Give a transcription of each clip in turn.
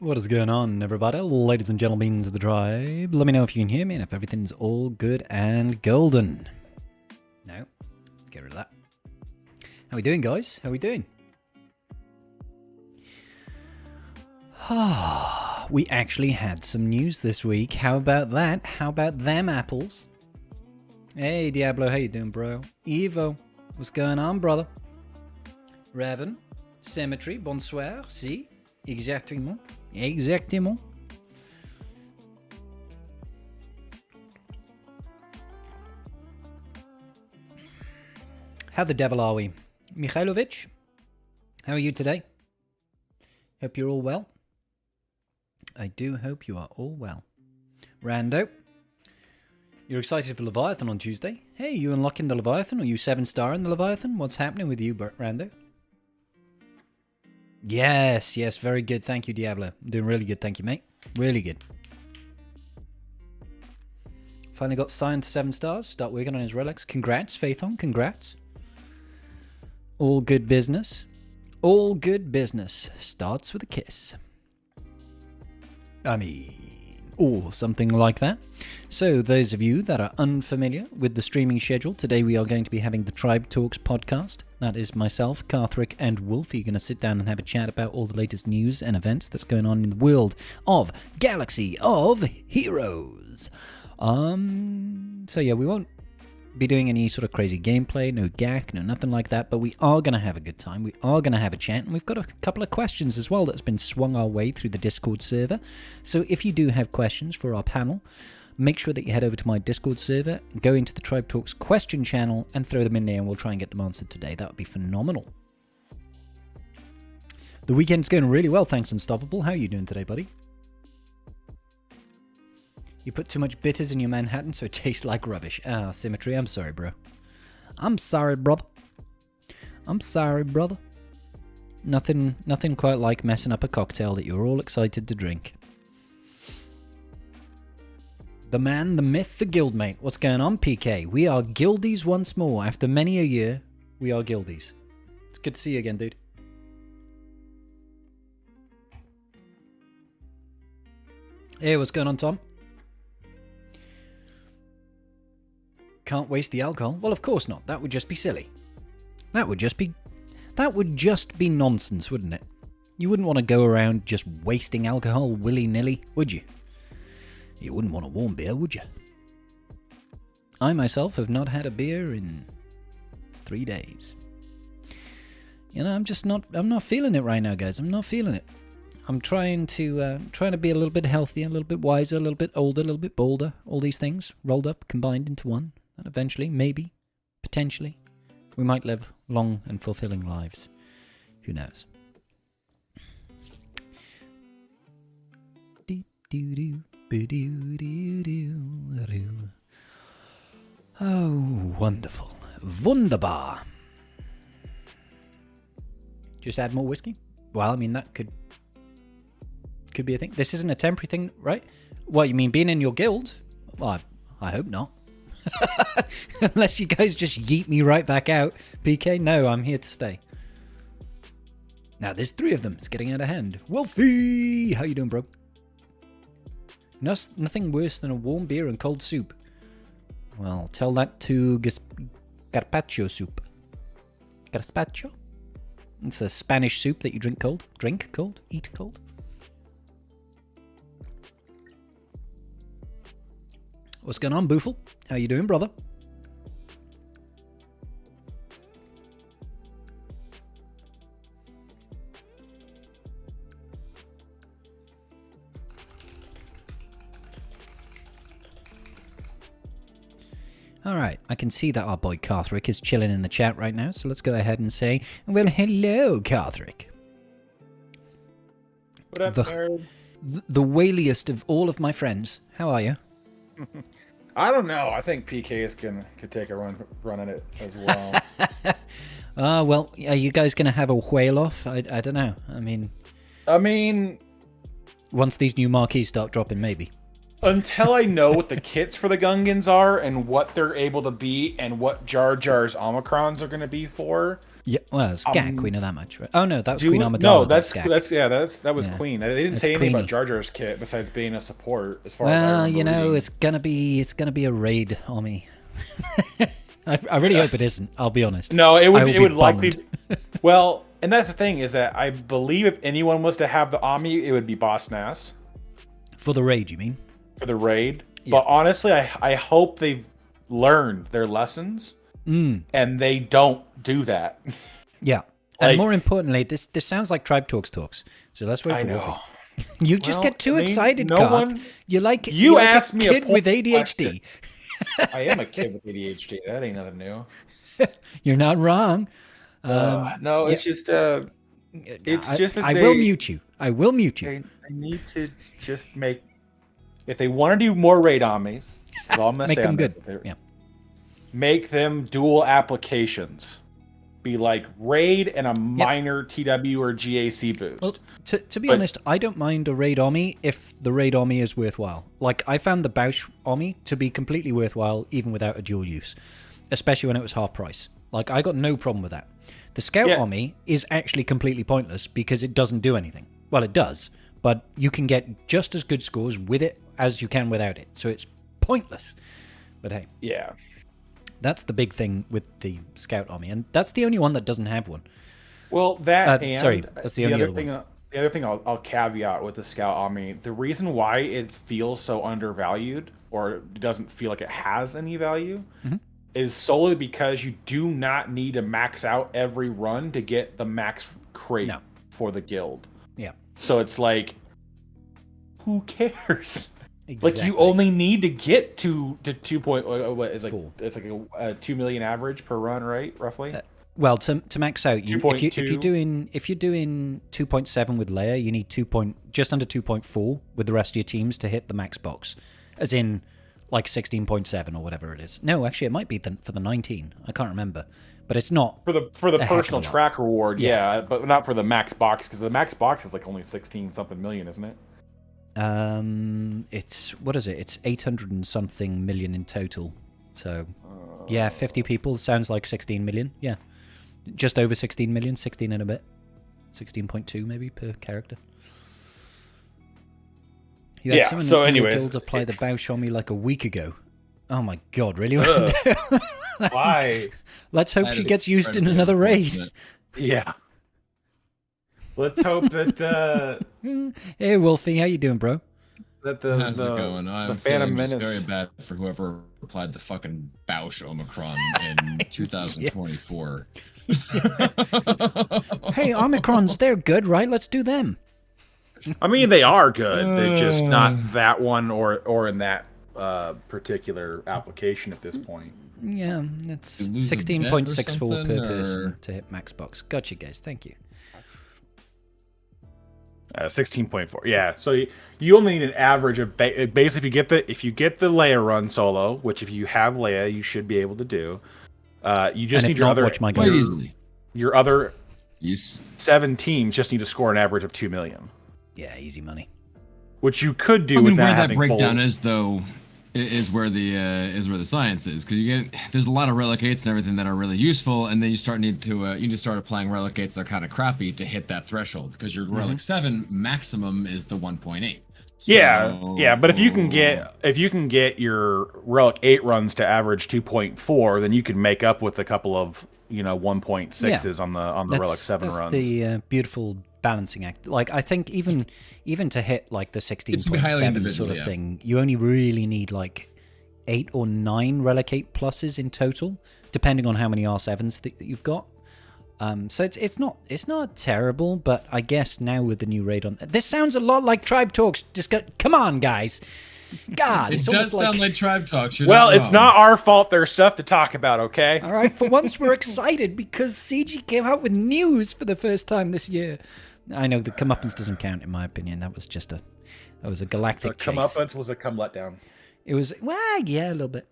What is going on, everybody? Ladies and gentlemen of the tribe, let me know if you can hear me and if everything's all good and golden. No, get rid of that. How we doing, guys? How we doing? We actually had some news this week. How about that? How about them apples? Hey, Diablo, how you doing, bro? Evo, what's going on, brother? Raven, Symmetry, bonsoir, si, exactement. Exactement. How the devil are we? Mikhailovich, how are you today? Hope you're all well. I do hope you are all well. Rando, you're excited for Leviathan on Tuesday? Hey, you unlocking the Leviathan? Are you 7-star in the Leviathan? What's happening with you, Rando? Yes, very good. Thank you, Diablo. I'm doing really good, thank you, mate. Really good. Finally got signed to 7 stars. Start working on his relics. Congrats, Phaethon. Congrats. All good business. All good business starts with a kiss. I mean, or something like that. So those of you that are unfamiliar with the streaming schedule, today we are going to be having the Tribe Talks podcast. That is myself, Carthrick, and Wolfie going to sit down and have a chat about all the latest news and events that's going on in the world of Galaxy of Heroes. So yeah, we won't be doing any sort of crazy gameplay, no gack, no nothing like that, but we are going to have a good time. We are going to have a chat, and we've got a couple of questions as well that's been swung our way through the Discord server. So if you do have questions for our panel, make sure that you head over to my Discord server, go into the Tribe Talks question channel, and throw them in there, and we'll try and get them answered today. That would be phenomenal. The weekend's going really well, thanks, Unstoppable. How are you doing today, buddy? You put too much bitters in your Manhattan, so it tastes like rubbish. Ah, Symmetry, I'm sorry, bro. I'm sorry, brother. I'm sorry, brother. Nothing quite like messing up a cocktail that you're all excited to drink. The man, the myth, the guildmate. What's going on, PK? We are guildies once more. After many a year, we are guildies. It's good to see you again, dude. Hey, what's going on, Tom? Can't waste the alcohol? Well, of course not. That would just be silly. That would just be nonsense, wouldn't it? You wouldn't want to go around just wasting alcohol willy-nilly, would you? You wouldn't want a warm beer, would you? I myself have not had a beer in 3 days. You know, I'm not feeling it right now, guys. I'm not feeling it. I'm trying to be a little bit healthier, a little bit wiser, a little bit older, a little bit bolder. All these things rolled up, combined into one. And eventually, maybe, potentially, we might live long and fulfilling lives. Who knows? Oh, wonderful. Wunderbar. Just add more whiskey? Well, I mean, that could be a thing. This isn't a temporary thing, right? What, you mean being in your guild? Well, I hope not. Unless you guys just yeet me right back out. PK, no, I'm here to stay. Now, there's 3 of them. It's getting out of hand. Wolfie! How you doing, bro? Nothing worse than a warm beer and cold soup. Well, tell that to Gazpacho soup. Gazpacho? It's a Spanish soup that you drink cold. Drink cold? Eat cold? What's going on, Boofle? How you doing, brother? All right, I can see that our boy Carthrick is chilling in the chat right now, so let's go ahead and say, well, hello, Carthrick. What up, nerd? The whaliest of all of my friends. How are you? I don't know. I think PK could take a run at it as well. Well, are you guys going to have a whale off? I don't know. I mean, once these new marquees start dropping, maybe. until I know what the kits for the Gungans are and what they're able to be and what Jar Jar's Omicrons are going to be for. Yeah, well, Skak, we know that much, right? Oh no, that was Queen Amidala. No, that's Skak. That was Queen. They didn't say anything about Jar Jar's kit besides being a support. As far as I remember. You know, it's gonna be a raid army. I really hope it isn't. I'll be honest. No, it would likely. Well, and that's the thing is that I believe if anyone was to have the Ami, it would be Boss Nass. For the raid, you mean? For the raid, but honestly, I hope they've learned their lessons. And they don't do that. Yeah. And more importantly, this sounds like Tribe talks. So let's wait for Wolfie. You just get too excited, Garth. You asked me a kid with ADHD. I am a kid with ADHD. That ain't nothing new. You're not wrong. No, it's just it's just that I will mute you. I will mute you. I need to just make if they want to do more raid armies, all I'm gonna make say them good. Yeah. Make them dual applications. Be like raid and a minor TW or GAC boost. Well, to be honest, I don't mind a raid Omni if the raid Omni is worthwhile. Like, I found the Bausch Omni to be completely worthwhile even without a dual use. Especially when it was half price. Like, I got no problem with that. The Scout Omni is actually completely pointless because it doesn't do anything. Well, it does, but you can get just as good scores with it as you can without it. So it's pointless. But hey. Yeah. That's the big thing with the Scout Army, and that's the only one that doesn't have one. Well, that's the only other thing. The other thing I'll caveat with the Scout Army, the reason why it feels so undervalued or doesn't feel like it has any value is solely because you do not need to max out every run to get the max crate for the guild. Yeah. So it's like, who cares? Exactly. Like you only need to get to 2 point. What is like? It's like a 2 million average per run, right? Roughly. Well, to max out, if you're doing 2.7 with Leia, you need just under 2.4 with the rest of your teams to hit the max box, as in like 16.7 or whatever it is. No, actually, it might be for the 19. I can't remember, but it's not for the personal track reward. Yeah, but not for the max box because the max box is like only 16 something million, isn't it? It's what is it? It's 800 and something million in total. So, 50 people sounds like 16 million. Yeah, just over 16 million, 16 and a bit, 16.2 maybe per character. You had someone so in anyways, the guild apply the Bausch on me like a week ago. Oh my god, really? Why? Let's hope she gets used in another raid. Yeah. Let's hope that. Hey Wolfie, how you doing, bro? How's it going? I'm Phantom feeling Menace. very bad for whoever applied the fucking Bausch Omicron in 2024. Hey, Omicrons, they're good, right? Let's do them. I mean, they are good. They're just not that one or in that particular application at this point. Yeah, it's 16.64 per person to hit max box. Gotcha, guys. Thank you. 16.4. Yeah, so you only need an average of basically if you get the Leia run solo, which if you have Leia, you should be able to do. You just need your other 7 teams just need to score an average of 2 million. Yeah, easy money. Which you could do with where that breakdown is though. Is where the science is, because there's a lot of relicates and everything that are really useful, and then you just start applying relicates that are kind of crappy to hit that threshold, because your relic 7 maximum is the 1.8. So, yeah, but if you can get your relic 8 runs to average 2.4, then you can make up with a couple of 1.6s on the relic 7 runs. That's the beautiful balancing act. Like, I think even to hit like the 16.7 sort of thing, you only really need like 8 or 9 relic 8 pluses in total, depending on how many R7s that you've got. So it's not terrible, but I guess now with the new raid on, this sounds a lot like Tribe Talks. Come on, guys. God, it does sound like Tribe Talks. It's not our fault. There's stuff to talk about, okay? All right, for once we're excited because CG came out with news for the first time this year. I know the comeuppance doesn't count in my opinion. That was a galactic chase. Comeuppance was a come let down. It was a little bit.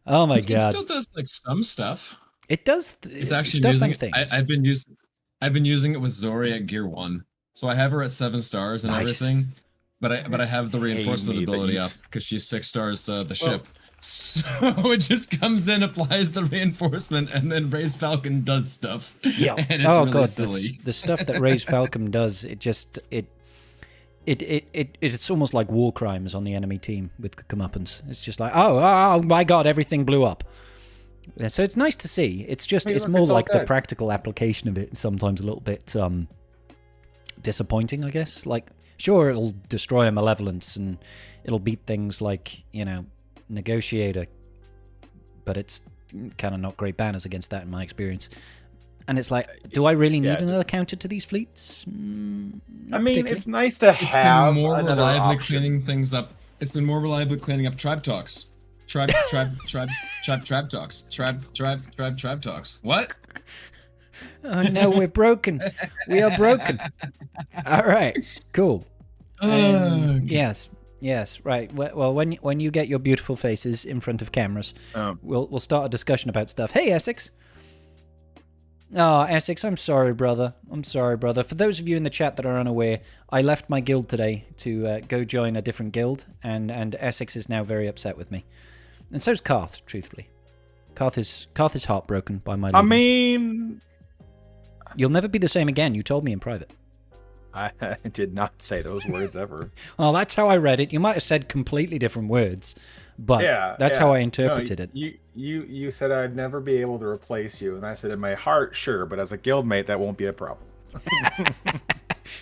Oh my god! It still does like some stuff. It does. It's actually using it. I've been using it with Zori at Gear 1. So I have her at 7 stars and everything, but I have the reinforcement ability up because she's 6 stars the ship. So it just comes in, applies the reinforcement, and then Ray's Falcon does stuff. Yeah. And it's really god, silly. the stuff that Ray's Falcon does, it's almost like war crimes on the enemy team with the comeuppance. It's just like, oh my god, everything blew up. So it's nice to see. It's just, it's more like the practical application of it. Sometimes a little bit disappointing, I guess. Like, sure, it'll destroy a Malevolence and it'll beat things like, Negotiator, but it's kind of not great banners against that in my experience. And it's like, do I really need another counter to these fleets? I mean, it's nice to have been more reliably option. cleaning things up. It's been more reliably cleaning up tribe talks. Tribe talks. What? Oh no, we're broken. We are broken. All right, cool. Yes, right. Well, when you get your beautiful faces in front of cameras, we'll start a discussion about stuff. Hey, Essex. Oh, Essex, I'm sorry, brother. For those of you in the chat that are unaware, I left my guild today to go join a different guild, and Essex is now very upset with me. And so's Karth, truthfully. Karth is heartbroken by my leaving. I mean... You'll never be the same again, you told me in private. I did not say those words ever. Well, that's how I read it. You might have said completely different words, but that's how I interpreted it. You said I'd never be able to replace you, and I said in my heart, sure, but as a guildmate, that won't be a problem.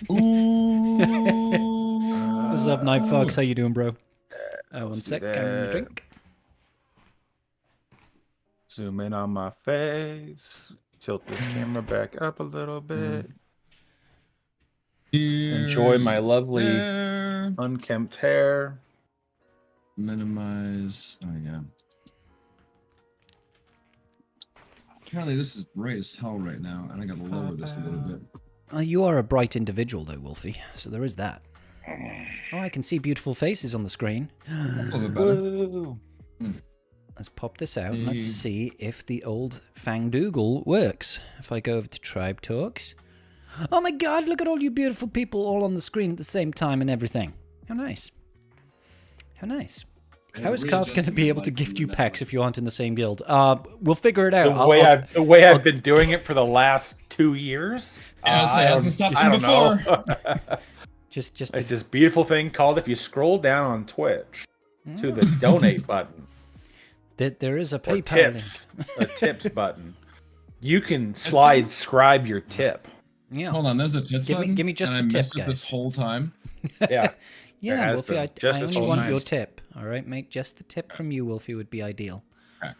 Ooh. What's up, Night Fox? How you doing, bro? One sec, drink. Zoom in on my face. Tilt this camera back up a little bit. Enjoy my lovely unkempt hair. Minimize. Oh yeah. Apparently this is bright as hell right now, and I gotta lower this a little bit. You are a bright individual, though, Wolfie. So there is that. Oh, I can see beautiful faces on the screen. A little bit better. Let's pop this out and let's see if the old Fangdoogle works. If I go over to Tribe Talks. Oh my god, look at all you beautiful people all on the screen at the same time and everything. How nice. How nice. How is Karth going to be able to gift you packs if you aren't in the same guild? We'll figure it out. The way I've been doing it for the last 2 years. It hasn't stopped you before. Just it's this beautiful thing called, if you scroll down on Twitch to the donate button. There is a PayPal tips, a tips button. You can scribe your tip. Yeah. Hold on, there's a tips button. Give me just the tip, guys. this whole time. Yeah. Yeah, Wolfie, I only want your tip. All right, mate. Just the tip from you, Wolfie, would be ideal. Okay.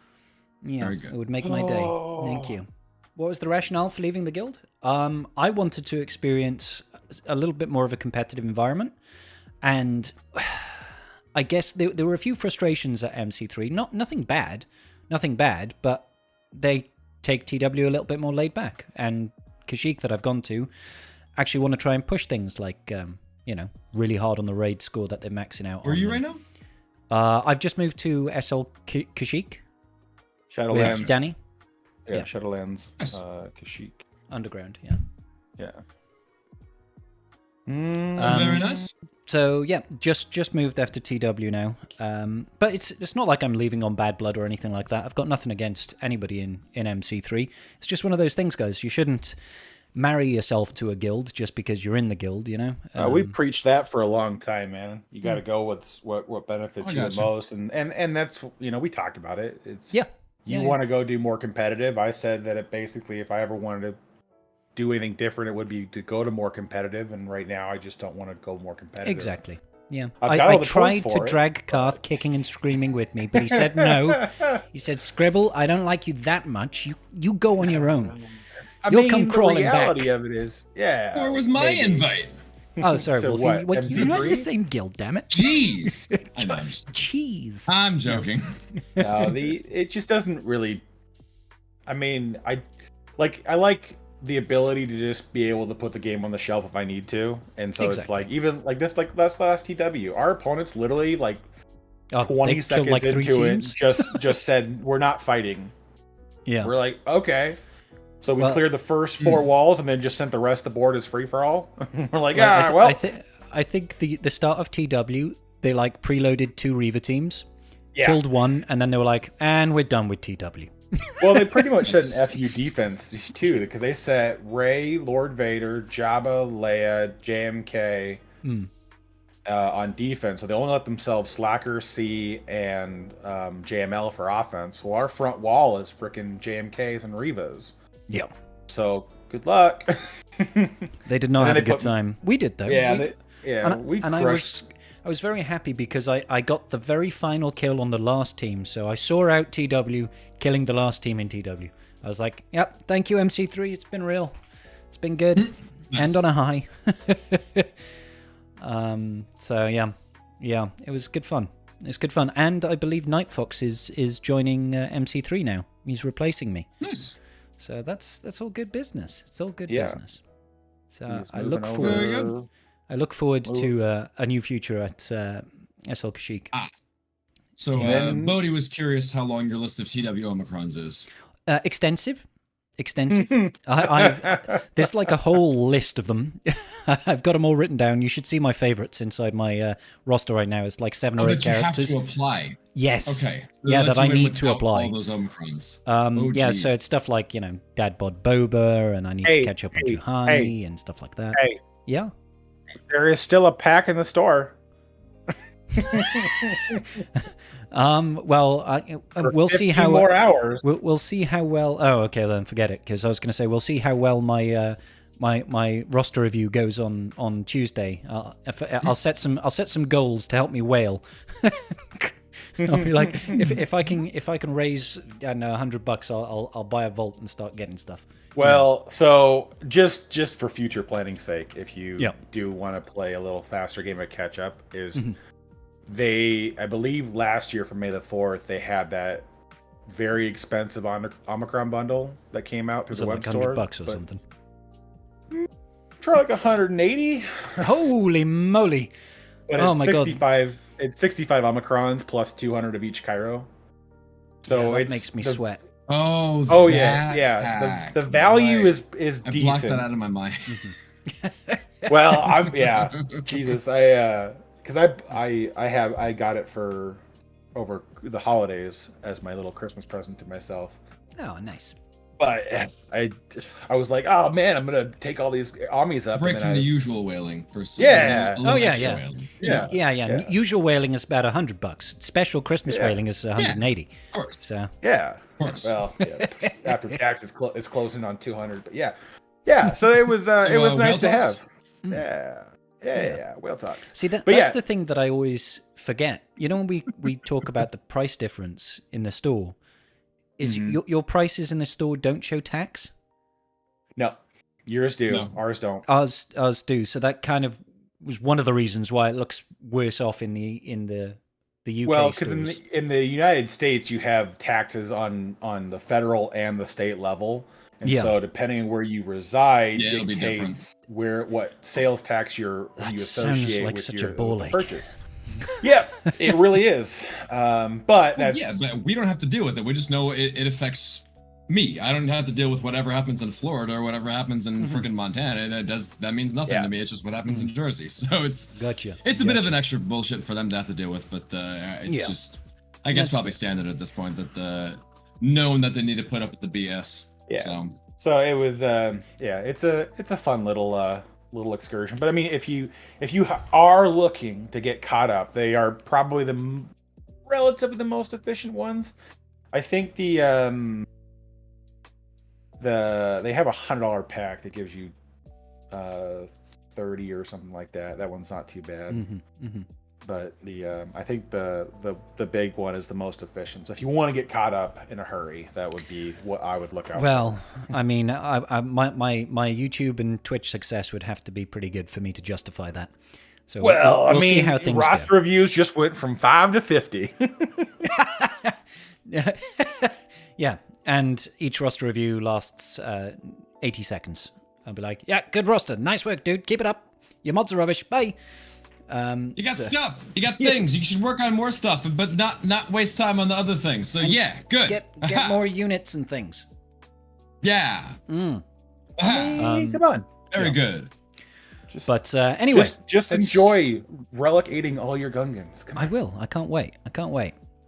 Yeah, very good. It would make my day. Thank you. What was the rationale for leaving the guild? I wanted to experience a little bit more of a competitive environment, and I guess there were a few frustrations at MC3. Nothing bad, but they take TW a little bit more laid back. And Kashyyyk that I've gone to actually want to try and push things like, really hard on the raid score that they're maxing out. Where are you right now? I've just moved to SL Kashyyyk. Shadowlands. Danny. Yeah, Shadowlands. Kashyyyk. Underground. Yeah. Yeah. Very nice. So yeah, just moved after TW now. But it's not like I'm leaving on bad blood or anything like that. I've got nothing against anybody in MC3. It's just one of those things, guys. You shouldn't marry yourself to a guild just because you're in the guild, you know? We preached that for a long time, man. You got to go with what benefits you the most, and that's we talked about it. It's you want to go do more competitive. I said that it basically, if I ever wanted to do anything different, it would be to go to more competitive, and right now I just don't want to go more competitive. Exactly. Yeah. I tried to drag Karth kicking and screaming with me, but he said no. He said, Scribble, I don't like you that much. You go on your own. You'll come crawling back. The reality of it is, Where was my invite? Oh, sorry, Wolfie. What, you're not in the same guild, damn it. Jeez. I know. Jeez. I'm joking. No, it just doesn't really. I mean, I like the ability to just be able to put the game on the shelf if I need to, and so it's like even like this, like that's last TW. Our opponents literally 20 seconds into it just said we're not fighting. Yeah. We're like, okay. So we cleared the first 4 walls and then just sent the rest of the board as free for all. We're like, I think the start of TW, they like preloaded 2 Reaver teams, Yeah. killed one, and then they were like, and we're done with TW. Well, they pretty much set an FU defense too, because they set Rey, Lord Vader, Jabba, Leia, JMK on defense. So they only let themselves Slacker, C, and JML for offense. Well, our front wall is freaking JMKs and Revas. Yeah. So good luck. They did not have a good time. We did though. Yeah, I was very happy because I got the very final kill on the last team. So I saw out TW killing the last team in TW. I was like, yep, thank you MC3. It's been real. It's been good. Nice. End on a high. So yeah, it was good fun. It's good fun. And I believe Nightfox is joining MC3 now. He's replacing me. Nice. So that's all good business. It's all good business. So I Very good. look forward to a new future at SL Kashyyyk. So Bodhi was curious how long your list of TW Omicrons is. Extensive. There's like a whole list of them. I've got them all written down. You should see my favorites inside my roster right now. It's like 7 or 8 characters. You have to apply. Yes. Okay. Yeah, that I need to apply. All those Omicrons. Yeah, so it's stuff like, Dad Bod Boba, and I need to catch up on Juhani and stuff like that. Hey. Yeah. There is still a pack in the store. Well, we'll see how more hours. We'll see how well. Oh, okay, then forget it, because I was going to say we'll see how well my my roster review goes on Tuesday. I'll set some goals to help me whale. I'll be like, if I can raise, I don't know, $100, I'll buy a vault and start getting stuff. Well, so just for future planning sake, if you do want to play a little faster game of catch up, is I believe last year for May the 4th, they had that very expensive Omicron bundle that came out through the web store. $100 or something. Try like 180. Holy moly! But oh my 65, god! It's 65 Omicrons plus 200 of each Cairo. So it makes me sweat. Oh yeah. The value is decent. I blocked that out of my mind. Well, Jesus, because I got it for over the holidays as my little Christmas present to myself. Oh, nice. But I was like, oh man, I'm gonna take all these armies up. Break from the usual whaling. Whaling. Yeah. Usual whaling is about $100. Special Christmas whaling is 180. Of course. So. Yeah. Of course. Well, after tax, it's closing on 200. But yeah. So it was nice to have. Yeah. Whale talks. See, that's the thing that I always forget. When we talk about the price difference in the store. Is your prices in the store don't show tax? No, yours do. No. Ours don't. Ours do. So that kind of was one of the reasons why it looks worse off in the UK. Well, because in the United States you have taxes on the federal and the state level, and so depending on where you reside dictates what sales tax you associate like with such your a ball ache. purchase. Yeah, it really is. But we don't have to deal with it. We just know it affects me. I don't have to deal with whatever happens in Florida or whatever happens in freaking Montana. That means nothing to me. It's just what happens in Jersey. So it's It's a bit of an extra bullshit for them to have to deal with, but it's just I guess probably standard at this point that knowing that they need to put up with the BS. Yeah. So it was it's a fun little excursion. But I mean, if you are looking to get caught up, they are probably relatively the most efficient ones. I think they have a $100 pack that gives you 30 or something like that. That one's not too bad. But I think the big one is the most efficient. So if you want to get caught up in a hurry, that would be what I would look out for. Well, I mean, my YouTube and Twitch success would have to be pretty good for me to justify that. So we'll see how things roster reviews just went from 5 to 50. Yeah, and each roster review lasts 80 seconds. I'll be like, yeah, good roster, nice work, dude, keep it up. Your mods are rubbish, bye. You got stuff. You got things. You should work on more stuff, but not waste time on the other things. So good. Get more units and things. Yeah. Mm. Come on. Very good. But anyway, just enjoy relic aiding all your Gungans. I will. I can't wait.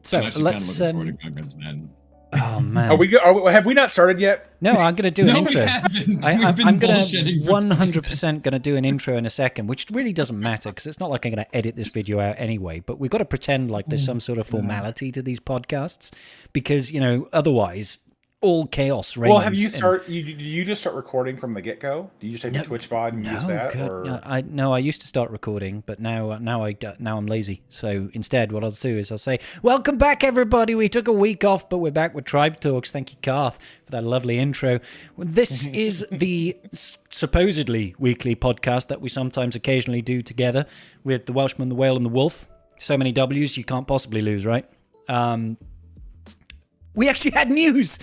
So let's. Gungans, man. Oh man, have we not started yet? No, I'm going to do an intro. We haven't. I'm going to 100% going to do an intro in a second, which really doesn't matter because it's not like I'm going to edit this video out anyway. But we've got to pretend like there's some sort of formality to these podcasts because otherwise all chaos reigns. Well, have you did you just start recording from the get go? Do you just take the Twitch VOD and use that? I used to start recording, but now I'm lazy. So instead, what I'll do is I'll say, "Welcome back, everybody. We took a week off, but we're back with Tribe Talks. Thank you, Garth, for that lovely intro. This is the supposedly weekly podcast that we sometimes occasionally do together with the Welshman, the Whale, and the Wolf. So many W's you can't possibly lose, right? We actually had news.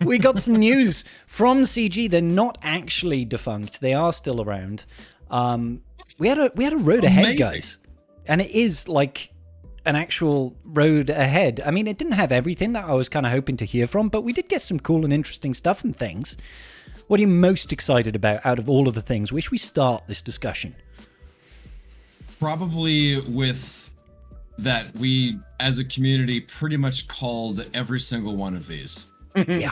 We got some news from CG. They're not actually defunct. They are still around. We had a road ahead, guys, and it is like an actual road ahead. I mean, it didn't have everything that I was kind of hoping to hear from, but we did get some cool and interesting stuff and things. What are you most excited about out of all of the things? Where should we start this discussion? Probably with that we, as a community, pretty much called every single one of these. Yeah.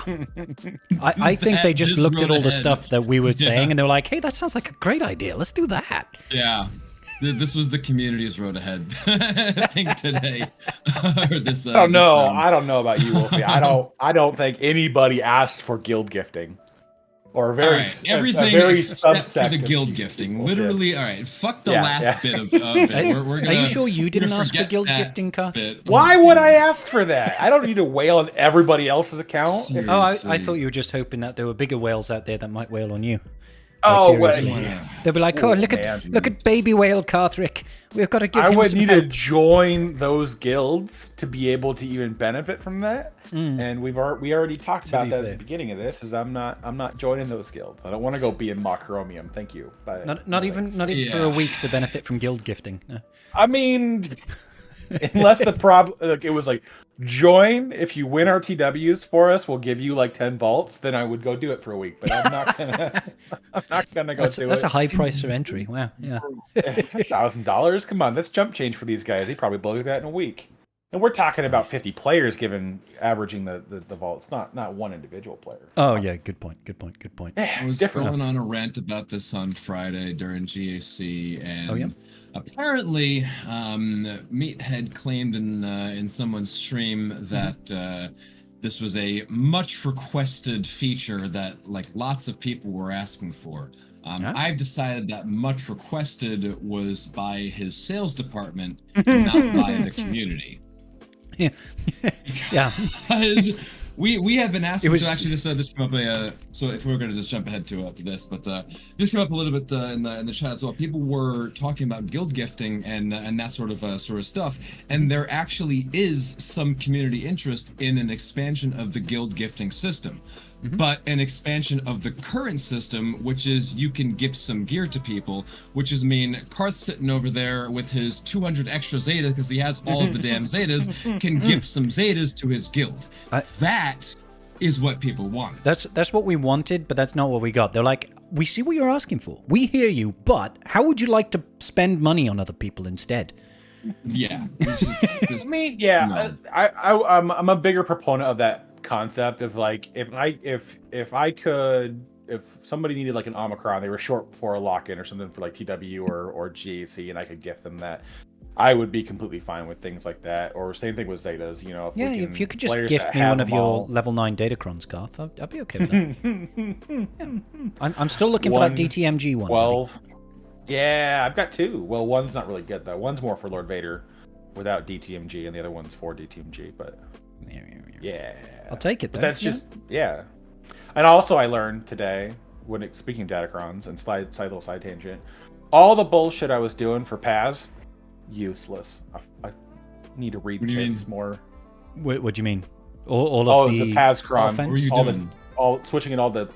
I think they just looked at all the stuff that we were saying and they were like, hey, that sounds like a great idea. Let's do that. Yeah. This was the community's road ahead thing today. I don't know about you, Wolfie. I don't think anybody asked for guild gifting. Or everything except for the guild gifting. Literally, all right. Fuck the last bit of it. Are you sure you didn't ask for guild gifting, Carl? Why would I ask for that? I don't need to whale on everybody else's account. Seriously. Oh, I thought you were just hoping that there were bigger whales out there that might whale on you. Oh, well, they'll be like, look at baby whale Carthrick. We've got to give him some I would need help. to join those guilds to be able to even benefit from that. And we already talked about that at the beginning of this. Is I'm not joining those guilds. I don't want to go be in Machromium. Thank you. Not even for a week to benefit from guild gifting. No. I mean, unless the problem it was like join if you win our TWs for us, we'll give you like 10 vaults. Then I would go do it for a week. But I'm not gonna go do it. That's a high price for entry. Wow. Yeah. $1,000. Come on, that's jump change for these guys. They probably blow that in a week. And we're talking about 50 players averaging the vaults, not one individual player. Oh yeah, good point. Yeah, I was going on a rant about this on Friday during GAC, and apparently, Meathead claimed in someone's stream that this was a much requested feature that like lots of people were asking for. I've decided that much requested was by his sales department, not by the community. Yeah. Yeah. Because we have been asking. So actually, this came up. So if we were going to just jump ahead to this, but this came up a little bit in the chat as well. People were talking about guild gifting and that sort of stuff, and there actually is some community interest in an expansion of the guild gifting system. But an expansion of the current system, which is you can gift some gear to people, which is Karth's sitting over there with his 200 extra Zetas because he has all of the damn Zetas, can gift some Zetas to his guild. That is what people wanted. That's what we wanted, but that's not what we got. They're like, we see what you're asking for. We hear you, but how would you like to spend money on other people instead? Yeah. I mean, yeah, no. I'm a bigger proponent of that concept of like if somebody needed like an Omicron, they were short for a lock-in or something for like TW or GAC, and I could gift them that, I would be completely fine with things like that. Or same thing with Zetas, if you could just gift me one of your level 9 Datacrons, Garth, I'd be okay with that. Yeah. I'm still looking for that DTMG one. 12. Yeah, I've got 2. Well, one's not really good though. One's more for Lord Vader without DTMG, and the other one's for DTMG, but yeah, I'll take it though. That's just and also I learned today speaking of Datacrons and side tangent, all the bullshit I was doing for Paz, useless. I need to read kits more. What do you mean? All of the Paz Cron, what were you doing? all switching in all the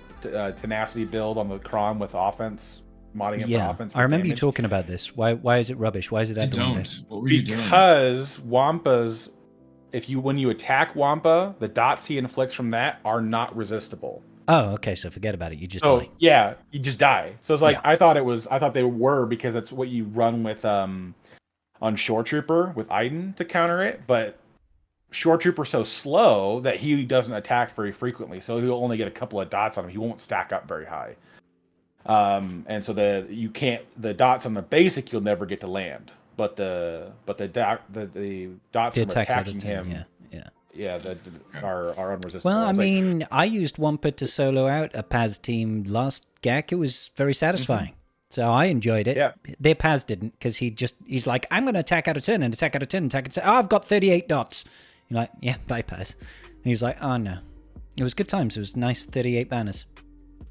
tenacity build on the Cron with offense. Modding it for offense. I remember you talking about this. Why is it rubbish? Why is it? I don't. What were you doing? Because Wampa's when you attack Wampa, the dots he inflicts from that are not resistible. Oh, okay. So forget about it. You just die. Yeah, you just die. So it's like I thought they were because that's what you run with on Shore Trooper with Iden to counter it, but Shore Trooper's so slow that he doesn't attack very frequently, so he'll only get a couple of dots on him. He won't stack up very high. And so the dots on the basic you'll never get to land, but the dots from attacking him, are unresistable. Well, I mean, I used Wampa to solo out a Paz team last GAC. It was very satisfying. So I enjoyed it. Yeah. Their Paz didn't, because he's like, I'm going to attack out of turn and attack out of turn and attack out of turn. Oh, I've got 38 dots. You're like, yeah, bye, Paz. And he's like, oh no. It was good times. It was nice 38 banners.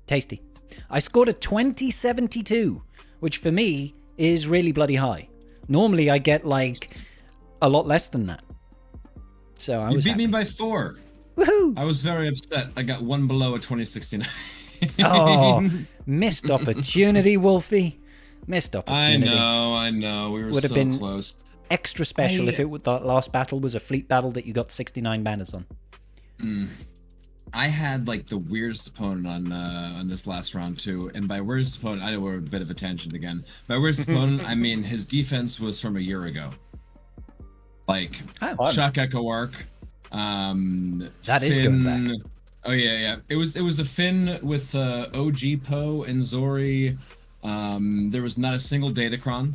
Tasty. I scored a 2072, which for me is really bloody high. Normally I get like a lot less than that. So I was beat happy. me by 4. Woohoo! I was very upset. I got one below a 2069. Oh, missed opportunity, Wolfie. Missed opportunity. I know. We were Would have so been close. Extra special if the last battle was a fleet battle that you got 69 banners on. I had like the weirdest opponent on this last round too, and by weirdest opponent, I know we're a bit of a tangent again. By weirdest opponent, I mean his defense was from a year ago. Like Shock Echo Arc. That is going back. Oh yeah. It was a Finn with OG Poe and Zori. There was not a single Datacron.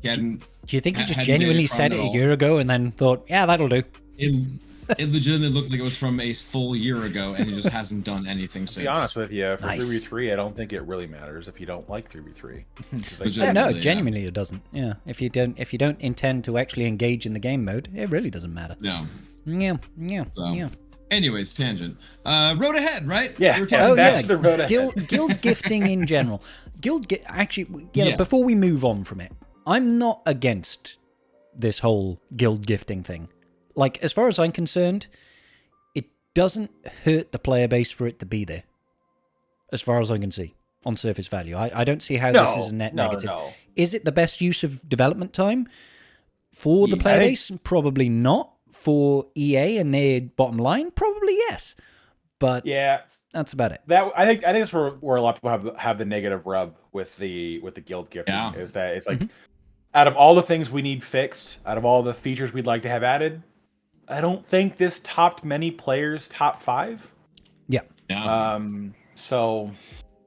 Do you think he just genuinely said it a year ago and then thought, yeah, that'll do? It legitimately looked like it was from a full year ago, and he just hasn't done anything since. To be honest with you, for Nice. 3v3, I don't think it really matters if you don't like 3v3. Genuinely it doesn't. Yeah, if you don't intend to actually engage in the game mode, it really doesn't matter. No. Yeah. Anyways, tangent. Road ahead, right? Yeah. We were talking That's the road ahead. Guild gifting in general. Before we move on from it, I'm not against this whole guild gifting thing. Like, as far as I'm concerned, it doesn't hurt the player base for it to be there. As far as I can see, on surface value. I don't see how this is a net negative. No. Is it the best use of development time for the player base? Probably not. For EA and their bottom line, probably yes. But yeah, that's about it. I think that's where a lot of people have the negative rub with the guild gifting is that it's like out of all the things we need fixed, out of all the features we'd like to have added, I don't think this topped many players' top 5. Yeah. So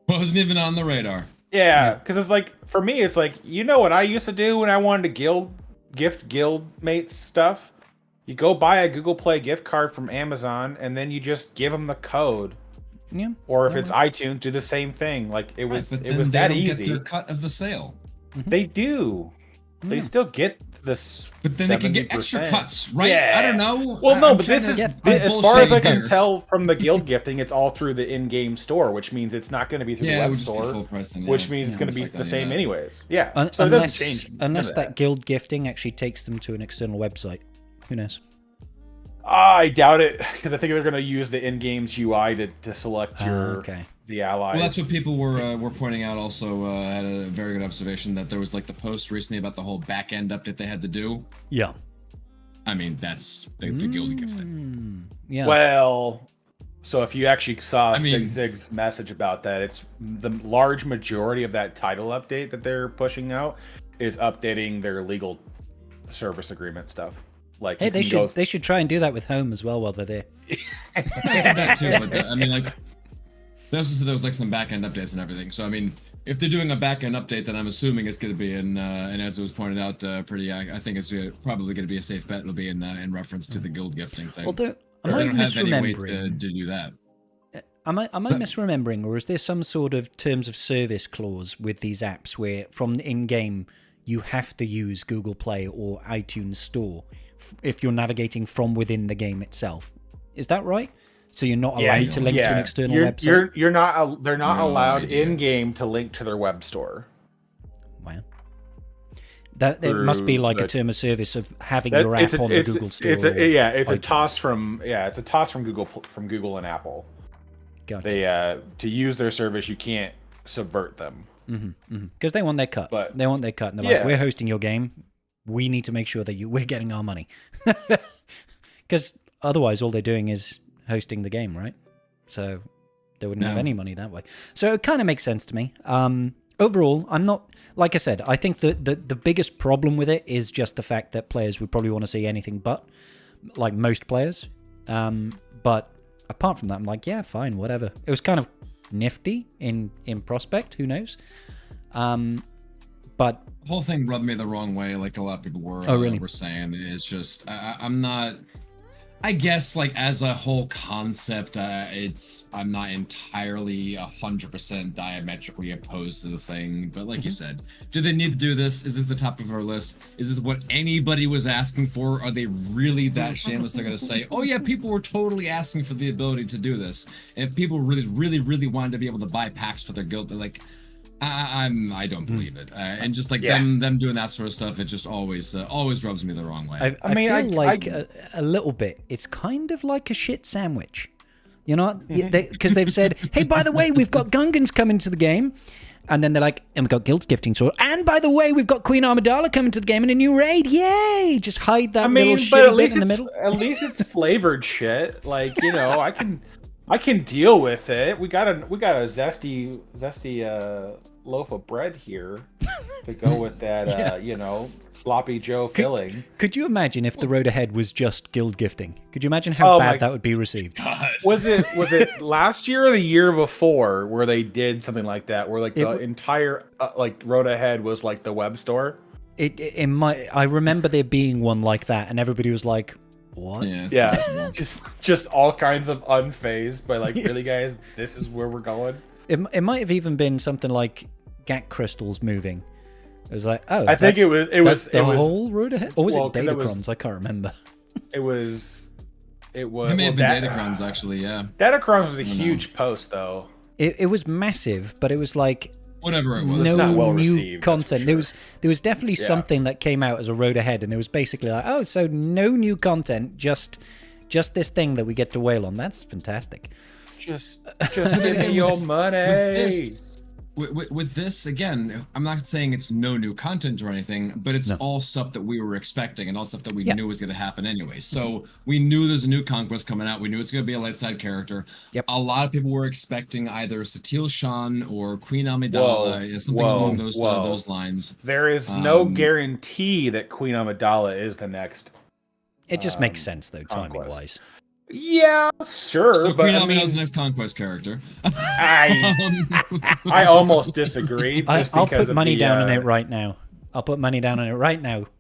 wasn't even on the radar. Yeah, because it's like for me, it's like what I used to do when I wanted to gift guild mates stuff. You go buy a Google Play gift card from Amazon, and then you just give them the code. Yeah. Or if it's iTunes, do the same thing. Like it was that easy. They don't get their cut of the sale. They do. They still get this. But then 70%. They can get extra cuts, right? Yeah. I don't know. Well, no, but this is as far as I can tell from the guild gifting, it's all through the in-game store, which means it's not going to be through the web store, which means it's going to be the same anyways. Yeah. So it doesn't change. Unless that guild gifting actually takes them to an external website. Who knows? I doubt it, because I think they're going to use the in-game's UI to select the allies. Well, that's what people were pointing out. Also, had a very good observation that there was like the post recently about the whole back end update they had to do. Yeah. I mean, that's the guild gifting. Yeah. Well, so if you actually saw Zig's message about that, it's the large majority of that title update that they're pushing out is updating their legal service agreement stuff. Like, hey, they should try and do that with Home as well while they're there. I said that too, but I mean, like, they also said there was like some back end updates and everything. So I mean, if they're doing a back end update, then I'm assuming it's going to be in, and as it was pointed out, I think it's probably going to be a safe bet. It'll be in reference to the guild gifting thing. Although, because they don't have any way to do that. Am I misremembering, or is there some sort of terms of service clause with these apps where from in-game you have to use Google Play or iTunes Store if you're navigating from within the game itself? Is that right? So you're not allowed to link to an external website? You're not. They're not allowed in-game to link to their web store. Wow. It must be like a term of service of having your app on the Google Store. It's a toss from Google and Apple. Gotcha. To use their service, you can't subvert them. Because they want their cut. They want their cut. And they're like, we're hosting your game. We need to make sure that we're getting our money. Because otherwise, all they're doing is hosting the game, right? So they wouldn't have any money that way. So it kind of makes sense to me. Overall, I'm not, like I said, I think that the biggest problem with it is just the fact that players would probably want to see anything but, like most players. But apart from that, I'm like, yeah, fine, whatever. It was kind of nifty in prospect, who knows? But the whole thing rubbed me the wrong way, like a lot of people were were saying. It's just I'm not. I guess like as a whole concept, I'm not entirely 100% diametrically opposed to the thing. But like you said, do they need to do this? Is this the top of our list? Is this what anybody was asking for? Are they really that shameless? They're gonna say, oh yeah, people were totally asking for the ability to do this. And if people really wanted to be able to buy packs for their guild, they're like, I don't believe it. And just like them doing that sort of stuff, it just always rubs me the wrong way. I feel like a little bit. It's kind of like a shit sandwich, you know? Because they've said, hey, by the way, we've got Gungans coming to the game. And then they're like, and we've got guild gifting sword. And by the way, we've got Queen Amidala coming to the game in a new raid. Yay! Just hide that little shit bit in the middle. At least it's flavored shit. Like, you know, I can deal with it. We got a zesty loaf of bread here to go with that you know, sloppy Joe filling. Could you imagine if the road ahead was just guild gifting? Could you imagine how bad that would be received? God. Was it last year or the year before where they did something like that, where like the entire like road ahead was like the web store? I remember there being one like that, and everybody was like, what? Yeah. just all kinds of unfazed by like, really guys, this is where we're going. It might have even been something like Gat crystals moving. It was like, oh, I think it was the whole road ahead, or was it Datacrons? I can't remember. It was. It may have been Datacrons actually. Yeah. Datacrons was a huge post though. It was massive, but it was like whatever it was. No not well new received, content. Sure. There was definitely something that came out as a road ahead, and it was basically like, oh, so no new content, just this thing that we get to wail on. That's fantastic. Just give me your money. With this, again, I'm not saying it's no new content or anything, but it's all stuff that we were expecting and all stuff that we knew was going to happen anyway. So we knew there's a new Conquest coming out. We knew it's going to be a light side character. Yep. A lot of people were expecting either Satil Shan or Queen Amidala, something along those lines. There is no guarantee that Queen Amidala is the next. It just makes sense, though, timing-wise. Yeah, sure. So Queen Amidala is the next Conquest character. I almost disagree. I'll put money down on it right now.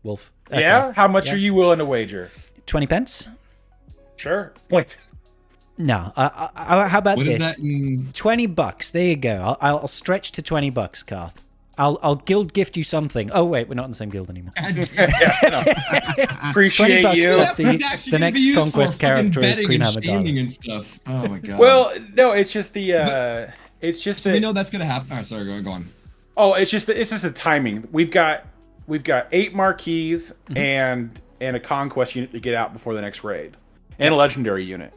Wolf. Okay. Yeah? How much are you willing to wager? 20 pence? Sure. No. How about what this? Is that in... $20. There you go. I'll stretch to $20, Karth. I'll guild gift you something. Oh wait, we're not in the same guild anymore. Appreciate you. The next Conquest character is Queen Amidala and stuff. Oh my god. Well, no, it's just the we know that's gonna happen. Oh, sorry, go on. Oh, it's just the timing. We've got 8 marquees and a conquest unit to get out before the next raid, and a legendary unit.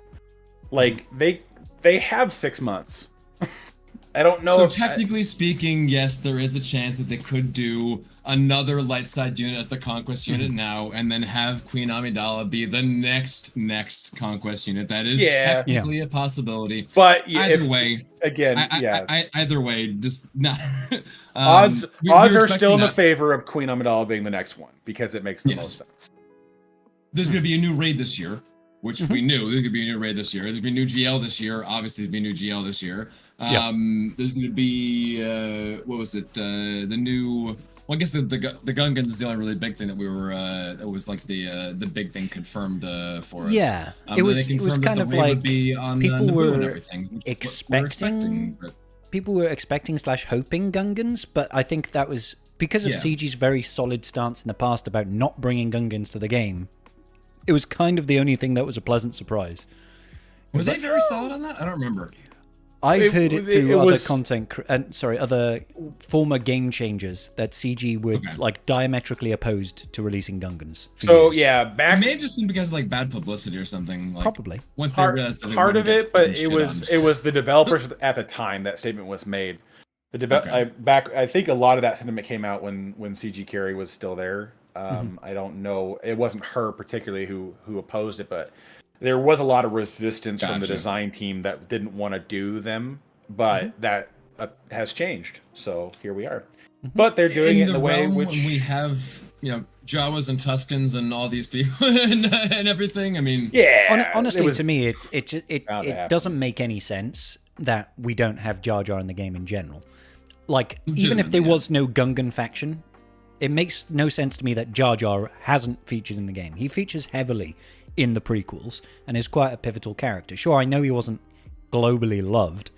Like they have 6 months. I don't know. So technically speaking, yes, there is a chance that they could do another light side unit as the Conquest unit now, and then have Queen Amidala be the next Conquest unit. That is technically a possibility. But either way, again, either way, just not. Odds are still in the favor of Queen Amidala being the next one because it makes the most sense. There's going to be a new raid this year, which we knew. There's going to be a new raid this year. There's going to be a new GL this year. Obviously, there's going to be a new GL this year. There's going to be what was it? The new. Well, I guess the Gungans is the only really big thing that we were. It was like the big thing confirmed for us. Yeah, it was kind of like people were expecting. People were expecting / hoping Gungans, but I think that was because of CG's very solid stance in the past about not bringing Gungans to the game. It was kind of the only thing that was a pleasant surprise. Was they very solid on that? I don't remember. I've heard it through other former game changers that CG were like diametrically opposed to releasing Gungans. So it may have just been because of like bad publicity or something. Like, probably. Once they realized that part of it, but it was the developers at the time that statement was made. I think a lot of that sentiment came out when CG Carry was still there. I don't know. It wasn't her particularly who opposed it, but there was a lot of resistance from the design team that didn't want to do them. But that has changed. So here we are. But they're doing it in the way which we have, Jawas and Tuscans and all these people and everything. I mean, honestly, to me, it doesn't make any sense that we don't have Jar Jar in the game in general. Like, even if there was no Gungan faction, it makes no sense to me that Jar Jar hasn't featured in the game. He features heavily in the prequels and is quite a pivotal character. Sure, I know he wasn't globally loved,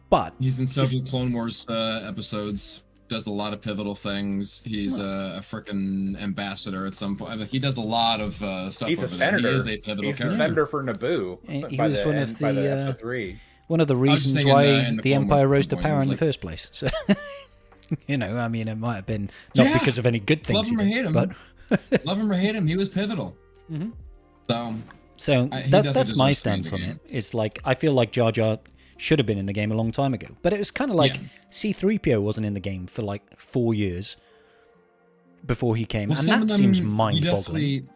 but he's in several Clone Wars episodes. Does a lot of pivotal things. He's a freaking ambassador at some point. I mean, he does a lot of stuff. He's a senator. He is a pivotal character. He's the senator for Naboo. He was one of the episode 3. One of the reasons why the Empire rose to power in the first place. So, I mean, it might have been not because of any good things. Love him or hate him, but love him or hate him, he was pivotal. So that's my stance on it. It's like, I feel like Jar Jar should have been in the game a long time ago. But it was kind of like C-3PO wasn't in the game for like 4 years before he came. And that seems mind-boggling.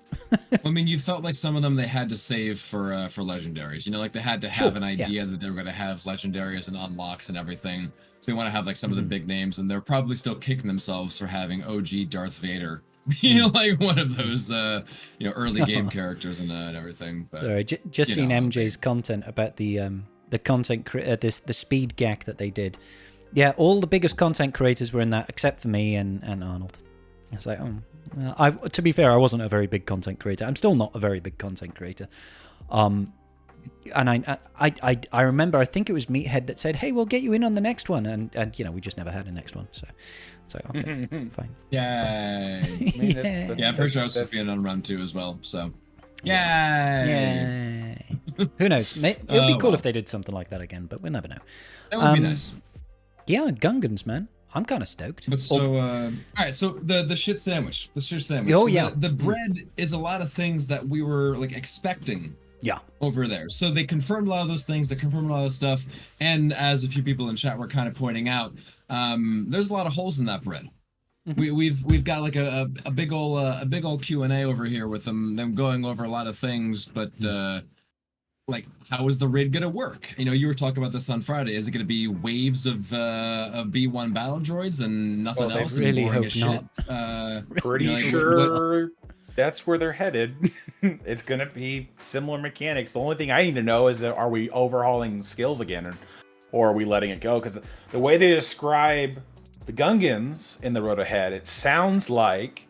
I mean, you felt like some of them they had to save for legendaries. Like they had to have an idea that they were going to have legendaries and unlocks and everything. So they want to have like some of the big names, and they're probably still kicking themselves for having OG Darth Vader. Like one of those early game characters and everything. But sorry, just seen MJ's content about the content the speed gag that they did. Yeah, all the biggest content creators were in that except for me and Arnold. It's like, to be fair, I wasn't a very big content creator. I'm still not a very big content creator. And I remember, I think it was Meathead that said, "Hey, we'll get you in on the next one," and we just never had a next one. So okay, fine. Yay! I'm pretty sure I was supposed to be in on round 2 as well. So. Yay! Who knows? It would be cool if they did something like that again, but we'll never know. That would be nice. Yeah, Gungans, man. I'm kind of stoked. But all right. So the shit sandwich. The shit sandwich. Oh, so yeah. The bread is a lot of things that we were like expecting. Yeah. Over there. So they confirmed a lot of those things. They confirmed a lot of stuff. And as a few people in chat were kind of pointing out, there's a lot of holes in that bread. We've got like a big old Q&A over here with them going over a lot of things, but like, how is the raid gonna work? You were talking about this on Friday. Is it gonna be waves of B1 battle droids and nothing else? I really hope not. Pretty sure that's where they're headed. It's gonna be similar mechanics. The only thing I need to know is that are we overhauling skills again, or are we letting it go? Because the way they describe the Gungans in the road ahead, it sounds like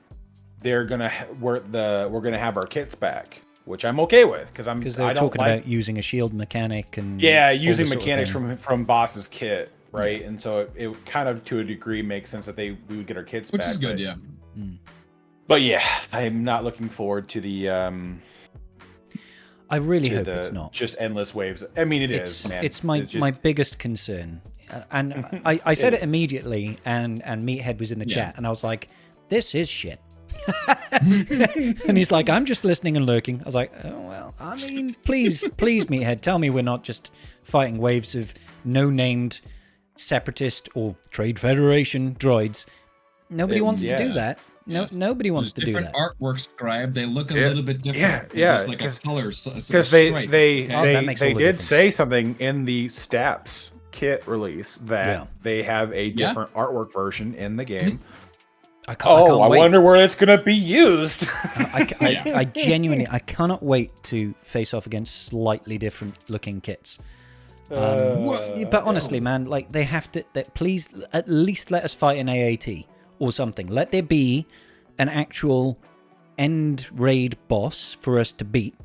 we're gonna have our kits back, which I'm okay with because they're talking about using a shield mechanic and using mechanics from Boss's kit, right? And so it kind of to a degree makes sense that we would get our kits back, which is good, But yeah, I'm not looking forward to the. I really hope it's not just endless waves. I mean, it's man. It's my biggest concern. And I said it immediately, and Meathead was in the chat, and I was like, "This is shit." And he's like, "I'm just listening and lurking." I was like, "Oh well, I mean, please, Meathead, tell me we're not just fighting waves of no-named separatist or Trade Federation droids. Nobody wants to do that. No, nobody wants to do that." Different artwork scribe. They look a little bit different. Yeah, just like a color. Because they did say something in the Staps kit release that they have a different artwork version in the game. I wonder where it's gonna be used. I genuinely cannot wait to face off against slightly different looking kits. But honestly, man, like they have to. Please, at least let us fight an AAT or something. Let there be an actual end raid boss for us to beat.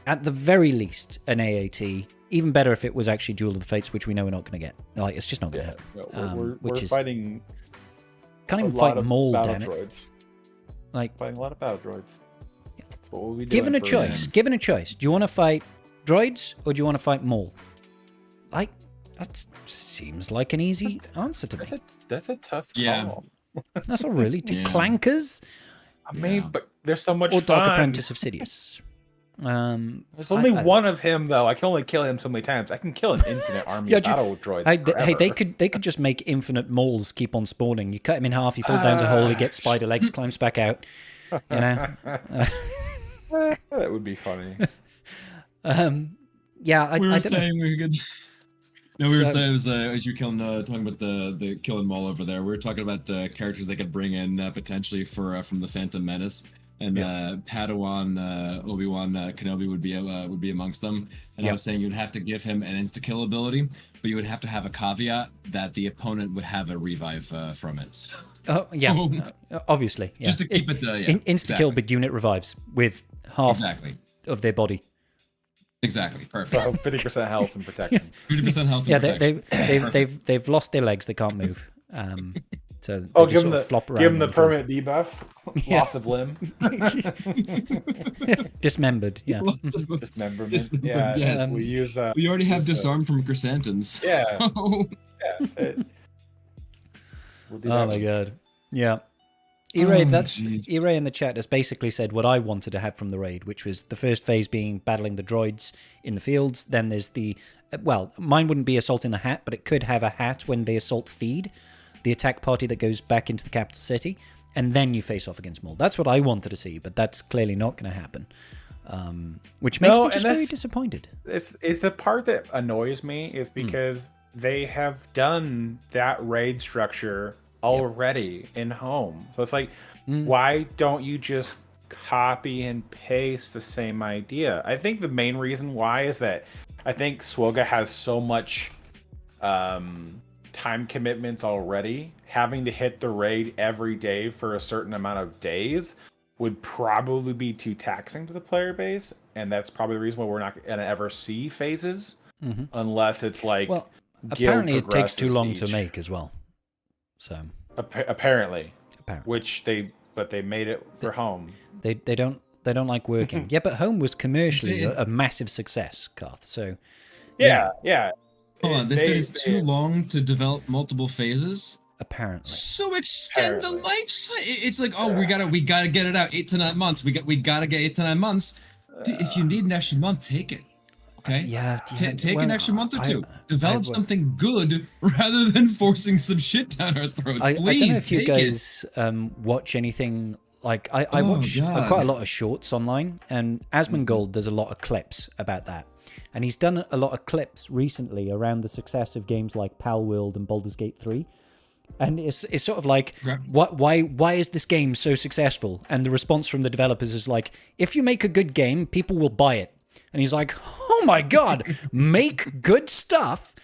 At the very least, an AAT. Even better if it was actually Duel of the Fates, which we know we're not going to get. Like, it's just not going to happen. We're fighting. Can't even fight Maul, damn it. Droids. Like fighting a lot of battle droids. That's what we'll be doing. Given a choice, do you want to fight droids or do you want to fight Maul? Like, that seems like an easy answer to me. That's a tough call. That's not really. Clankers? I mean, but there's so much or fun. Dark Apprentice of Sidious. There's only one of him though. I can only kill him so many times. I can kill an infinite army of battle droids. Hey, they could just make infinite moles keep on spawning. You cut him in half, he falls down a hole, he gets spider legs, climbs back out. You know, that would be funny. Yeah, we were saying we could. No, we were saying it was as you talking about the killing Maul over there. We were talking about characters they could bring in potentially for from the Phantom Menace, and Padawan Obi-Wan Kenobi would be amongst them. And I was saying you'd have to give him an insta kill ability, but you would have to have a caveat that the opponent would have a revive from it. Oh yeah, obviously. Yeah. Just to keep it insta kill, but unit revives with half of their body. Exactly, perfect. 50% health and protection. 50% health and protection. They've lost their legs. They can't move. So give them the permanent debuff. Loss of limb. Dismembered. Yeah. Dismemberment. Yeah. Yes. We use. We already have disarm from Chrysanthemums. Yeah. We'll do that. Oh my god. Yeah. E-Ray in the chat has basically said what I wanted to have from the raid, which was the first phase being battling the droids in the fields. Then there's mine wouldn't be assaulting the hat, but it could have a hat when they assault Theed, the attack party that goes back into the capital city, and then you face off against Maul. That's what I wanted to see, but that's clearly not going to happen. Which makes me just very disappointed. It's a part that annoys me is because they have done that raid structure already in home. So it's like, why don't you just copy and paste the same idea? I think the main reason why is that I think Swoga has so much time commitments already. Having to hit the raid every day for a certain amount of days would probably be too taxing to the player base, and that's probably the reason why we're not going to ever see phases unless it's like apparently it takes too long to make as well. So apparently, which they made it for home. They don't like working. Yeah, but home was commercially a massive success, Karth. So yeah. Hold on, they said it's too long to develop multiple phases. Apparently. So extend the life cycle. It's like, we gotta get it out 8 to 9 months. We gotta get 8 to 9 months. Dude, if you need an extra month, take it. Okay. Take an extra month or two. Develop something good rather than forcing some shit down our throats. Please, I don't know if you guys watch anything like I watch quite a lot of shorts online, and Asmongold does a lot of clips about that. And he's done a lot of clips recently around the success of games like Palworld and Baldur's Gate 3. And it's sort of like, why is this game so successful? And the response from the developers is like, if you make a good game, people will buy it. And he's like, oh my god, make good stuff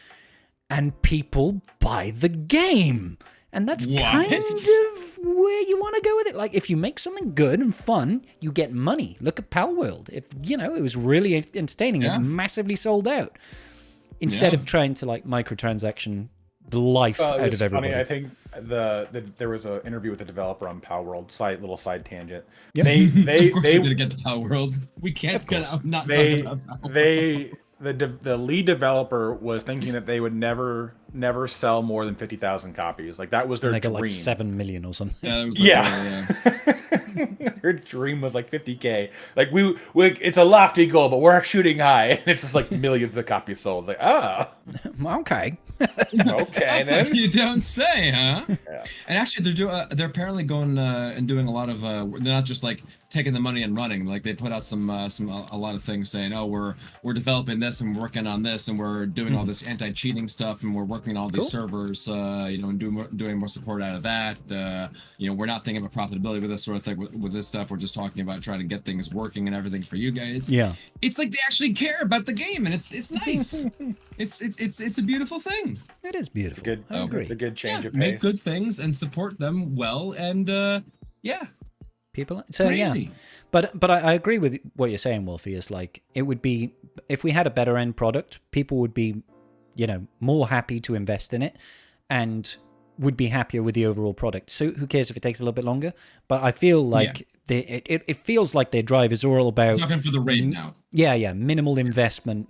and people buy the game. And that's kind of where you want to go with it. Like, if you make something good and fun, you get money. Look at Palworld. It was really entertaining. It massively sold out. Instead of trying to like microtransaction the life out of everybody. Funny. I think there was an interview with the developer on Palworld. Little side tangent. Yep. They didn't get to Palworld. We can't get out. Not talking about Palworld. The lead developer was thinking that they would never sell more than 50,000 copies. Like that was their dream. They got like 7 million or something. Yeah, that was Their dream was like 50K. Like we it's a lofty goal, but we're shooting high, and it's just like millions of copies sold. Like okay. Okay then. You don't say, huh? Yeah. And actually, they're apparently going and doing a lot of. They're not just like taking the money and running. Like they put out a lot of things saying, we're developing this and we're working on this and we're doing all this anti-cheating stuff and we're working on all these servers, and doing more support out of that. We're not thinking about profitability with this sort of thing. With this stuff, we're just talking about trying to get things working and everything for you guys. Yeah, it's like they actually care about the game, and it's nice. it's a beautiful thing. It is beautiful. It's good. I agree. It's a good change of pace. Make good things and support them well, and people. So crazy. Yeah, but I agree with what you're saying, Wolfie. Is like it would be if we had a better end product, people would be, more happy to invest in it, and would be happier with the overall product. So who cares if it takes a little bit longer? But I feel like it feels like their drive is all about talking for the raid now. Yeah, minimal investment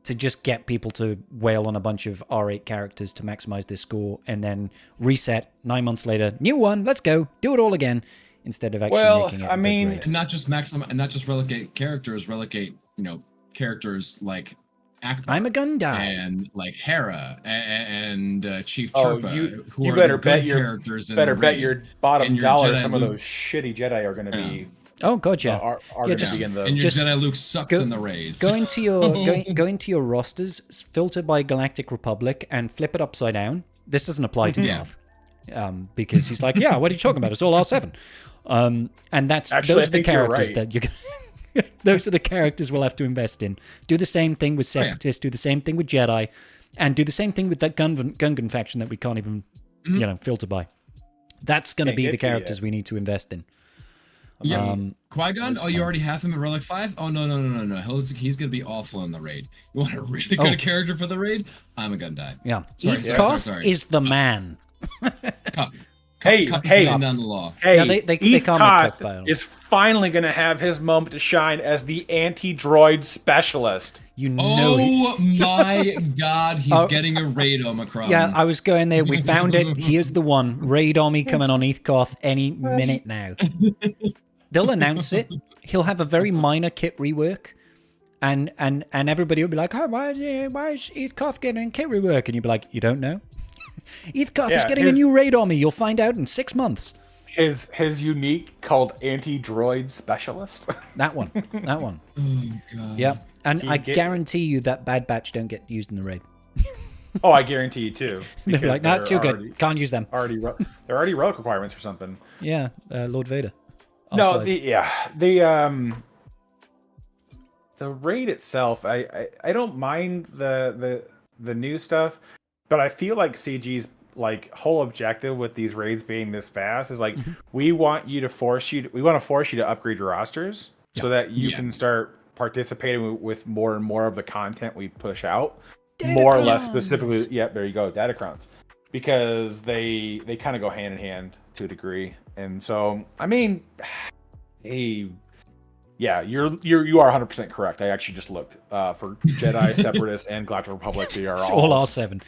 to just get people to wail on a bunch of R8 characters to maximize their score, and then reset 9 months later, new one, let's go, do it all again. instead of actually making it. I mean, and not just relegate characters, relegate characters like Akbar, I'm a Gundai and like Hera and Chief Chirpa, who you are better the bet good your characters in better the bet raid. your bottom And your dollar Jedi some of Luke- those shitty Jedi are going to be. Oh god, yeah. Are going to be in the. And your just Jedi Luke sucks in the raids. Go into your rosters, filter by Galactic Republic, and flip it upside down. This doesn't apply to Darth, because he's like, yeah, what are you talking about? It's all R7. And those are the characters that you're. Those are the characters we'll have to invest in. Do the same thing with Separatists. Do the same thing with Jedi, and do the same thing with that Gungan faction that we can't even, filter by. That's going to be the characters we need to invest in. Yeah, Qui-Gon. Oh, you already have him at Relic 5. Oh no. He's gonna be awful in the raid. You want a really good character for the raid? I'm a Gundai. Yeah, Eath is the man. Cup. Hey, down the law. Hey, yeah, they Eath can't Koth make Cup is finally going to have his moment to shine as the anti-droid specialist. Oh my God, he's getting a raid Omicron. Yeah, I was going there. We found it. Here's the one. Raid Army coming on Eath Koth any minute now. They'll announce it. He'll have a very minor kit rework. And everybody will be like, oh, why is Eath Koth getting a kit rework? And you'll be like, you don't know? Eath Koth is getting a new raid army. You'll find out in 6 months. His unique called anti-droid specialist. That one. Oh God. Yeah. And I guarantee you that Bad Batch don't get used in the raid. Oh, I guarantee you too. They're like, no, too good. Can't use them. They're already relic requirements or something. Yeah, Lord Vader. No, the raid itself, I don't mind the new stuff, but I feel like CG's like whole objective with these raids being this fast is like we want to force you to upgrade your rosters so that you can start participating with more and more of the content we push out. More or less specifically, there you go, Datacrons, because they kind of go hand in hand to a degree. And so, I mean, you are 100% correct. I actually just looked for Jedi, Separatists, and Galactic Republic. They are all R7.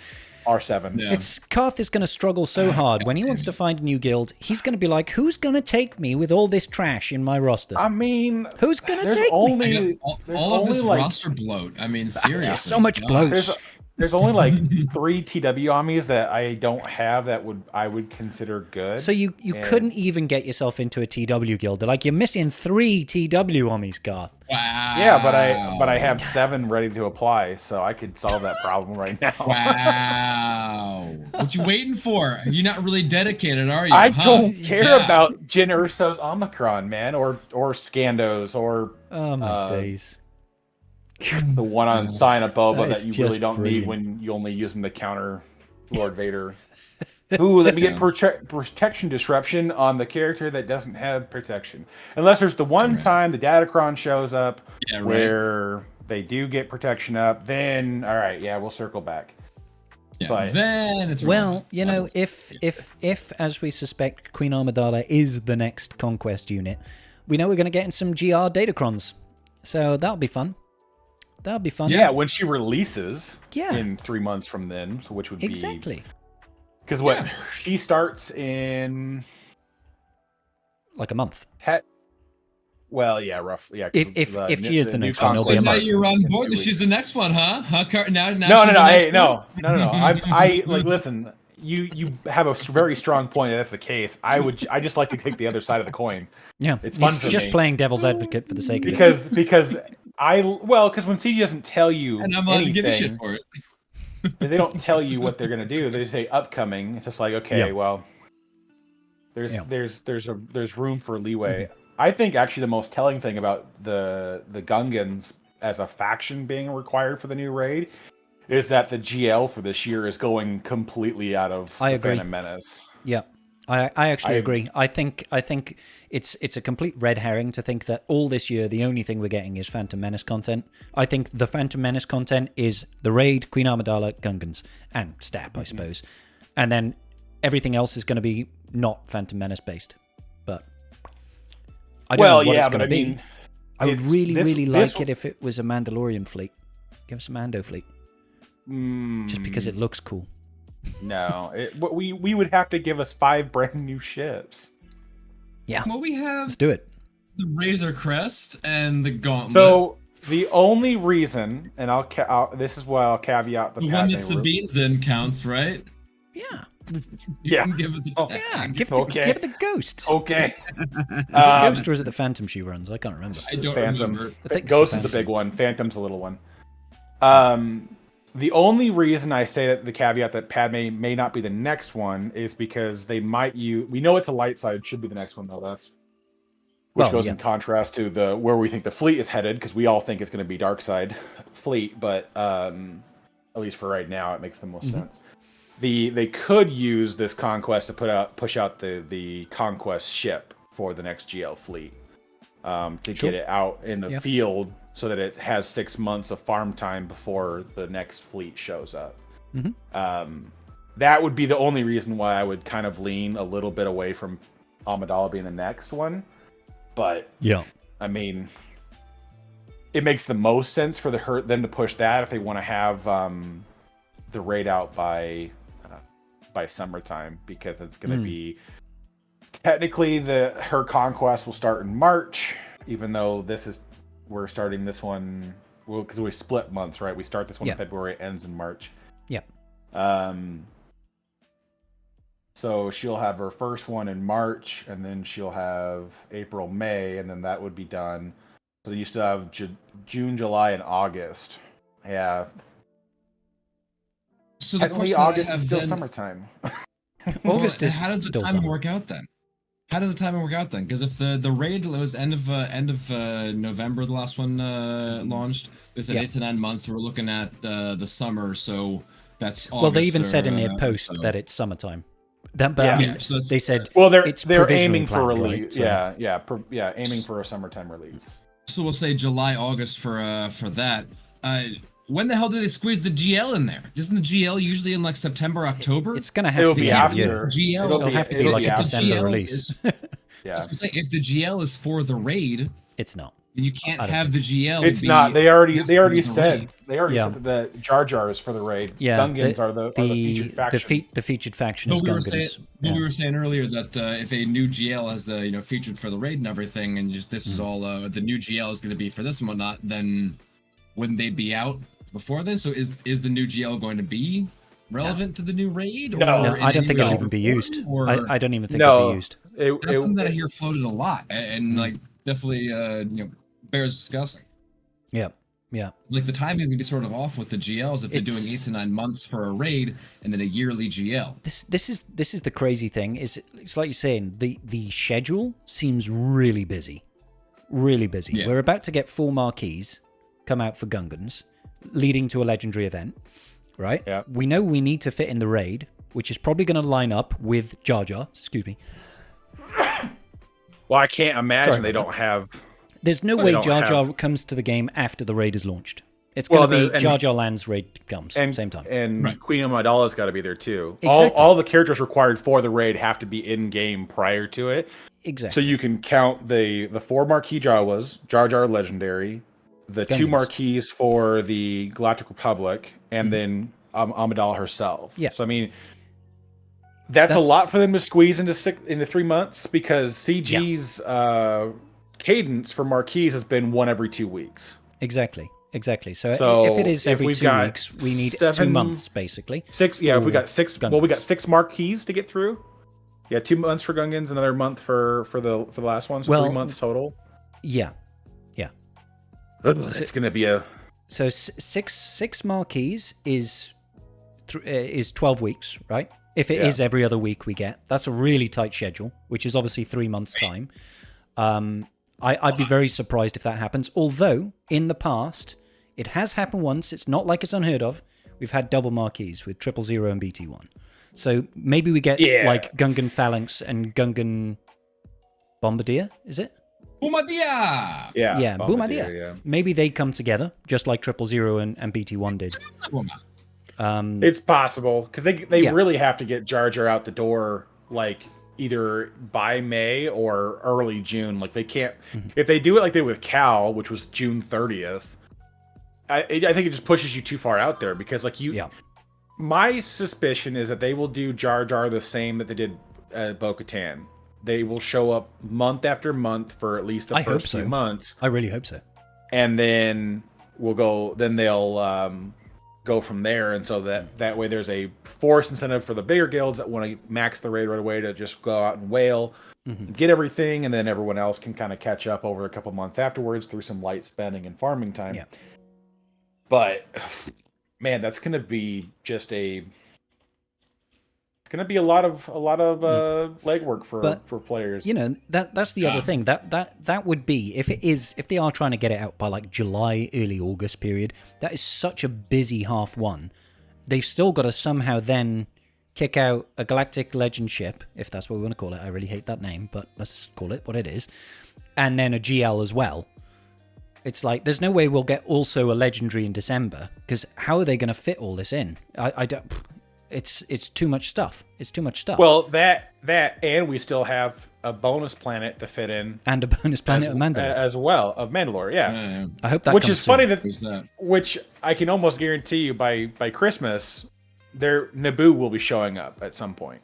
R7. Yeah. Koth is going to struggle so hard when he wants to find a new guild. He's going to be like, "Who's going to take me with all this trash in my roster?" I mean, who's going to take me? All of this roster bloat. I mean, seriously, so much bloat. There's only like 3 TW armies that I don't have that I would consider good. So you couldn't even get yourself into a TW guild. They're like, you're missing 3 TW armies, Garth. Wow. Yeah, but I have 7 ready to apply, so I could solve that problem right now. Wow. What you waiting for? You're not really dedicated, are you? I don't care about Jyn Erso's Omicron, man, or Scandos, or oh my days. The one on Sign Boba that you really don't need when you only use them to counter Lord Vader. Ooh, let me get protection disruption on the character that doesn't have protection. Unless there's the one time the Datacron shows up where they do get protection up, then all right, we'll circle back. Yeah, but then it's if as we suspect, Queen Amidala is the next conquest unit, we know we're going to get in some GR Datacrons, so that'll be fun. That'll be fun. Yeah, when she releases in 3 months from then, so which would be exactly because she starts in like a month. Well, yeah, roughly. Yeah, if she is the next one, it'll be a month. You're on board that she's the next one, huh? No. No. I like listen. You have a very strong point that that's the case. I just like to take the other side of the coin. Yeah, it's fun for just me. Playing devil's advocate for the sake of it. Because when CG doesn't tell you and I'm allowed to give a shit for it. They don't tell you what they're gonna do. They say upcoming. It's just like well, there's room for leeway. I think actually the most telling thing about the Gungans as a faction being required for the new raid is that the GL for this year is going completely out of Phantom Menace. Yeah. I actually agree. I think it's a complete red herring to think that all this year the only thing we're getting is Phantom Menace content. I think the Phantom Menace content is the raid, Queen Amidala, Gungans, and Stap, I suppose. And then everything else is going to be not Phantom Menace based. But I don't know what it's going to be. I would really like it if it was a Mandalorian fleet. Give us a Mando fleet. Just because it looks cool. No, we would have to give us 5 brand new ships. Yeah. Well, we have Let's do it. the Razor Crest and the Gauntlet. So the only reason, and this is why I'll caveat the one that Sabine's in counts, right? Yeah. You can give it the tag. Yeah, give it the Ghost. Okay. Is it Ghost or is it the Phantom she runs? I can't remember. I don't remember. I think Ghost is the big one. Phantom's the little one. The only reason I say that the caveat that Padme may not be the next one is because they might use. We know it's a light side. Should be the next one though. Which goes in contrast to where we think the fleet is headed, because we all think it's going to be dark side fleet, but at least for right now, it makes the most sense. They could use this conquest to push out the conquest ship for the next GL fleet to get it out in the field so that it has 6 months of farm time before the next fleet shows up. That would be the only reason why I would kind of lean a little bit away from Amidala being the next one. But I mean, it makes the most sense for them to push that if they want to have the raid out by summertime, because it's going to be technically her conquest will start in March, even though we're starting this one because we split months, right? We start this one in February, it ends in March. So she'll have her first one in March, and then she'll have April, May, and then that would be done. So they used to have June, July, and August. Yeah. So the question August is still summertime. August is. How does the timing work out then? Because if the raid was end of November, the last one launched, they said 8 to 9 months. So we're looking at the summer. So that's August. Well, they even said in their post that it's summertime. They said they're aiming for release. Right? Aiming for a summertime release. So we'll say July, August for that. When the hell do they squeeze the GL in there? Isn't the GL usually in like September, October? It's gonna have to be after GL. It'll have to be like a December release. If the GL is for the raid, it's not. You can't have the GL. It's not. They already said that Jar Jar is for the raid. Yeah, Gungans are the featured faction. The featured faction is Gungans. We were saying earlier that if a new GL has featured for the raid and everything, and just this is all the new GL is going to be for this and whatnot, then wouldn't they be out before this? So is the new GL going to be relevant to the new raid? No, I don't think it'll even be used. I don't even think it'll be used. That's something that I hear floated a lot, and like definitely bears discussing. Yeah. Like the timing is gonna be sort of off with the GLs if they're doing 8 to 9 months for a raid and then a yearly GL. This is the crazy thing. It's like you're saying, the schedule seems really busy. Really busy. Yeah. We're about to get 4 marquees come out for Gungans, leading to a legendary event, right? Yeah. We know we need to fit in the raid, which is probably going to line up with Jar Jar. Excuse me. Well, I can't imagine they don't have. There's no way Jar Jar comes to the game after the raid is launched. It's going to be Jar Jar Land's raid comes same time. And Queen Amidala's got to be there too. Exactly. All the characters required for the raid have to be in game prior to it. Exactly. So you can count the 4 marquee Jawas, Jar Jar Legendary, the Gungans. 2 marquees for the Galactic Republic, and then Amidala herself. Yeah. So I mean, that's a lot for them to squeeze into 3 months, because CG's cadence for marquees has been 1 every 2 weeks. Exactly. So if it is every 2 weeks, we need 2 months basically. 6. Yeah, if we got 6. Gungans. Well, we got 6 marquees to get through. Yeah, 2 months for Gungans, another month for the last one. So 3 months total. Yeah. It's going to be a. So 6 marquees is 12 weeks, right? If it is every other week we get, that's a really tight schedule, which is obviously 3 months' time. I'd be very surprised if that happens. Although in the past, it has happened once. It's not like it's unheard of. We've had double marquees with 000 and BT1. So maybe we get like Gungan Phalanx and Gungan Bombardier. Is it? Bombardier! Yeah, Bombardier. Yeah. Maybe they come together, just like 000 and BT1 did. It's possible, because they really have to get Jar Jar out the door, like either by May or early June. Like they can't, if they do it like they did with Cal, which was June 30th. I think it just pushes you too far out there, because like My suspicion is that they will do Jar Jar the same that they did Bo-Katan. they will show up month after month for at least the first few months. I really hope so. And then they'll go from there. And so that way there's a forced incentive for the bigger guilds that want to max the raid right away to just go out and whale, get everything, and then everyone else can kind of catch up over a couple months afterwards through some light spending and farming time. Yeah. But man, that's going to be just it's going to be a lot of legwork for players. You know, that's the other thing. That would be if they are trying to get it out by like July, early August period. That is such a busy half one. They've still got to somehow then kick out a Galactic Legend ship, if that's what we want to call it. I really hate that name, but let's call it what it is. And then a GL as well. It's like there's no way we'll get also a legendary in December, because how are they going to fit all this in? I don't. It's too much stuff. It's too much stuff. Well, that and we still have a bonus planet to fit in, and a bonus planet of Mandalore as well, of Mandalore. Yeah. I hope that. Which comes is funny soon. Which I can almost guarantee you by Christmas, Naboo will be showing up at some point.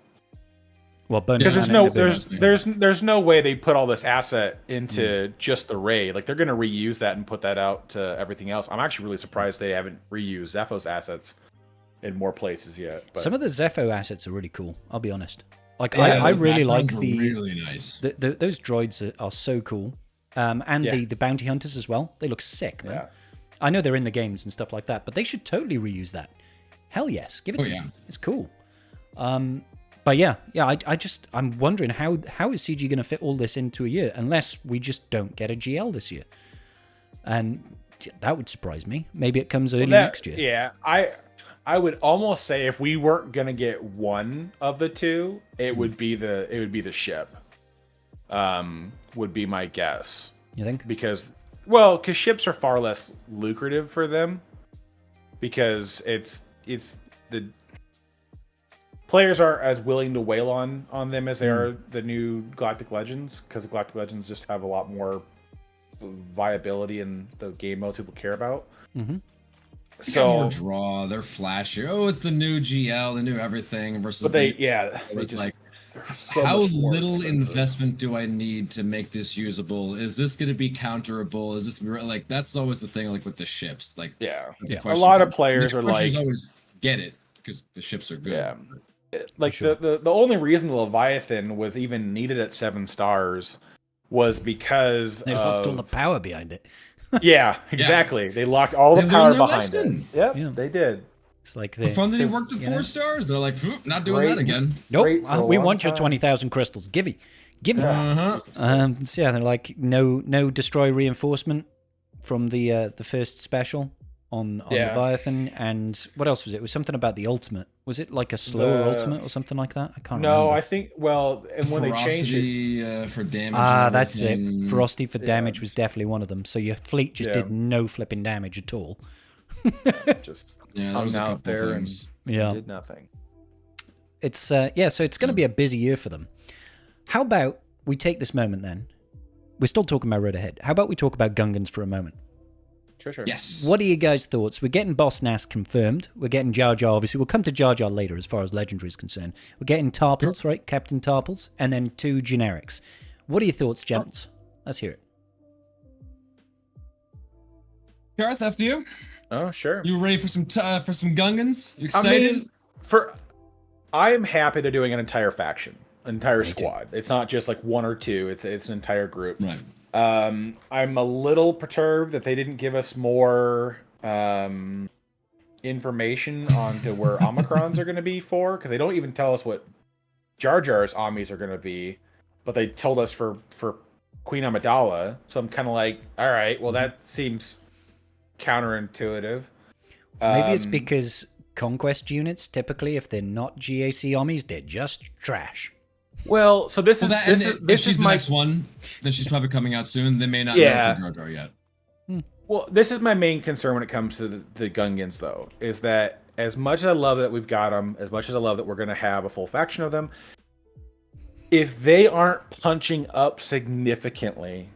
Well, because there's no way they put all this asset into just the raid. Like they're going to reuse that and put that out to everything else. I'm actually really surprised they haven't reused Zepho's assets in more places yet. But some of the Zepho assets are really cool. I'll be honest. Like I really like really nice. Those droids are so cool, and the bounty hunters as well. They look sick, man. Yeah. I know they're in the games and stuff like that, but they should totally reuse that. Hell yes, give it to me. It's cool. But I'm wondering how is CG going to fit all this into a year unless we just don't get a GL this year, and that would surprise me. Maybe it comes early next year. Yeah, I would almost say if we weren't going to get one of the two, it would be the ship. Would be my guess. You think? Because ships are far less lucrative for them, because it's the players aren't as willing to whale on them as they are the new Galactic Legends, because Galactic Legends just have a lot more viability in the game most people care about. Mm-hmm. So more draw, they're flashy. Oh, it's the new GL, the new everything versus. But so how little investment do I need to make this usable? Is this going to be counterable? Is this like that's always the thing, like with the ships, like a lot of players are like always get it because the ships are good. Yeah. Like the only reason the Leviathan was even needed at 7 stars was because they locked all the power behind it. Yeah, exactly. They locked all the power behind it. Yep, they did. It's like the fun that he worked at 4 stars. They're like, not doing that again. Nope, we want your 20,000 crystals. Give me. So they're like no destroy reinforcement from the first special on Leviathan, and what else was it? It was something about the ultimate. Was it like a slower ultimate or something like that? I can't remember. No, I think and when they changed it for damage. That's it. Ferocity for damage was definitely one of them. So your fleet just did no flipping damage at all. Just hung out there and did nothing. It's so it's going to be a busy year for them. How about we take this moment then? We're still talking about Road Ahead. How about we talk about Gungans for a moment? Sure. Yes. What are you guys' thoughts? We're getting Boss Nass confirmed. We're getting Jar Jar, obviously. We'll come to Jar Jar later as far as Legendary is concerned. We're getting Tarples, right? Captain Tarples. And then 2 generics. What are your thoughts, gents? Let's hear it. Gareth, after you. Oh, sure. You ready for some Gungans? You excited? I am happy they're doing an entire faction, entire squad. It's not just like 1 or 2. It's an entire group. Right. I'm a little perturbed that they didn't give us more information onto where Omicrons are going to be for, because they don't even tell us what Jar Jar's Omnis are going to be, but they told us for Queen Amidala. So I'm kind of like, all right, well that seems counterintuitive. Maybe it's because conquest units typically, if they're not GAC Omnis, they're just trash. Well, so this is the next one. Then she's probably coming out soon. They may not know for Jar Jar yet. Well, this is my main concern when it comes to the Gungans, though, is that as much as I love that we've got them, as much as I love that we're going to have a full faction of them, if they aren't punching up significantly,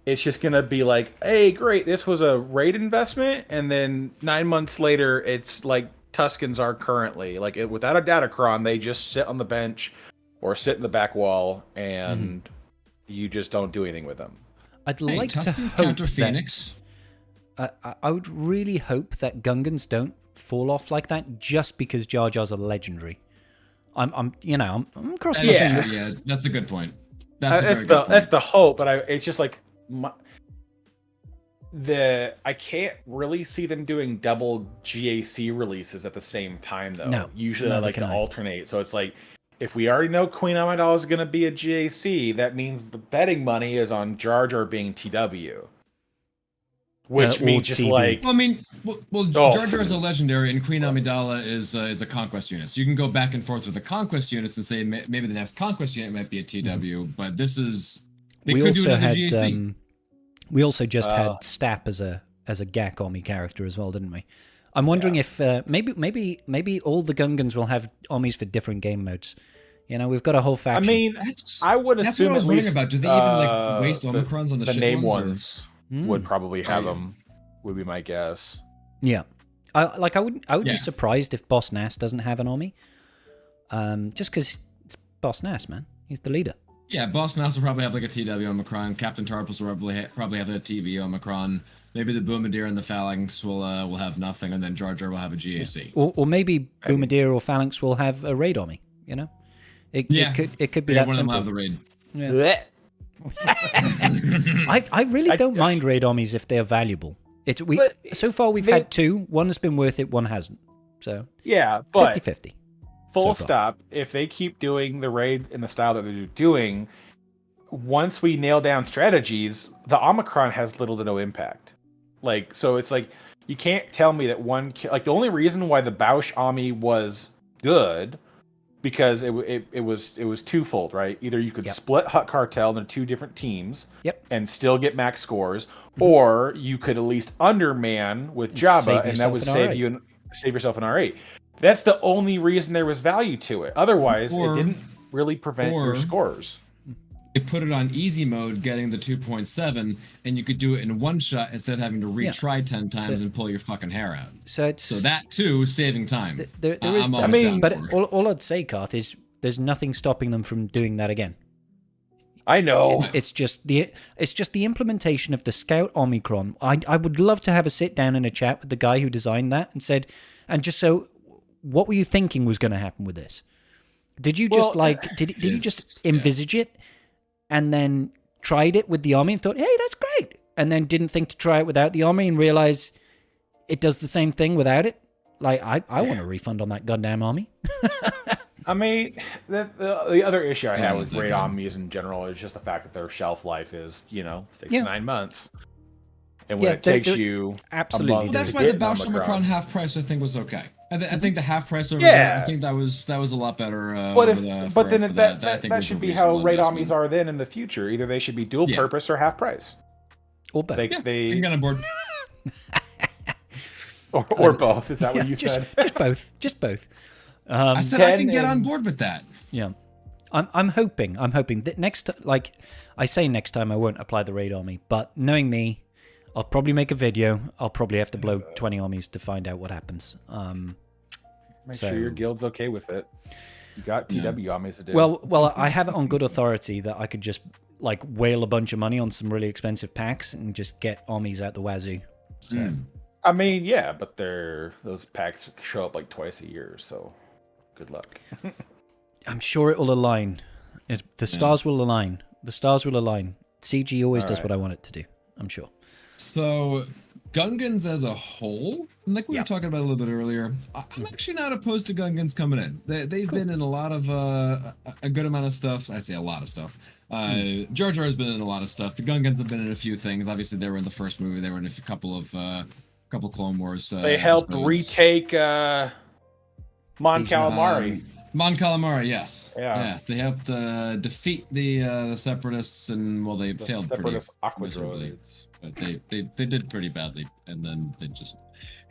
it's just going to be like, hey, great, this was a raid investment, and then 9 months later, it's like Tuskens are currently. Like, without a Datacron, they just sit on the bench or sit in the back wall, and you just don't do anything with them. I'd like Tusken's to hope counter Phoenix. I would really hope that Gungans don't fall off like that just because Jar Jar's a legendary. I'm crossing my fingers. Yeah, that's a good point. That's the hope, but it's just like I can't really see them doing double GAC releases at the same time though. No, usually I like to alternate. So it's like if we already know Queen Amidala is going to be a GAC, that means the betting money is on Jar Jar being TW. Which means just TB. like Jar Jar is a legendary, and Queen Amidala is a conquest unit. So you can go back and forth with the conquest units and say maybe the next conquest unit might be a TW, but this is they could do another GAC. We also just had Stap as a GAC Army character as well, didn't we? I'm wondering if maybe all the Gungans will have armies for different game modes. We've got a whole faction. I mean, I would that's assume what I was at wondering least, about. Do they even waste Omicrons on the shit name ones? Would probably have them. Would be my guess. Yeah, I would be surprised if Boss Nass doesn't have an army. Just because it's Boss Nass, man. He's the leader. Yeah, Boss Nass will probably have like a TW Omicron. Captain Tarpus will probably have a TB Omicron. Maybe the Boomadir and the Phalanx will have nothing, and then Jar Jar will have a GAC. Yeah. Or maybe Boomadir or Phalanx will have a raid army. It could be that simple. Have the raid. Yeah. I really don't mind raid armies if they're valuable. So far we've had two. One has been worth it, one hasn't. So yeah, but 50-50. Full stop. If they keep doing the raid in the style that they're doing, once we nail down strategies, the Omicron has little to no impact. So it's like you can't tell me that the only reason why the Bausch army was good because it was twofold, right? Either you could split Hutt Cartel into two different teams and still get max scores, or you could at least underman with Jabba, and that would save yourself an R8. That's the only reason there was value to it. Otherwise, it didn't really prevent your scores. You put it on easy mode, getting the 2.7, and you could do it in one shot instead of having to retry 10 times and pull your fucking hair out. So that too is saving time. There is. But all I'd say, Karth, is there's nothing stopping them from doing that again. I know. It's just the implementation of the Scout Omicron. I would love to have a sit down and a chat with the guy who designed that what were you thinking was going to happen with this? Did you just did you just envisage it and then tried it with the army and thought, hey, that's great, and then didn't think to try it without the army and realize it does the same thing without it? I want a refund on that goddamn army. I mean, the other issue I have with raid armies in general is just the fact that their shelf life is 6 to 9 months. And when it takes you absolutely, well, that's why the Bausch Omicron half price I think was okay. I think the half price over there, I think that was a lot better. But then that should be how raid armies are then in the future. Either they should be dual purpose or half price. Or both. I can get on board. or both. Is that what you said? Just both. I said I can get on board with that. Yeah. I'm hoping that next time I won't apply the raid army, but knowing me, I'll probably make a video. I'll probably have to blow 20 armies to find out what happens. Make sure your guild's okay with it. You got TW armies to do. Well, I have it on good authority that I could just whale a bunch of money on some really expensive packs and just get armies out the wazoo. So. I mean, yeah, but those packs show up twice a year, so good luck. I'm sure it will align. The stars will align. The stars will align. CG always does what I want it to do. I'm sure. So, Gungans as a whole, like we were talking about a little bit earlier, I'm actually not opposed to Gungans coming in. They've been in a lot of a good amount of stuff. I say a lot of stuff. Jar Jar has been in a lot of stuff. The Gungans have been in a few things. Obviously, they were in the first movie. They were in a couple Clone Wars. They helped retake Mon Calamari. Mon Calamari, yes. Yeah. Yes, they helped defeat the Separatists, and they failed Separatist pretty miserably. But they did pretty badly, and then they just.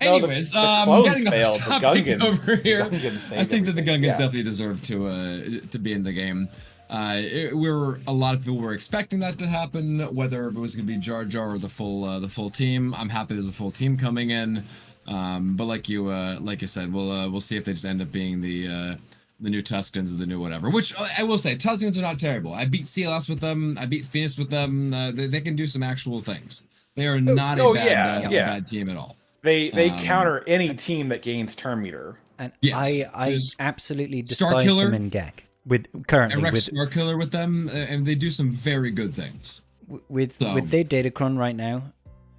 Anyways, getting off topic over here. I think that the Gungans definitely deserve to be in the game. A lot of people were expecting that to happen, whether it was going to be Jar Jar or the full team. I'm happy there's a full team coming in, but like you said, we'll see if they just end up being the Tuskens or the new whatever. Which I will say, Tuskens are not terrible. I beat CLS with them. I beat Phoenix with them. They can do some actual things. They are not a bad team at all. They counter any team that gains turn meter. And I absolutely despise them in GAC. With Star Killer with them, and they do some very good things. With their Datacron right now,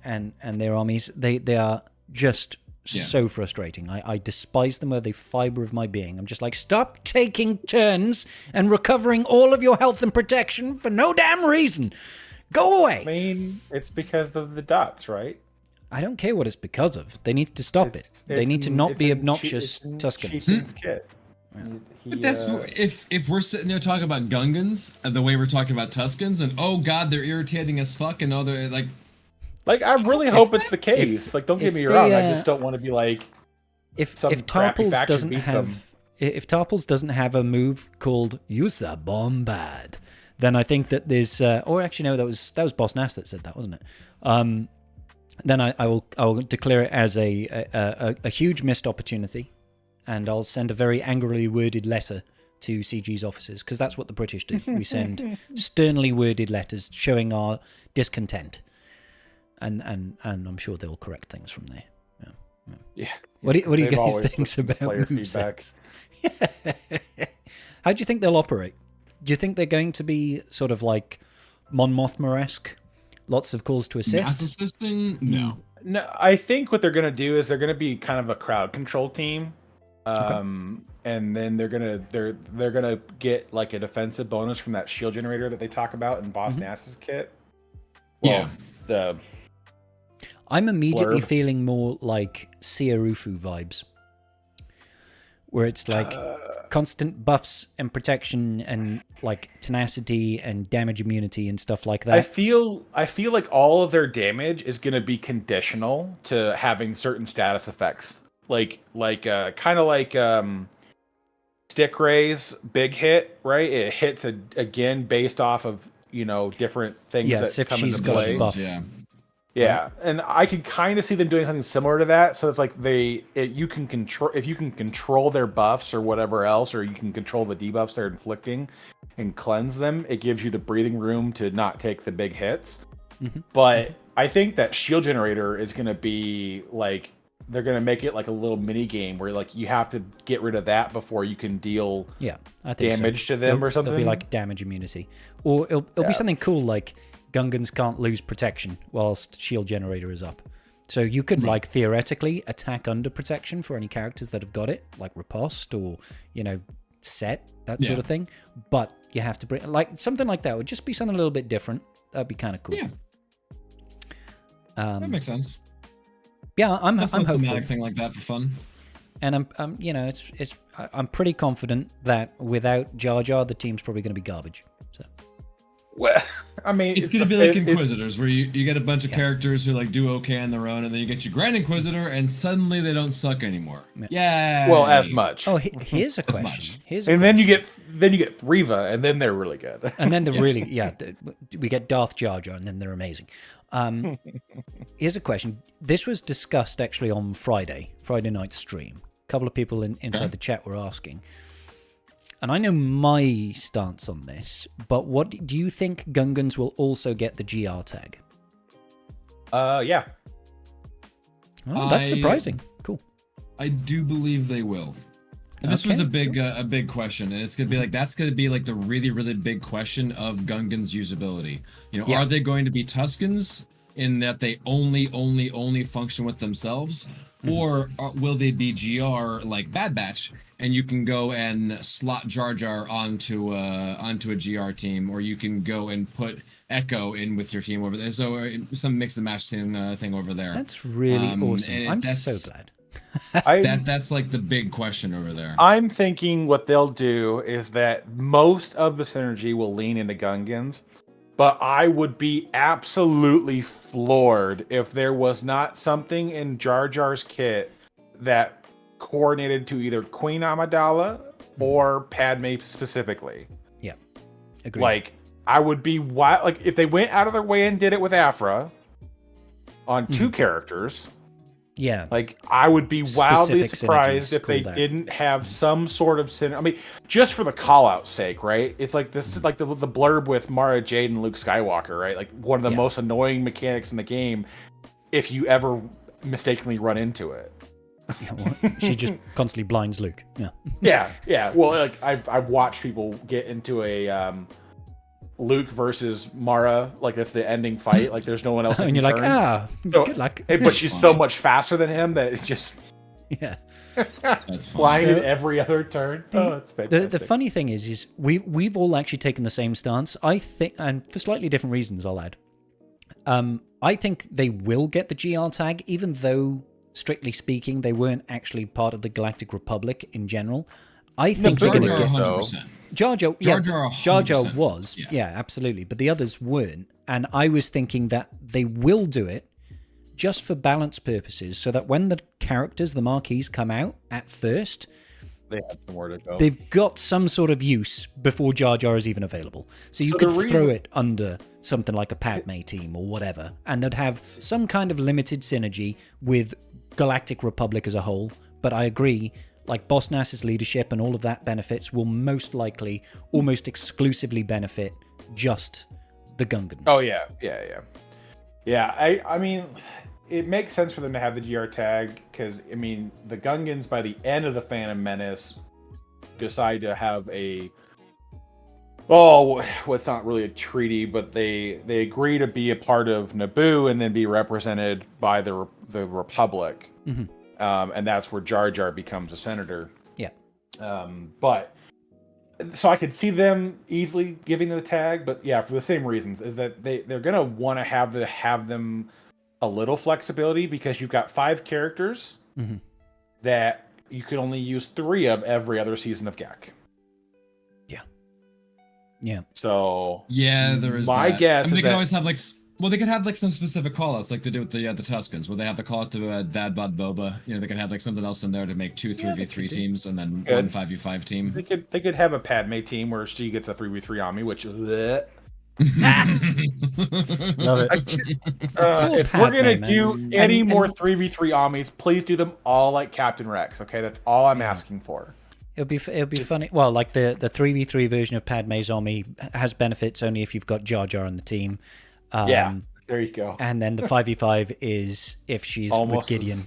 and their armies, they are just so frustrating. I despise them with the fiber of my being. I'm just like, stop taking turns and recovering all of your health and protection for no damn reason. Go away. I mean, it's because of the dots, right? I don't care what it's because of. They need to stop it. They need to not be obnoxious Tuskens. Kit. But that's if we're sitting there talking about Gungans the way we're talking about Tuskens, and oh god, they're irritating as fuck, and they're like I really hope it's the case. Don't get me wrong. I just don't want to be like if Tarples doesn't have a move called Yusa Bombard, then I think that there's or actually no, that was Boss Nass that said that, wasn't it? Then I will declare it as a huge missed opportunity. And I'll send a very angrily worded letter to CG's officers, because that's what the British do. We send sternly worded letters showing our discontent, and I'm sure they'll correct things from there. Yeah. What do you guys think about movesets? How do you think they'll operate? Do you think they're going to be sort of like Mon Mothma-esque? Lots of calls to assist? Mass assisting? No. No, I think what they're going to do is they're going to be kind of a crowd control team. And then they're gonna get like a defensive bonus from that shield generator that they talk about in Boss Nass's kit. Well, I'm immediately feeling more like Siarufu vibes, where it's like constant buffs and protection and like tenacity and damage immunity and stuff like that. I feel like all of their damage is gonna be conditional to having certain status effects. Like kind of like Stick Ray's big hit, right? It hits again based off of different things that come into play. Buff. Yeah, and I could kind of see them doing something similar to that. So it's like you can control their buffs or whatever else, or you can control the debuffs they're inflicting and cleanse them. It gives you the breathing room to not take the big hits. But I think that shield generator is going to be like. They're going to make it like a little mini game where like you have to get rid of that before you can deal damage to them or something. It'll be like damage immunity. Or it'll be something cool like Gungans can't lose protection whilst shield generator is up. So you could like theoretically attack under protection for any characters that have got it, like Riposte or, Set, that sort of thing. But you have to bring like something like that would just be something a little bit different. That'd be kind of cool. Yeah. That makes sense. Yeah, I'm hopeful. Thematic thing like that for fun. And I'm pretty confident that without Jar Jar, the team's probably going to be garbage. So. Well, I mean, it's going to be like Inquisitors, where you get a bunch of characters who like do okay on their own, and then you get your Grand Inquisitor, and suddenly they don't suck anymore. Yeah. Well, as much. Oh, here's a question. Then you get Thriva, and then they're really good. And then they're really we get Darth Jar Jar, and then they're amazing. Here's a question. This was discussed actually on Friday night stream. A couple of people inside the chat were asking. And I know my stance on this, but what do you think Gungans will also get the GR tag? Yeah. Oh, that's surprising. Cool. I do believe they will. And this was a big question, and it's gonna be like that's gonna be like the really, really big question of Gungan's usability. Are they going to be Tuskens in that they only function with themselves, or will they be GR like Bad Batch, and you can go and slot Jar Jar onto a GR team, or you can go and put Echo in with your team over there. So some mix and match thing over there. That's really awesome. I'm so glad. That's like the big question over there. I'm thinking what they'll do is that most of the synergy will lean into Gungans, but I would be absolutely floored if there was not something in Jar Jar's kit that coordinated to either Queen Amidala or Padme specifically. Yeah, agreed. Like, I would be wild. Like, if they went out of their way and did it with Aphra on two characters, Yeah. Like, I would be wildly Specific surprised if they synergies called out. didn't have some sort of synergy. I mean, just for the call-out sake, right? It's like this, like the blurb with Mara Jade and Luke Skywalker, right? Like one of the most annoying mechanics in the game. If you ever mistakenly run into it, She just constantly blinds Luke. yeah. Well, like I've watched people get into a Luke versus Mara, like that's the ending fight. Like there's no one else. And you're like, good luck. But she's so much faster than him that it just That's flying fun. in every other turn. That's fantastic. The funny thing is we've all actually taken the same stance. I think, and for slightly different reasons, I'll add. I think they will get the GR tag, even though, strictly speaking, they weren't actually part of the Galactic Republic in general. I think they're going to get 100%. Jar Jar. Jar Jar Jar was, yeah, absolutely, but the others weren't. And I was thinking that they will do it just for balance purposes, so that when the characters, the marquees, come out at first, they have somewhere to go. they've got some sort of use before Jar Jar is even available. So you could throw it under something like a Padme team or whatever, and they'd have some kind of limited synergy with Galactic Republic as a whole. But I agree, like Boss Nass's leadership and all of that benefits will most likely, almost exclusively benefit just the Gungans. Oh yeah. I mean, it makes sense for them to have the GR tag because I mean the Gungans by the end of the Phantom Menace decide to have it's not really a treaty, but they agree to be a part of Naboo and then be represented by the Republic. Mm-hmm. And that's where Jar Jar becomes a senator. Yeah. But so I could see them easily giving the tag, but yeah, for the same reasons, is that they're gonna want to have them a little flexibility because you've got 5 characters that you could only use 3 of every other season of GAC. Yeah. So yeah, there is. My guess I mean, is they could that always have they could have some specific callouts, like they do with the Tuskens, where they have the call out to Dad Bod Boba. You know, they can have something else in there to make 2 3v3 teams and then one 5v5 team. They could have a Padme team where she gets a 3v3 on me, which Love it. If we're gonna do any more 3v3 armies, please do them all like Captain Rex. Okay, that's all I'm asking for. It'll be funny. Well, like the 3v3 version of Padme's army has benefits only if you've got Jar Jar on the team. There you go. And then the 5v5 is if she's with Gideon.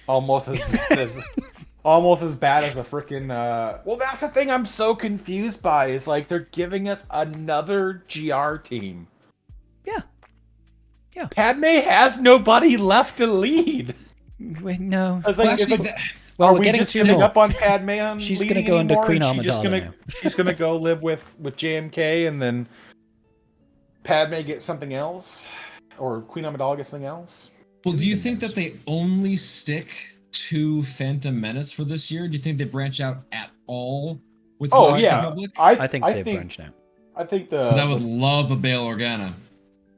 Almost as bad as a freaking. Well, that's the thing I'm so confused by. Is like they're giving us another GR team. Yeah. Padme has nobody left to lead. Wait, no. Well, we're getting too giving up on Padme. She's going to go under Queen Amidala. She's going to go live with JMK, and then Padme gets something else, or Queen Amidala gets something else. Well, do you think that they only stick to Phantom Menace for this year? Do you think they branch out at all with Republic? I think they've branched out. I think I would love a Bail Organa.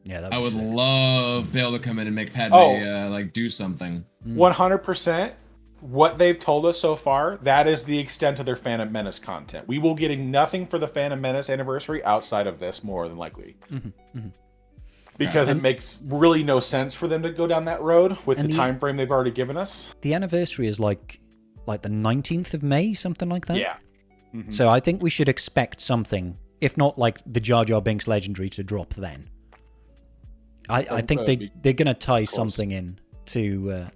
Yeah, I would love Bail to come in and make Padme do something. 100%. What they've told us so far, that is the extent of their Phantom Menace content. We will getting nothing for the Phantom Menace anniversary outside of this, more than likely. Because it makes really no sense for them to go down that road with the time frame they've already given us. The anniversary is like the 19th of May, something like that. Yeah. So I think we should expect something, if not like the Jar Jar Binks Legendary, to drop then. I think they're going to tie something in to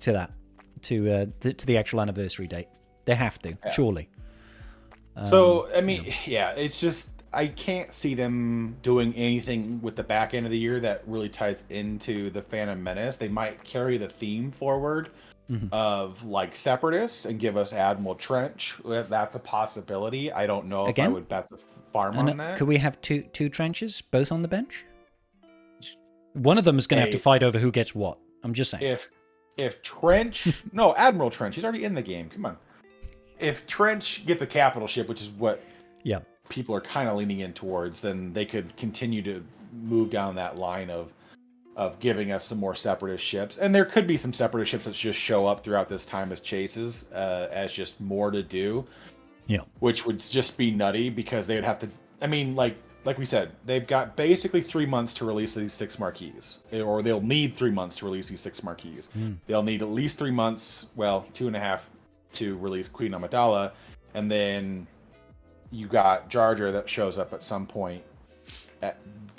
that. To the actual anniversary date. They have to, surely. So, I mean, it's just, I can't see them doing anything with the back end of the year that really ties into the Phantom Menace. They might carry the theme forward of, like, Separatists and give us Admiral Trench. That's a possibility. I don't know if I would bet the farm on that. Could we have two trenches, both on the bench? One of them is going to have to fight over who gets what. I'm just saying. If Trench... no, Admiral Trench. He's already in the game. Come on. If Trench gets a capital ship, which is what people are kind of leaning in towards, then they could continue to move down that line of giving us some more Separatist ships. And there could be some Separatist ships that just show up throughout this time as chases, as just more to do. Yeah. Which would just be nutty, because they would have to... I mean, like, like we said, they've got basically 3 months to release these 6 marquees, or they'll need 3 months to release these 6 marquees. They'll need at least 3 months, well, 2.5, to release Queen Amidala, and then you got Jar Jar that shows up at some point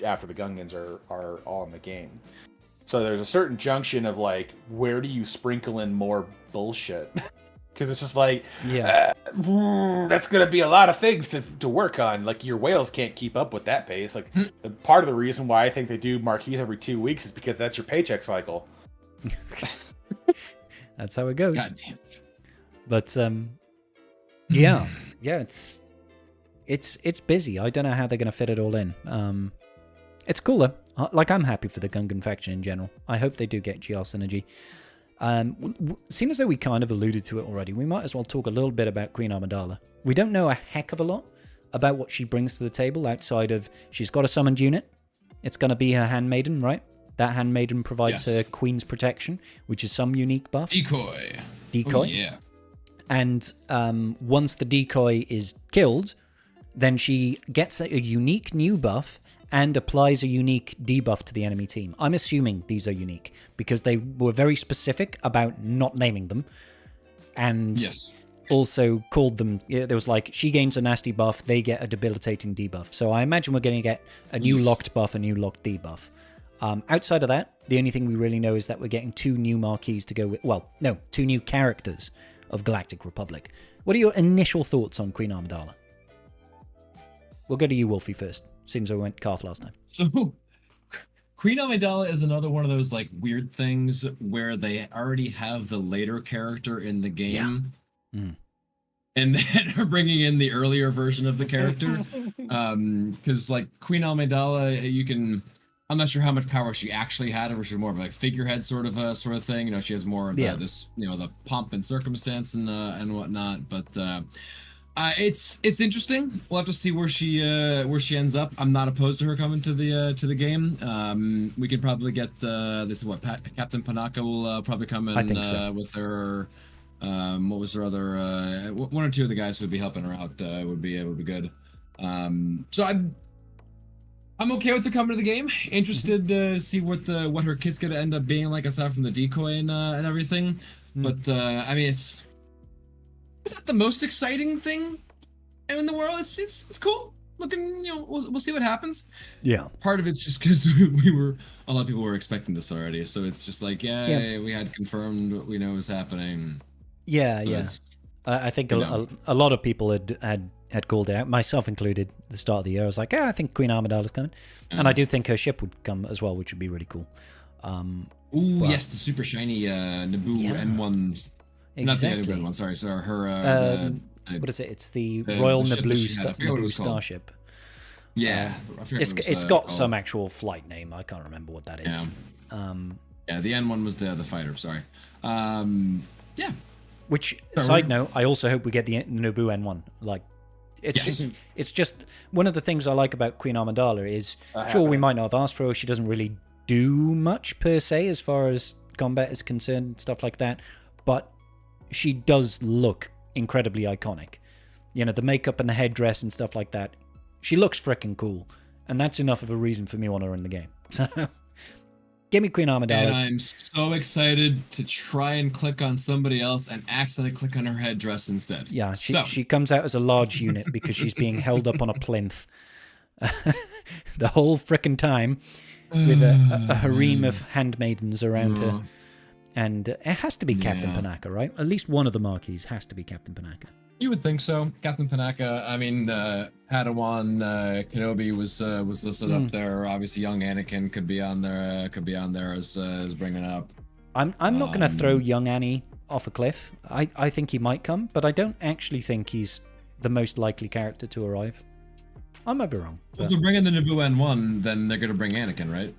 after the Gungans are all in the game. So there's a certain junction of like, where do you sprinkle in more bullshit? Because it's just like, that's going to be a lot of things to work on. Like, your whales can't keep up with that pace. Like, part of the reason why I think they do marquees every 2 weeks is because that's your paycheck cycle. That's how it goes. God damn it. But, yeah, it's busy. I don't know how they're going to fit it all in. It's cooler. Like, I'm happy for the Gungan faction in general. I hope they do get GR synergy. Seeing as though we kind of alluded to it already, we might as well talk a little bit about Queen Amidala. We don't know a heck of a lot about what she brings to the table outside of she's got a summoned unit. It's going to be her handmaiden, right? That handmaiden provides her queen's protection, which is some unique buff. Decoy. Oh, yeah. And once the decoy is killed, then she gets a unique new buff and applies a unique debuff to the enemy team. I'm assuming these are unique because they were very specific about not naming them, and also called them. There was like, she gains a nasty buff, they get a debilitating debuff. So I imagine we're going to get a new locked buff, a new locked debuff. Outside of that, the only thing we really know is that we're getting 2 new marquees to go with. Well, no, 2 new characters of Galactic Republic. What are your initial thoughts on Queen Amidala? We'll go to you, Wolfie, first. Seems I went Karth last time. So, Queen Amidala is another one of those like weird things where they already have the later character in the game, and then are bringing in the earlier version of the character. Because like Queen Amidala, you can. I'm not sure how much power she actually had, or she was more of like figurehead sort of thing. You know, she has more of this, you know, the pomp and circumstance and whatnot. But it's interesting. We'll have to see where she ends up. I'm not opposed to her coming to the game. We could probably get this is what Captain Panaka will probably come in with her. What was her other? 1 or 2 of the guys who would be helping her out would be good. So I'm okay with her coming to the game. Interested to see what her kit's gonna end up being like, aside from the decoy and everything. But I mean, it's not the most exciting thing in the world. It's cool looking. You know, we'll see what happens. Yeah. Part of it's just because a lot of people were expecting this already, so it's just like we had confirmed what we know is happening. Yeah. I think a lot of people had called it out, myself included, at the start of the year. I was like, I think Queen Amidala's coming. And I do think her ship would come as well, which would be really cool. Yes, the super shiny Naboo N1s. Exactly. Not the N1, sorry. So her... what is it? It's the Royal Naboo Starship. Yeah. It's got some actual flight name. I can't remember what that is. Yeah, the N1 was the fighter, sorry. Yeah. Which, side note, I also hope we get the Naboo N1. Like, it's just one of the things I like about Queen Amidala is, sure, we might not have asked for her. She doesn't really do much per se as far as combat is concerned and stuff like that, but she does look incredibly iconic. You know, the makeup and the headdress and stuff like that. She looks freaking cool, and that's enough of a reason for me to want her in the game. So, give me Queen Amidala. And I'm so excited to try and click on somebody else and accidentally click on her headdress instead. Yeah, she comes out as a large unit because she's being held up on a plinth the whole frickin' time with a harem of handmaidens around her. And it has to be Captain Panaka, right? At least one of the marquees has to be Captain Panaka. You would think so. Captain Panaka, I mean, Padawan Kenobi was listed up there. Obviously, young Anakin could be on there as bringing up. I'm not going to throw young Annie off a cliff. I think he might come, but I don't actually think he's the most likely character to arrive. I might be wrong. If they're bringing the Naboo N1, then they're going to bring Anakin, right?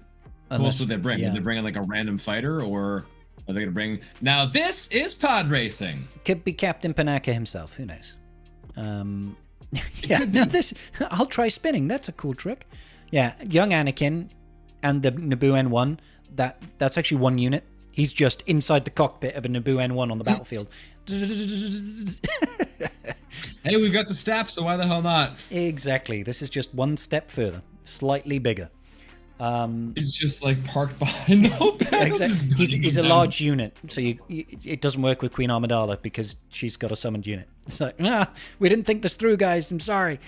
Who else would they bring? Yeah. Would they bring in like a random fighter, or are they going to bring... Now, this is pod racing. Could be Captain Panaka himself. Who knows? Yeah, now this... I'll try spinning. That's a cool trick. Yeah, young Anakin and the Naboo N1, that's actually one unit. He's just inside the cockpit of a Naboo N1 on the battlefield. Hey, we've got the step, so why the hell not? Exactly. This is just one step further, slightly bigger. He's just like parked behind the whole battle. Exactly. He's a large unit, so it doesn't work with Queen Amidala because she's got a summoned unit. So we didn't think this through, guys. I'm sorry.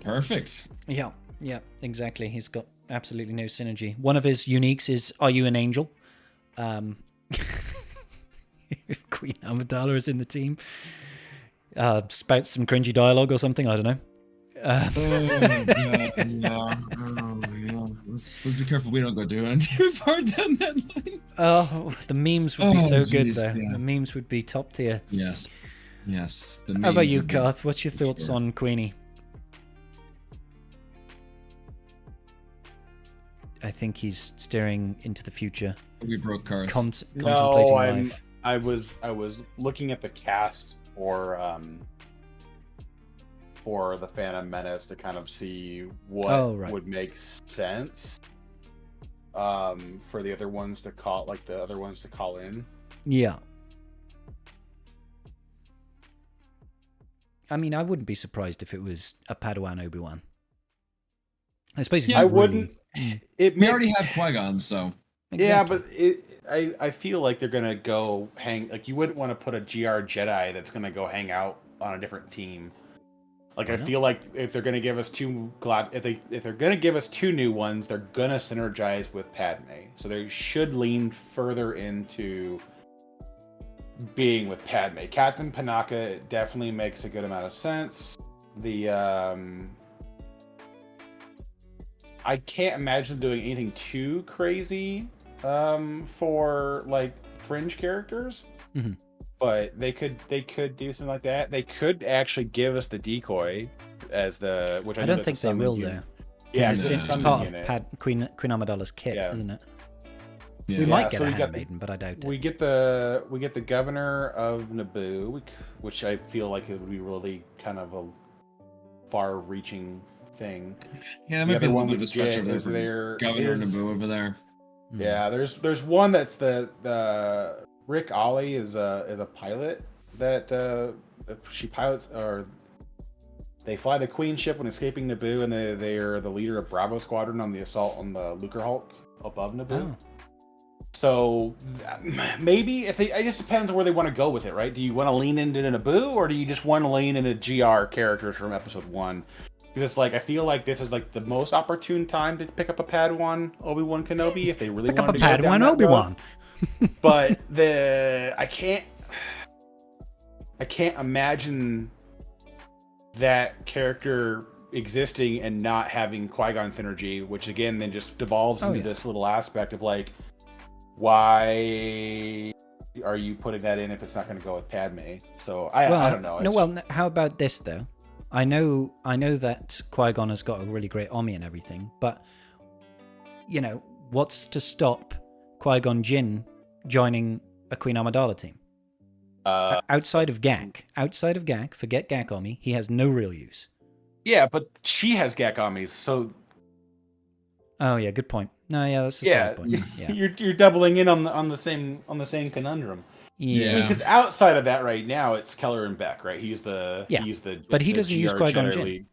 Perfect. Yeah, exactly. He's got absolutely no synergy. One of his uniques is, "Are you an angel?" If Queen Amidala is in the team, spout some cringy dialogue or something. I don't know. Let's be careful we don't go too far down that line. Oh, the memes would be so good though. Yeah. The memes would be top tier. Yes. How about you, Garth? What's your thoughts on Queenie? I think he's staring into the future. We broke Garth. Contemplating life. I was looking at the cast for the Phantom Menace to kind of see what would make sense for the other ones to call in. Yeah. I mean, I wouldn't be surprised if it was a Padawan Obi-Wan. I suppose I wouldn't. We already have Qui-Gon, so exactly. Yeah, but I feel like they're gonna go hang. Like, you wouldn't want to put a GR Jedi that's gonna go hang out on a different team. Like, I feel like if they're gonna give us if they're gonna give us two new ones, they're gonna synergize with Padme. So they should lean further into being with Padme. Captain Panaka definitely makes a good amount of sense. I can't imagine doing anything too crazy for like fringe characters. Mm-hmm. But they could do something like that. They could actually give us the decoy as which I don't think they will though. Yeah, it's part of Queen Amidala's kit, isn't it? Yeah. We might get a handmaiden, but I doubt it. We get the governor of Naboo, which I feel like it would be really kind of a far-reaching thing. Yeah, maybe a little bit of a stretch over there. Governor Naboo over there. Yeah, there's one that's the Rick Ollie is a pilot that she pilots, or they fly the Queen ship when escaping Naboo, and they are the leader of Bravo Squadron on the assault on the Lucrehulk above Naboo. Oh. So maybe it just depends on where they want to go with it, right? Do you want to lean into Naboo, or do you just want to lean into GR characters from Episode 1? Because it's like, I feel like this is like the most opportune time to pick up a Padawan Obi-Wan Kenobi if they really want to go down that Obi-Wan. But I can't imagine that character existing and not having Qui-Gon synergy, which again then just devolves into this little aspect of like, why are you putting that in if it's not going to go with Padme? So I don't know. Well, how about this though? I know that Qui-Gon has got a really great Omni and everything, but what's to stop Qui-Gon Jinn joining a Queen Amidala team? Outside of Gak, forget Gak Omni, he has no real use. Yeah, but she has Gak Omnis, so. Oh yeah, good point. No, yeah, that's a solid point. Yeah. You're doubling in on the same conundrum. Yeah, because outside of that, right now it's Keller and Beck, right? He's the but he doesn't use Qui-Gon Jinn.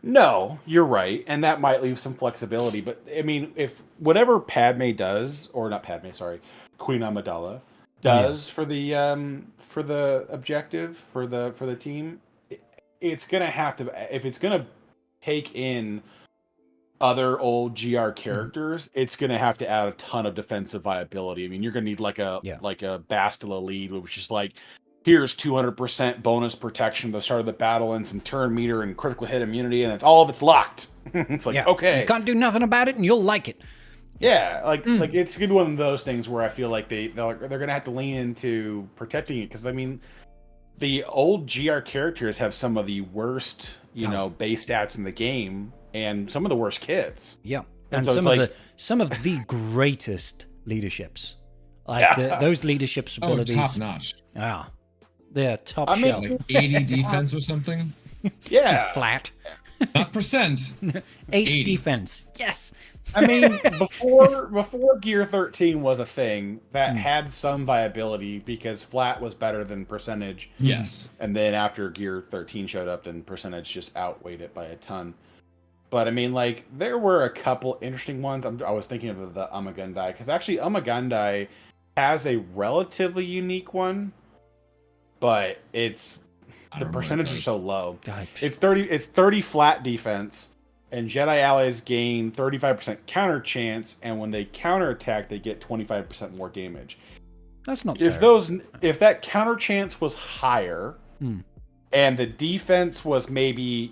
No, you're right, and that might leave some flexibility. But I mean, if whatever Padme does, or not Padme, sorry, Queen Amidala does for the objective for the team, it's gonna have to, if it's gonna take in other old GR characters, it's gonna have to add a ton of defensive viability. I mean, you're gonna need like a Bastila lead, which is like, here's 200% bonus protection at the start of the battle and some turn meter and critical hit immunity, and all of it's locked. It's like, okay, you can't do nothing about it, and you'll like it. Yeah, like it's gonna be one of those things where I feel like they're gonna have to lean into protecting it, because I mean, the old GR characters have some of the worst, base stats in the game, and some of the worst kits. Yeah, and so some of the greatest leaderships, like those leadership abilities, top notch. They're top shelf. Like 80 defense or something. Yeah, flat. Not percent. 80 defense. Yes. I mean, before Gear 13 was a thing, that had some viability because flat was better than percentage. Yes. And then after Gear 13 showed up, then percentage just outweighed it by a ton. But I mean, like, there were a couple interesting ones. I was thinking of the Umagundai, because actually Umagundai has a relatively unique one, but the percentage is so low. It's 30 flat defense, and Jedi allies gain 35% counter chance, and when they counterattack, they get 25% more damage. That's not terrible. If that counter chance was higher, and the defense was maybe,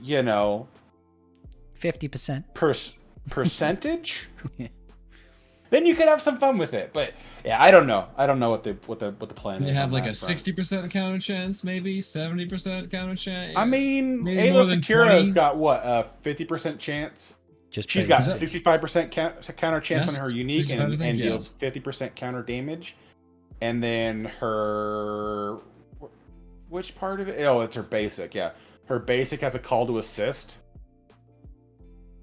50% percentage, then you could have some fun with it. But yeah, I don't know what the plan is. They have like a 60% counter chance, maybe 70% counter chance. I mean, Aayla Secura's got what, 50% chance. She's got 65% counter chance on her unique and deals 50% counter damage. And then which part of it? Oh, it's her basic. Yeah, her basic has a call to assist.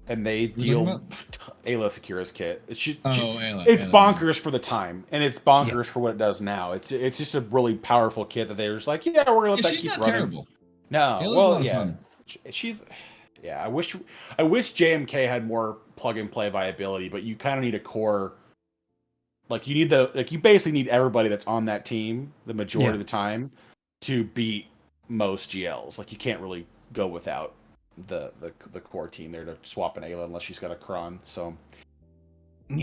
And they deal Aayla Secura's kit. It's bonkers for the time, and it's bonkers for what it does now. It's just a really powerful kit that they're just like, yeah, we're gonna let that keep running. She's not terrible. No, Ayla's fun. I wish JMK had more plug and play viability, but you kind of need a core. Like you basically need everybody that's on that team the majority of the time to beat most GLs. Like you can't really go without the core team there to swap an Aayla unless she's got a Kron. So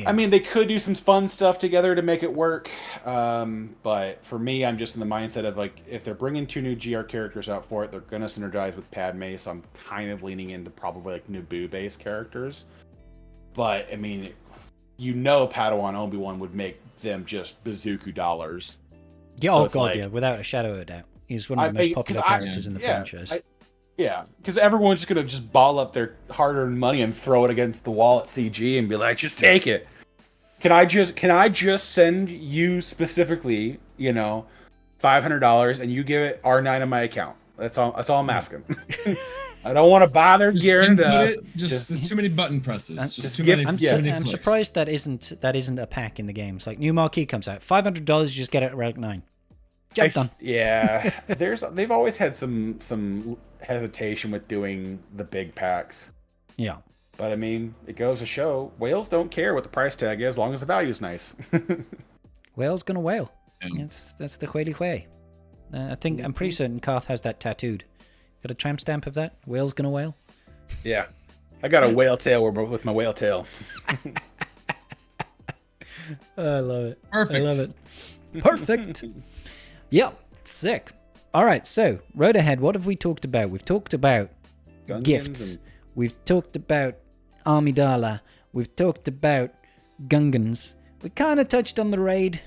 I mean, they could do some fun stuff together to make it work, but for me, I'm just in the mindset of like, if they're bringing 2 new GR characters out for it, they're gonna synergize with Padme, so I'm kind of leaning into probably like Naboo based characters. But I mean, Padawan Obi-Wan would make them just bazooka dollars. Yeah, so without a shadow of a doubt, he's one of the most popular characters in the franchise. Yeah, because everyone's just gonna just ball up their hard-earned money and throw it against the wall at CG and be like, "Just take it." Can I just send you specifically, $500 and you give it R9 on my account? That's all I'm asking. I don't want to bother gearing it. There's too many button presses. I'm surprised that isn't a pack in the game. It's like new marquee comes out, $500, you just get it at Relic 9. Job done. Yeah, they've always had some hesitation with doing the big packs. Yeah, but I mean, it goes to show whales don't care what the price tag is, as long as the value is nice. Whale's gonna whale. That's the whaley way. I'm pretty certain Karth has that tattooed. Got a tramp stamp of that? Whale's gonna whale. Yeah, I got a whale tail with my whale tail. I love it. Perfect. I love it. Perfect. Yep, sick. All right, so road ahead. What have we talked about? We've talked about gifts. We've talked about Amidala. We've talked about Gungans. We kind of touched on the raid.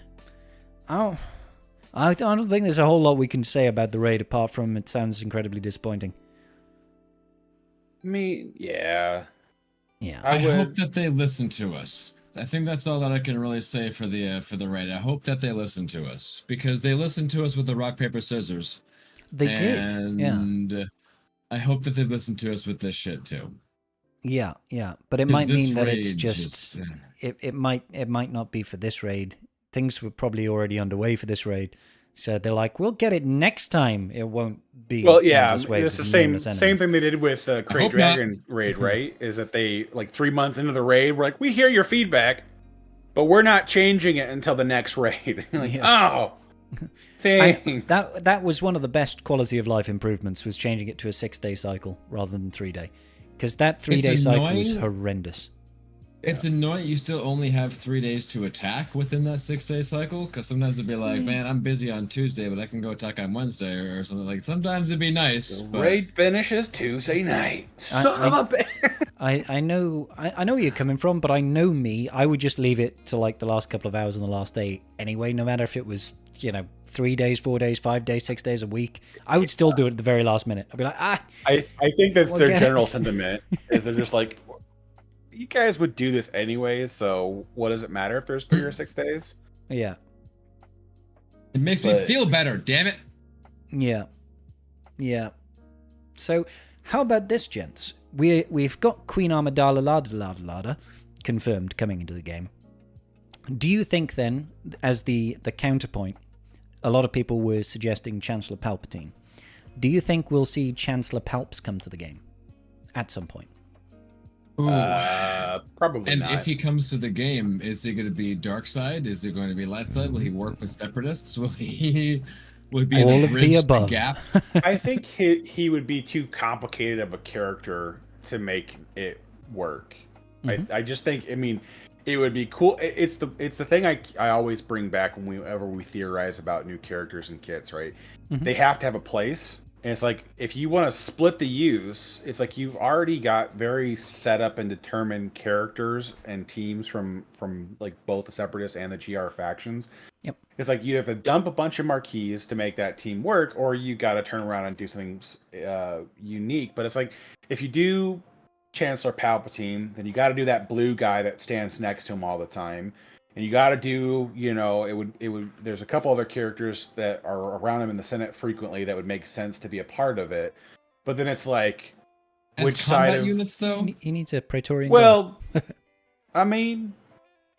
I don't think there's a whole lot we can say about the raid apart from it sounds incredibly disappointing. Yeah. I hope that they listen to us. I think that's all that I can really say for the raid. I hope that they listen to us because they listened to us with the rock paper scissors. They did, yeah. I hope that they listen to us with this shit too. Yeah, but it might mean that it's just it might not be for this raid. Things were probably already underway for this raid, so they're like, we'll get it next time. It won't be. Well, yeah, it's the same thing they did with Krayt Dragon raid, right? Is that they like 3 months into the raid, we're like, we hear your feedback, but we're not changing it until the next raid. Like, oh, thanks. That was one of the best quality of life improvements, was changing it to a 6-day cycle rather than 3-day, because that 3-day cycle was horrendous. It's annoying you still only have 3 days to attack within that 6-day cycle, because sometimes it'd be like, man, I'm busy on Tuesday, but I can go attack on Wednesday or something. Like, sometimes it'd be nice. The raid finishes Tuesday night. Son of a bitch. I know where you're coming from, but I know me. I would just leave it to like the last couple of hours on the last day anyway, no matter if it was, 3 days, 4 days, 5 days, 6 days, a week. I would still do it at the very last minute. I'd be like, I think that's their general sentiment, is they're just like, you guys would do this anyways, so what does it matter if there's 3 or 6 days? Yeah. It makes me feel better, damn it. Yeah. So, how about this, gents? we've got Queen Amidala confirmed coming into the game. Do you think then, as the counterpoint, a lot of people were suggesting Chancellor Palpatine. Do you think we'll see Chancellor Palps come to the game at some point? Probably and not. if he comes to the game, is he going to be dark side? Is he going to be light side? Will he work with separatists? Will he be all able to of bridge the above? Gap? I think he would be too complicated of a character to make it work. Mm-hmm. I just think, I mean, it would be cool. It's the thing I always bring back whenever we theorize about new characters and kits, right? Mm-hmm. They have to have a place. And it's like, if you want to split the use, it's like you've already got very set up and determined characters and teams from like both the Separatists and the GR factions. Yep. It's like you have to dump a bunch of marquees to make that team work, or you got to turn around and do something unique. But it's like, if you do Chancellor Palpatine, then you got to do that blue guy that stands next to him all the time. And you got to do, it would. There's a couple other characters that are around him in the Senate frequently that would make sense to be a part of it. But then it's like, as which combat side of units though? He needs a Praetorian. Well, I mean,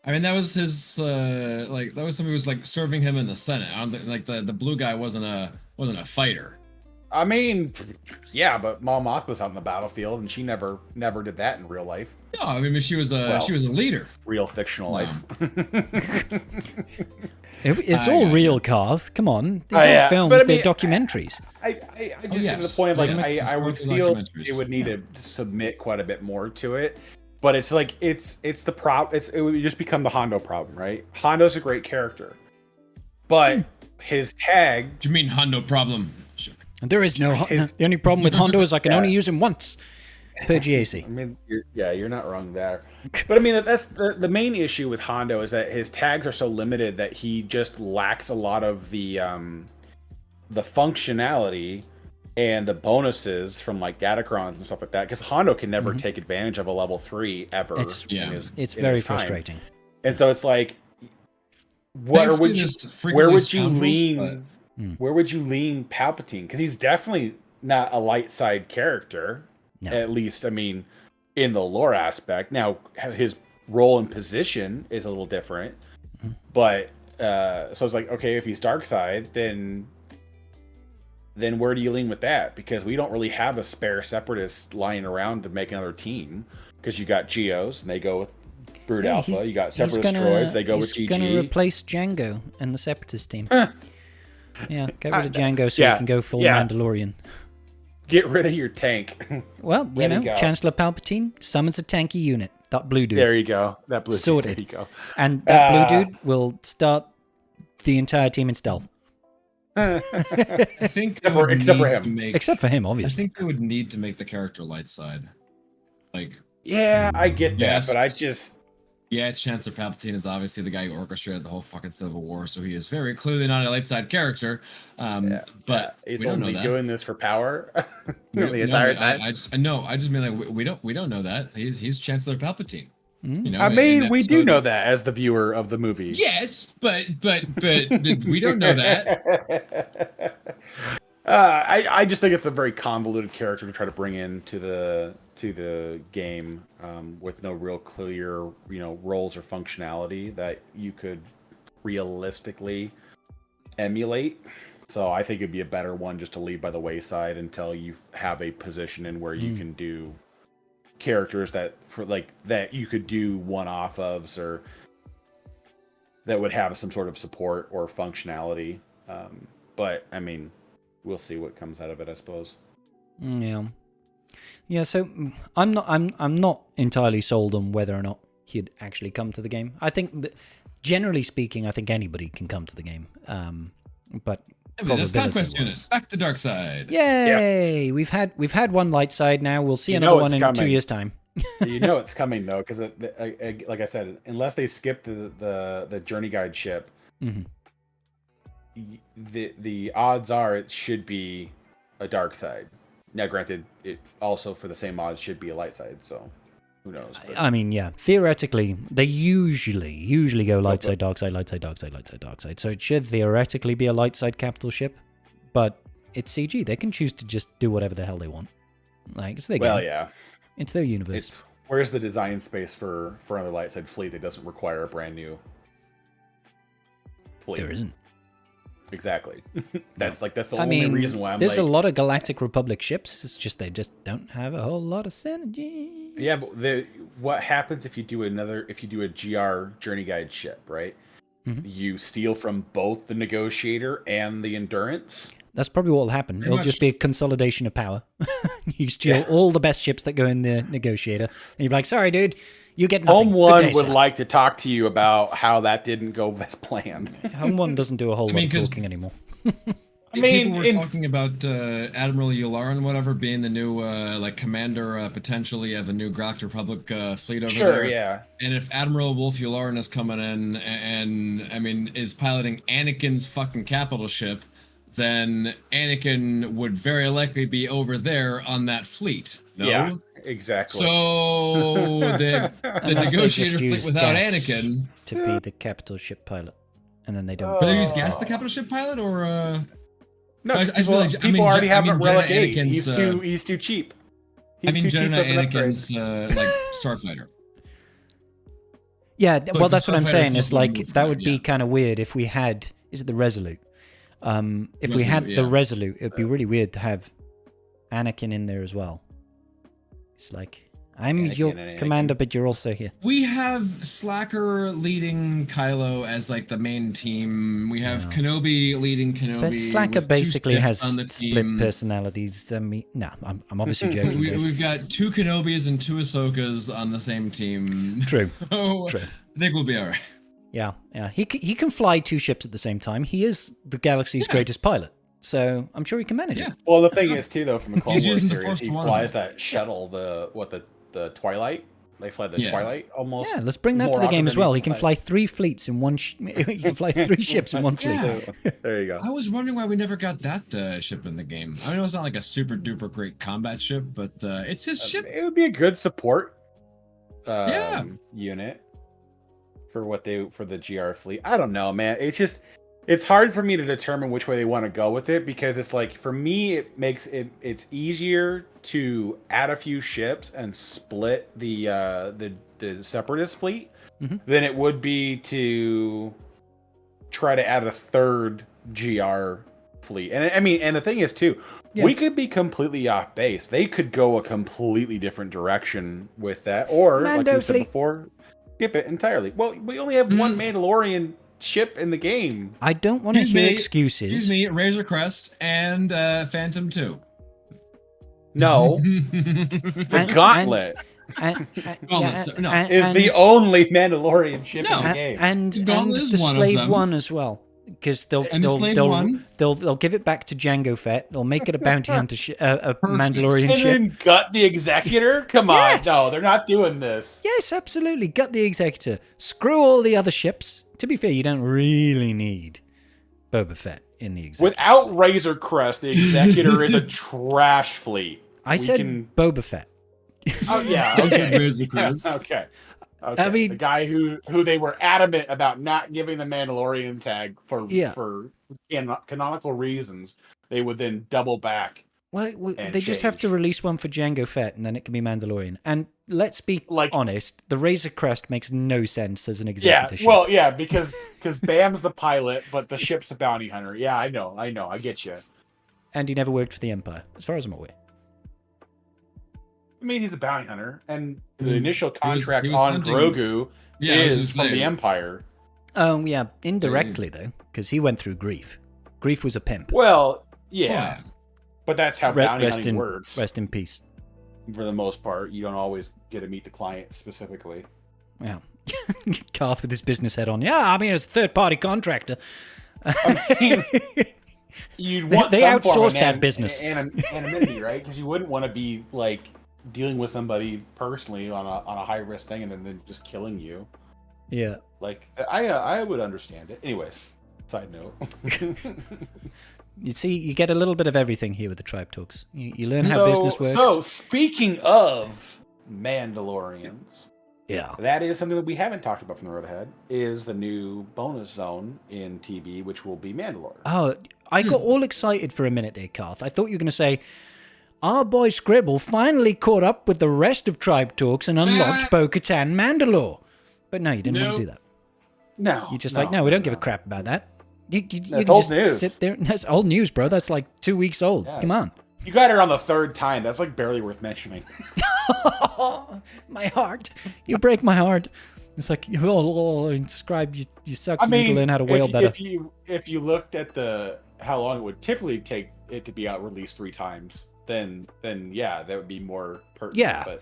that was his that was somebody who was like serving him in the Senate. I don't think, like the blue guy wasn't a fighter. I mean, yeah, but Mol Moth was out on the battlefield, and she never did that in real life. No, I mean she was a leader. Real fictional life. It's all real, Karth. Come on, these are films. But I mean, they're documentaries. I just get to the point of like I would feel it would need to submit quite a bit more to it. But it's like it's the problem. It would just become the Hondo problem, right? Hondo's a great character, but his tag. Do you mean Hondo problem? Sure. There is no. The only problem with Hondo is I can only use him once per GAC. I mean, you're not wrong there. But I mean, that's the main issue with Hondo is that his tags are so limited that he just lacks a lot of the functionality and the bonuses from like Datacrons and stuff like that. Because Hondo can never take advantage of a level 3 ever. It's very frustrating. And so it's like, where would you lean? Where would you lean Palpatine? Because he's definitely not a light side character. No. At least, I mean, in the lore aspect. Now, his role and position is a little different. Mm-hmm. But, so it's like, okay, if he's dark side, then where do you lean with that? Because we don't really have a spare separatist lying around to make another team. Because you got Geos, and they go with Brood Alpha. You got separatist droids, they go with GG. He's going to replace Django in the separatist team. Yeah, get rid of Django so you can go full Mandalorian. Get rid of your tank. Well, Chancellor Palpatine summons a tanky unit. That blue dude. There you go. That blue sorted. Dude. There you go. And that blue dude will start the entire team in stealth. I think except for him, obviously. I think they would need to make the character light side. Like, yeah, I get that, but I just. Yeah, Chancellor Palpatine is obviously the guy who orchestrated the whole fucking Civil War, so he is very clearly not a light side character. But he's we don't only know that. doing this for power the entire time. I just mean like we don't know that he's Chancellor Palpatine. Mm. I mean, we do know that as the viewer of the movie. Yes, but we don't know that. I just think it's a very convoluted character to try to bring into the game with no real clear roles or functionality that you could realistically emulate. So I think it'd be a better one just to leave by the wayside until you have a position in where you can do characters that you could do one-off ofs or that would have some sort of support or functionality. But I mean, we'll see what comes out of it, I suppose. Yeah. So I'm not entirely sold on whether or not he'd actually come to the game. I think that, generally speaking, I think anybody can come to the game. But there's conquest units back to dark side. Yay! Yeah. We've had one light side. Now we'll see another one in 2 years' time. It's coming though, because like I said, unless they skip the journey guide ship. Mm-hmm. The odds are it should be a dark side. Now, granted, it also for the same odds should be a light side. So, who knows? But... I mean, yeah, theoretically, they usually go light side, dark side, light side, dark side, light side, dark side. So it should theoretically be a light side capital ship, but it's CG. They can choose to just do whatever the hell they want. Like it's their game. Well, yeah. It's their universe. Where's the design space for another light side fleet that doesn't require a brand new fleet? There isn't. Exactly. That's the only reason why there's a lot of Galactic Republic ships. It's just they just don't have a whole lot of synergy. Yeah, but what happens if you do a GR Journey Guide ship, right? Mm-hmm. You steal from both the Negotiator and the Endurance. That's probably what will happen. It'll just be a consolidation of power. You steal all the best ships that go in the Negotiator, and you're like, sorry, dude, you get nothing. Home One would like to talk to you about how that didn't go as planned. Home One doesn't do a whole lot of talking anymore. People were talking about Admiral Yularen, whatever, being the new commander potentially of the new Galactic Republic fleet over there. Sure, yeah. And if Admiral Wolf Yularen is coming in and is piloting Anakin's fucking capital ship, then Anakin would very likely be over there on that fleet. No? Yeah, exactly. So the Negotiator fleet without Anakin to be the capital ship pilot, and then they don't. But they use gas the capital ship pilot, or no? People already have Relic 8. He's too cheap. Jedi Anakin's starfighter. Yeah, well, that's what I'm saying. It's like that would be kind of weird if we had. Is it the Resolute? If we had the Resolute, it'd be really weird to have Anakin in there as well. It's like, I'm your commander, but you're also here. We have Slacker leading Kylo as like the main team. We have Kenobi leading Kenobi. But Slacker basically has split personalities. No, I'm obviously joking. We've got 2 Kenobis and 2 Ahsokas on the same team. True. True. I think we'll be all right. Yeah. He can fly 2 ships at the same time. He is the galaxy's greatest pilot, so I'm sure he can manage it. Well, the thing is too, though, from the Clone Wars series, he flies that shuttle, the Twilight. They fly the Twilight almost. Yeah, let's bring that to the game as well. He can fly 3 fleets in one. He can fly 3 ships in one fleet. There you go. I was wondering why we never got that ship in the game. I know it's not like a super duper great combat ship, but it's his ship. It would be a good support unit. For the GR fleet. I don't know, man. It's hard for me to determine which way they want to go with it, because it's like, for me, it makes it's easier to add a few ships and split the Separatist fleet than it would be to try to add a third GR fleet. And the thing is too, we could be completely off base. They could go a completely different direction with that, or Mando like we said before, skip it entirely. Well, we only have one Mandalorian ship in the game. I don't want to hear excuses. Excuse me, Razor Crest and Phantom 2. No. The Gauntlet is the only Mandalorian ship in the game. And the Slave One as well. Because they'll give it back to Jango Fett. They'll make it a bounty hunter, a Mandalorian ship. And then gut the Executor? Come on, no, they're not doing this. Yes, absolutely, gut the Executor. Screw all the other ships. To be fair, you don't really need Boba Fett in the Executor. Without Razor Crest, the Executor is a trash fleet. I said Boba Fett. Oh yeah, okay. Razor Crest. Okay. I mean, the guy who they were adamant about not giving the Mandalorian tag for canonical reasons, they would then double back. Well, they just have to release one for Jango Fett, and then it can be Mandalorian. And let's be honest, the Razor Crest makes no sense as an executive ship. Well, yeah, because Bam's the pilot, but the ship's a bounty hunter. Yeah, I know, I get you. And he never worked for the Empire, as far as I'm aware. I mean, he's a bounty hunter, and the initial contract he was on hunting. Grogu is from the Empire. Oh, yeah, indirectly, though, because he went through Grief. Grief was a pimp. Well, yeah. But that's how bounty hunting works. Rest in peace. For the most part, you don't always get to meet the client specifically. Yeah. Carth with his business head on. Yeah, I mean, as a third-party contractor. You'd want they outsourced that business. Anonymity, right? Because you wouldn't want to be, like, dealing with somebody personally on a high-risk thing and then just killing you. Yeah. Like, I would understand it. Anyways, side note. You see, you get a little bit of everything here with the Tribe Talks. You learn how business works. So, speaking of Mandalorians, yeah, that is something that we haven't talked about from the road ahead, is the new bonus zone in TB, which will be Mandalore. Oh, I got all excited for a minute there, Carth. I thought you were going to say, our boy Scribble finally caught up with the rest of Tribe Talks and unlocked Bo-Katan Mandalore. But no, you didn't want to do that. No. You're just like, no, we don't give a crap about that. You That's old news. Sit there. That's old news, bro. That's like 2 weeks old. Yeah. Come on. You got it on the third time. That's like barely worth mentioning. My heart. You break my heart. It's like, Scribe, you suck. You need to learn how to wail better. If you looked at how long it would typically take it to be out released 3 times, then yeah, that would be more pertinent. Yeah.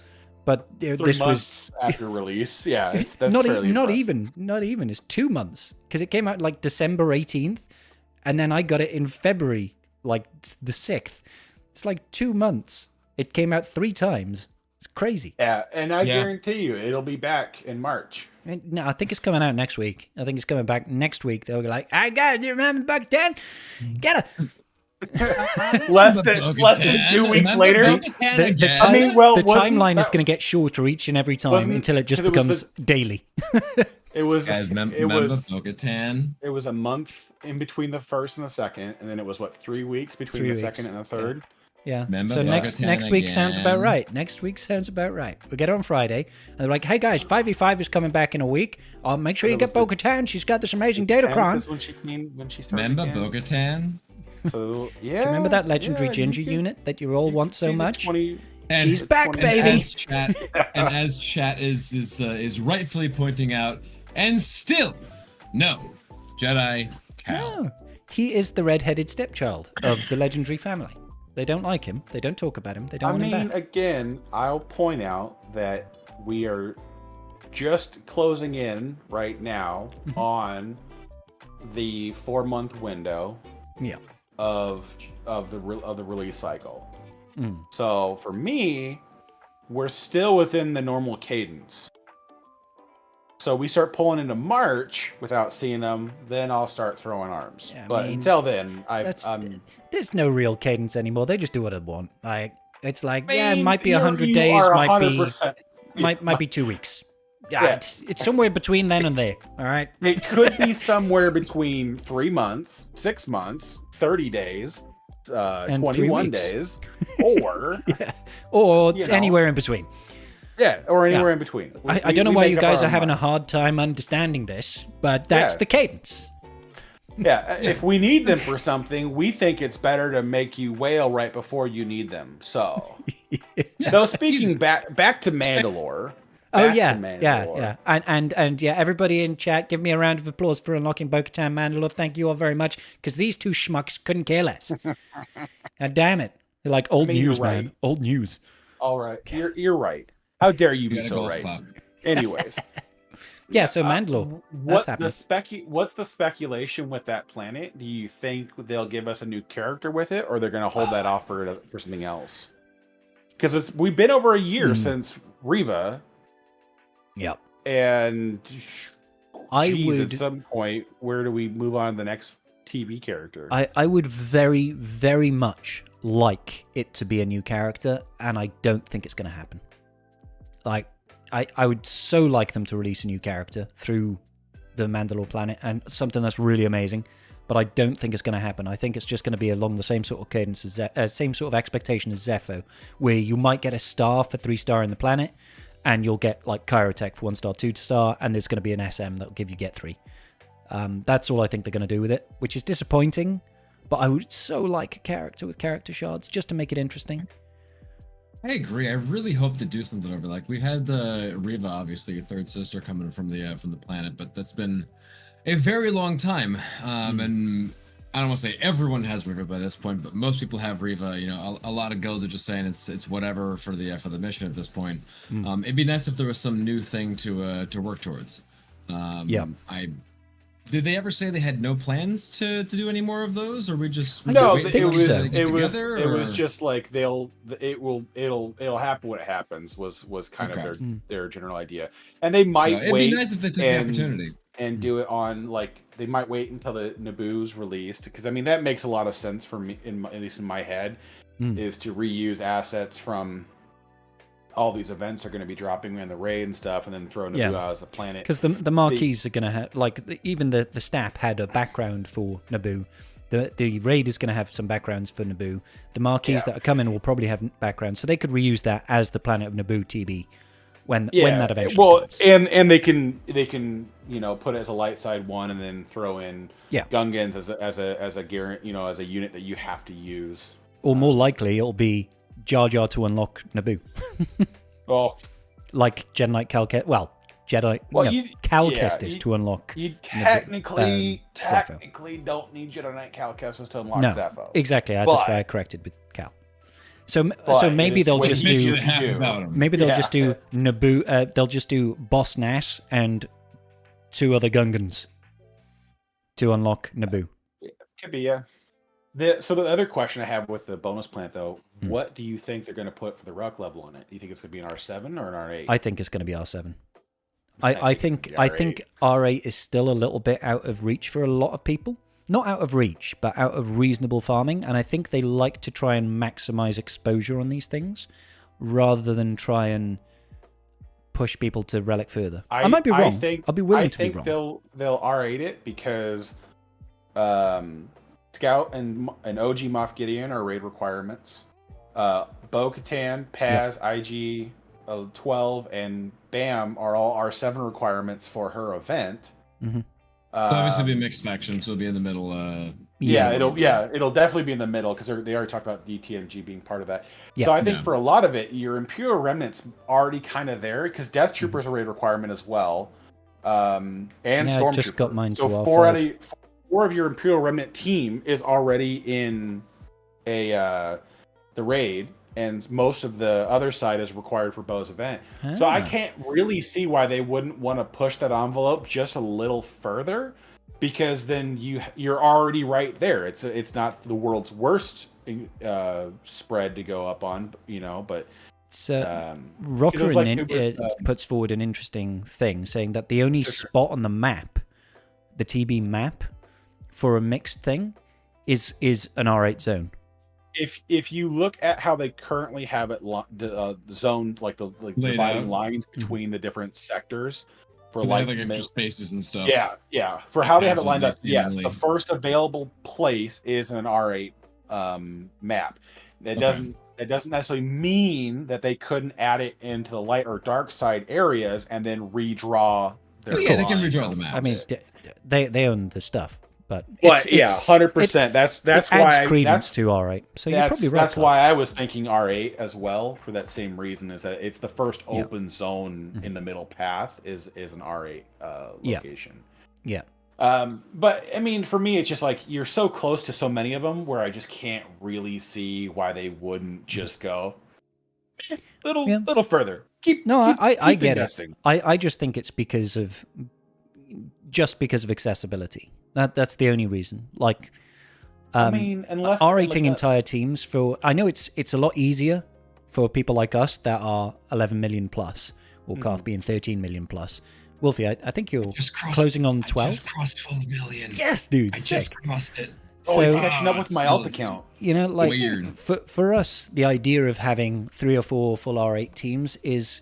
But 3 this months after release, yeah, that's not even. It's 2 months, because it came out like December 18th, and then I got it in February, like the 6th. It's like 2 months. It came out 3 times. It's crazy. Yeah, and I guarantee you, it'll be back in March. No, I think it's coming out next week. I think it's coming back next week. They'll be like, "Hey guys, do you remember Bo-Katan? Get her." less than 2 weeks later. The timeline is going to get shorter each and every time until it just becomes daily. It was Bo-Katan. It was a month in between the first and the second, and then it was 3 weeks between the second and the third. Yeah. So next week sounds about right. Next week sounds about right. We get it on Friday, and they're like, "Hey guys, 5v5 is coming back in a week. Make sure you get Bo-Katan. She's got this amazing Datacron." When she started. Remember Bo-Katan? So yeah. Do you remember that legendary Ginger unit that you all want so much? She's back, baby. As chat is rightfully pointing out, and still, no Jedi Cal. No, he is the red-headed stepchild of the legendary family. They don't like him. They don't talk about him. They don't want him back. Again, I'll point out that we are just closing in right now on the 4-month window. Yeah. Of the release cycle. So for me, we're still within the normal cadence. So we start pulling into March without seeing them, then I'll start throwing arms. Yeah, until then, there's no real cadence anymore. They just do what they want. Like it's like it might be 100 days, might be 2 weeks. Yeah, it's somewhere between then and there. All right. It could be somewhere between 3 months, 6 months, 30 days, 21 days, or anywhere in between. Yeah, or anywhere in between. I don't know why you guys are having a hard time understanding this, but that's the cadence. Yeah, if we need them for something, we think it's better to make you wail right before you need them. So, though speaking back to Mandalore. Yeah. And everybody in chat, give me a round of applause for unlocking Bo-Katan Mandalore. Thank you all very much, because these 2 schmucks couldn't care less. God damn it. They're like, old news, man. Right. Old news. All right. You're right. How dare you be so right? Anyways. So Mandalore. What's the speculation with that planet? Do you think they'll give us a new character with it, or they're going to hold that off for something else? Because we've been over a year since Riva. Yep. And at some point, where do we move on to the next TV character? I would very, very much like it to be a new character, and I don't think it's going to happen. Like, I would so like them to release a new character through the Mandalore planet, and something that's really amazing, but I don't think it's going to happen. I think it's just going to be along the same sort of cadence as same sort of expectation as Zepho, where you might get a star for 3-star in the planet, and you'll get like Kyrotech for 1-star, 2-star, and there's going to be an SM that'll give you get 3. That's all I think they're going to do with it, which is disappointing, but I would so like a character with character shards just to make it interesting. I agree. I really hope to do something over. Like, we had Riva, obviously, your third sister, coming from the planet, but that's been a very long time. And I don't want to say everyone has Riva by this point, but most people have Riva. You know, a lot of guilds are just saying it's whatever for the mission at this point. It'd be nice if there was some new thing to work towards. Did they ever say they had no plans to do any more of those, or we just it was just like it'll happen when it happens was kind of their general idea, and they might wait. It'd be nice if they took the opportunity and do it on, like, they might wait until the Naboo's released, because I mean that makes a lot of sense for me, at least in my head, is to reuse assets from all these events are going to be dropping in the raid and stuff, and then throw Naboo out as a planet. Because the marquees are going to have, like, even the Snap had a background for Naboo. The raid is going to have some backgrounds for Naboo. The marquees that are coming will probably have backgrounds, so they could reuse that as the Planet of Naboo TB when that eventually comes. And they can put it as a light side one and then throw in Gungans as a guarantee, as a unit that you have to use. Or more likely, it'll be Jar Jar to unlock Naboo. Like Jedi Knight Cal Kestis. Well, Cal Kestis to unlock. You technically don't need Jedi Knight Cal Kestis to unlock Zeffo. Exactly. That's why I corrected with Cal. So maybe they'll just do. Maybe they'll just do Naboo. They'll just do Boss Nass and 2 other Gungans to unlock Naboo. Could be, yeah. So the other question I have with the bonus plant, though, what do you think they're going to put for the ruck level on it? Do you think it's going to be an R7 or an R8? I think it's going to be R7. I think R8 is still a little bit out of reach for a lot of people. Not out of reach, but out of reasonable farming. And I think they like to try and maximize exposure on these things rather than try and push people to relic further. I might be wrong. I'll be willing to be wrong. They'll R8 it because Scout and OG Moff Gideon are raid requirements. Bo-Katan, Paz, IG 12, and Bam are all R7 requirements for her event. Mm-hmm. It'll obviously be a mixed faction, so it'll be in the middle. It'll definitely be in the middle because they already talked about DTMG being part of that. Yeah. So I think for a lot of it, your Imperial Remnant's already kind of there because Death Troopers are a raid requirement as well, and Stormtroopers. Just got mine. So 4 of your Imperial Remnant team is already in the raid, and most of the other side is required for Bo's event. So I can't really see why they wouldn't want to push that envelope just a little further, because then you're already right there. It's not the world's worst spread to go up on, but Rocker puts forward an interesting thing, saying that the only spot on the map, the TB map, for a mixed thing is an R8 zone. If you look at how they currently have it the zone, like dividing lines between the different sectors for extra spaces and stuff. Yeah. For how they have it lined up, yes, the first available place is an R8 map. It doesn't necessarily mean that they couldn't add it into the light or dark side areas and then redraw their. They can redraw the map. I mean, they own the stuff. But 100%. That's why adds credence to R8. So you're probably right. That's why I was thinking R8 as well, for that same reason, is that it's the first open zone in the middle path is an R8 location. Yeah. But I mean, for me, it's just like you're so close to so many of them where I just can't really see why they wouldn't just go little further. I get it. I just think it's because of accessibility. That's the only reason. Like, unless R8ing entire teams I know it's a lot easier for people like us that are 11 million plus, or Carth being 13 million plus. Wolfie, I think you're closing on 12. I just crossed 12 million. Yes, dude. I just crossed it. So it's catching up with my alt account. Like weird. For us, the idea of having 3 or 4 full R8 teams is,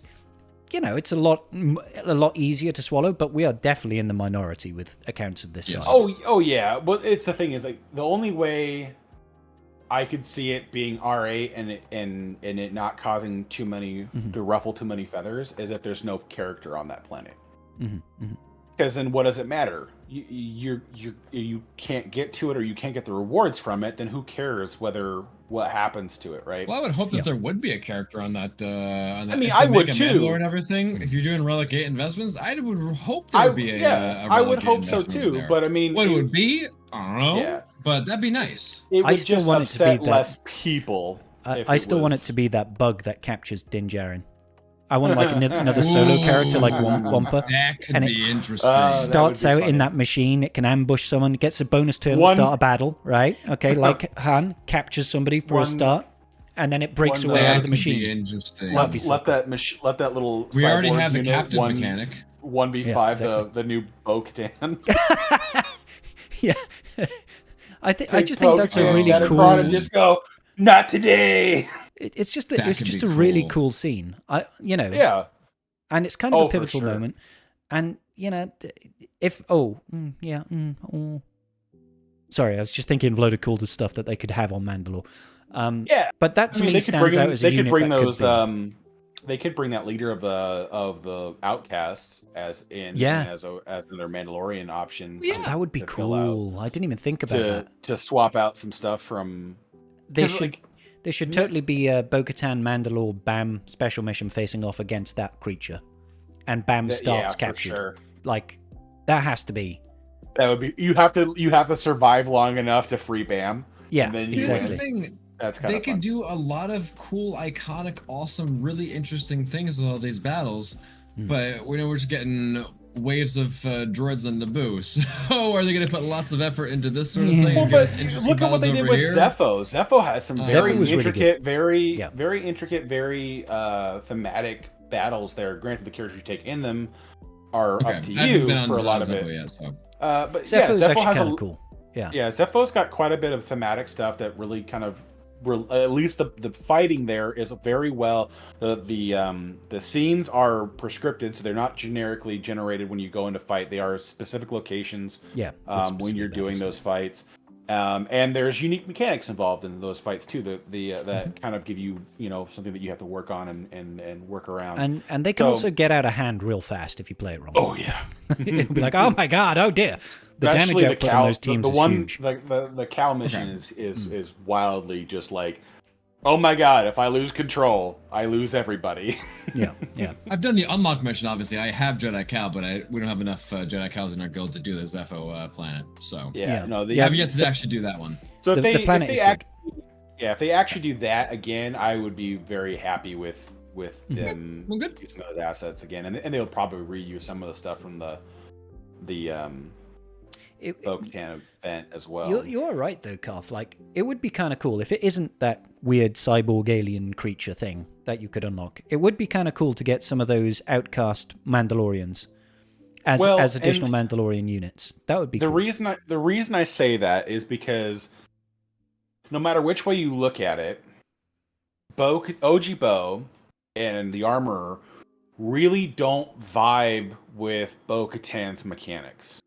it's a lot easier to swallow, but we are definitely in the minority with accounts of this size. Oh yeah. Well, it's the thing is, like, the only way I could see it being R8 and it not causing too many to ruffle too many feathers is if there's no character on that planet. Because then what does it matter? You can't get to it, or you can't get the rewards from it. Then who cares what happens to it, right? Well, I would hope that there would be a character on that. I mean, I would too. Mandalore and everything. If you're doing Relic 8 investments, I would hope there would be a I would hope so too. But I mean, what it would be, I don't know. Yeah. But that'd be nice. It would just upset less people. I still want it to be that bug that captures Din Djarin. I want like another solo character like Wampa. That could be interesting. Starts out in that machine. It can ambush someone. Gets a bonus turn to start a battle, right? Okay, like Han captures somebody for a start, and then it breaks away out of the machine. Interesting. Let that little. We already have the captive mechanic. 1v5 the new Bo-Katan. Yeah, I just think that's a really cool. And just go, not today. It's just a really cool scene. And it's kind of a pivotal moment. And Sorry, I was just thinking of a load of cool stuff that they could have on Mandalore. Yeah, but that to me stands out as a unit. They could bring those. They could bring that leader of the outcasts as in as their Mandalorian option. Yeah, that would be cool. I didn't even think about that. To swap out some stuff from. They should totally be a Bo-Katan Mandalore Bam special mission facing off against that creature, and Bam starts captured. Sure. Like that has to be. That would be. You have to survive long enough to free Bam. Yeah, and then exactly. Here's the thing. That's they could do a lot of cool, iconic, awesome, really interesting things with all these battles, but we're just getting waves of droids on Naboo. So are they going to put lots of effort into this sort of thing? Well, but look at what they did with Zepho. Zepho has some very intricate, very intricate, very thematic battles there. Granted, the characters you take in them are up to you for a lot of it. Yet, so. But Zepho's actually kind of cool. Yeah, Zepho's got quite a bit of thematic stuff that really kind of. At least the fighting there is very well. The scenes are prescripted, so they're not generically generated when you go into fight. They are specific locations. Yeah. When you're doing those fights, and there's unique mechanics involved in those fights too. That kind of give you something that you have to work on and work around. And they can also get out of hand real fast if you play it wrong. Oh yeah. It'll be like, oh my god, oh dear. The damage output on those teams is huge. The Cal mission is wildly just like, oh my god, if I lose control, I lose everybody. Yeah. I've done the unlock mission, obviously. I have Jedi Cal, but we don't have enough Jedi Cals in our guild to do the Zepho planet. So I've yet to actually do that one. So if they actually do that again, I would be very happy with them using those assets again, and they'll probably reuse some of the stuff from the Bo-Katan event as well. You're right though, Carf. Like it would be kind of cool if it isn't that weird cyborg alien creature thing that you could unlock. It would be kind of cool to get some of those outcast Mandalorians as additional Mandalorian units. That would be the cool. The reason I say that is because no matter which way you look at it, OG Bo and the Armorer really don't vibe with Bo-Katan's mechanics.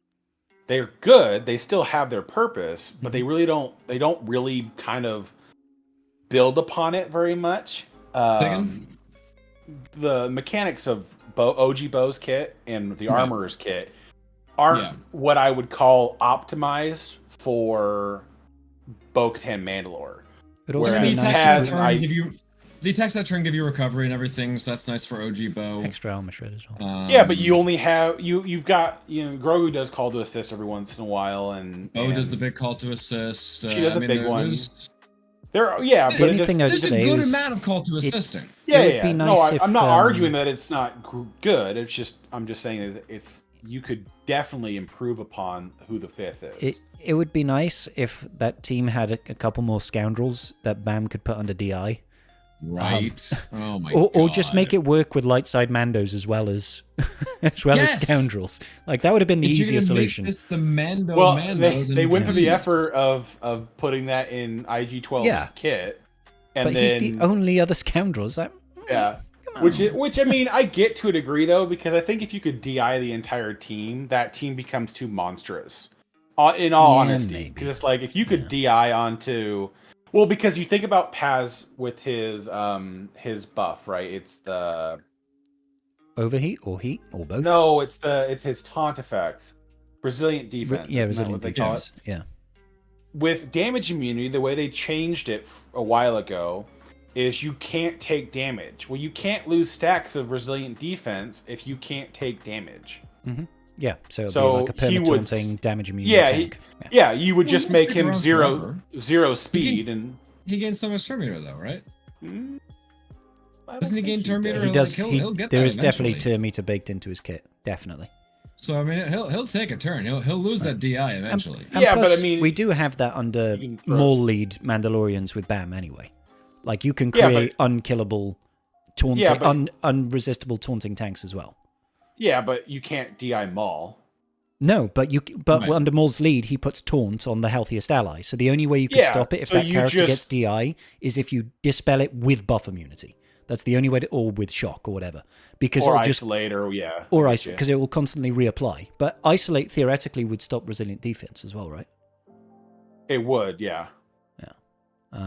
They're good. They still have their purpose, but they really don't. They don't really kind of build upon it very much. The mechanics of OG Bo's kit and the Armorer's kit aren't what I would call optimized for Bo-Katan Mandalore. It also nice the attacks that turn give you recovery and everything, so that's nice for OG Bo. Extra armor shred as well. Yeah, but you only have you've got Grogu does call to assist every once in a while, and Bo does the big call to assist. She does a big one. There's a good amount of call to assisting. Yeah. Nice I'm not arguing that it's not good. It's just I'm just saying that you could definitely improve upon who the fifth is. It would be nice if that team had a couple more scoundrels that Bam could put under DI. Right. Oh my god. Or just make it work with light side Mandos as well as as scoundrels. Like that would have been the easier solution. This the Mando. They went through the effort of putting that in IG-12's kit, but he's the only other scoundrel. Which I mean, I get to a degree though, because I think if you could DI the entire team, that team becomes too monstrous. In all honesty, because it's like if you could DI onto. Well, because you think about Paz with his buff, right? It's the overheat or heat or both. No, it's his taunt effect, resilient defense. Resilient defense. Yeah. With damage immunity, the way they changed it a while ago is you can't take damage. Well, you can't lose stacks of resilient defense if you can't take damage. Mm-hmm. Yeah, so it'd be like a perma-taunting damage immune tank. Yeah, you would just make him zero speed, and he gains so much Terminator though, right? Doesn't he gain Terminator? He does. He'll get there is definitely Terminator baked into his kit, definitely. So I mean, he'll take a turn. He'll lose that DI eventually. And plus, but I mean, we do have that under Maul lead Mandalorians with Bam anyway. Like you can create unkillable, taunting, unresistible taunting tanks as well. Yeah, but you can't DI Maul. No, but under Maul's lead, he puts taunt on the healthiest ally. So the only way you can stop it if that character gets DI is if you dispel it with buff immunity. That's the only way or with shock or whatever. Because or isolate because it will constantly reapply. But isolate theoretically would stop resilient defense as well, right? It would, yeah. Yeah.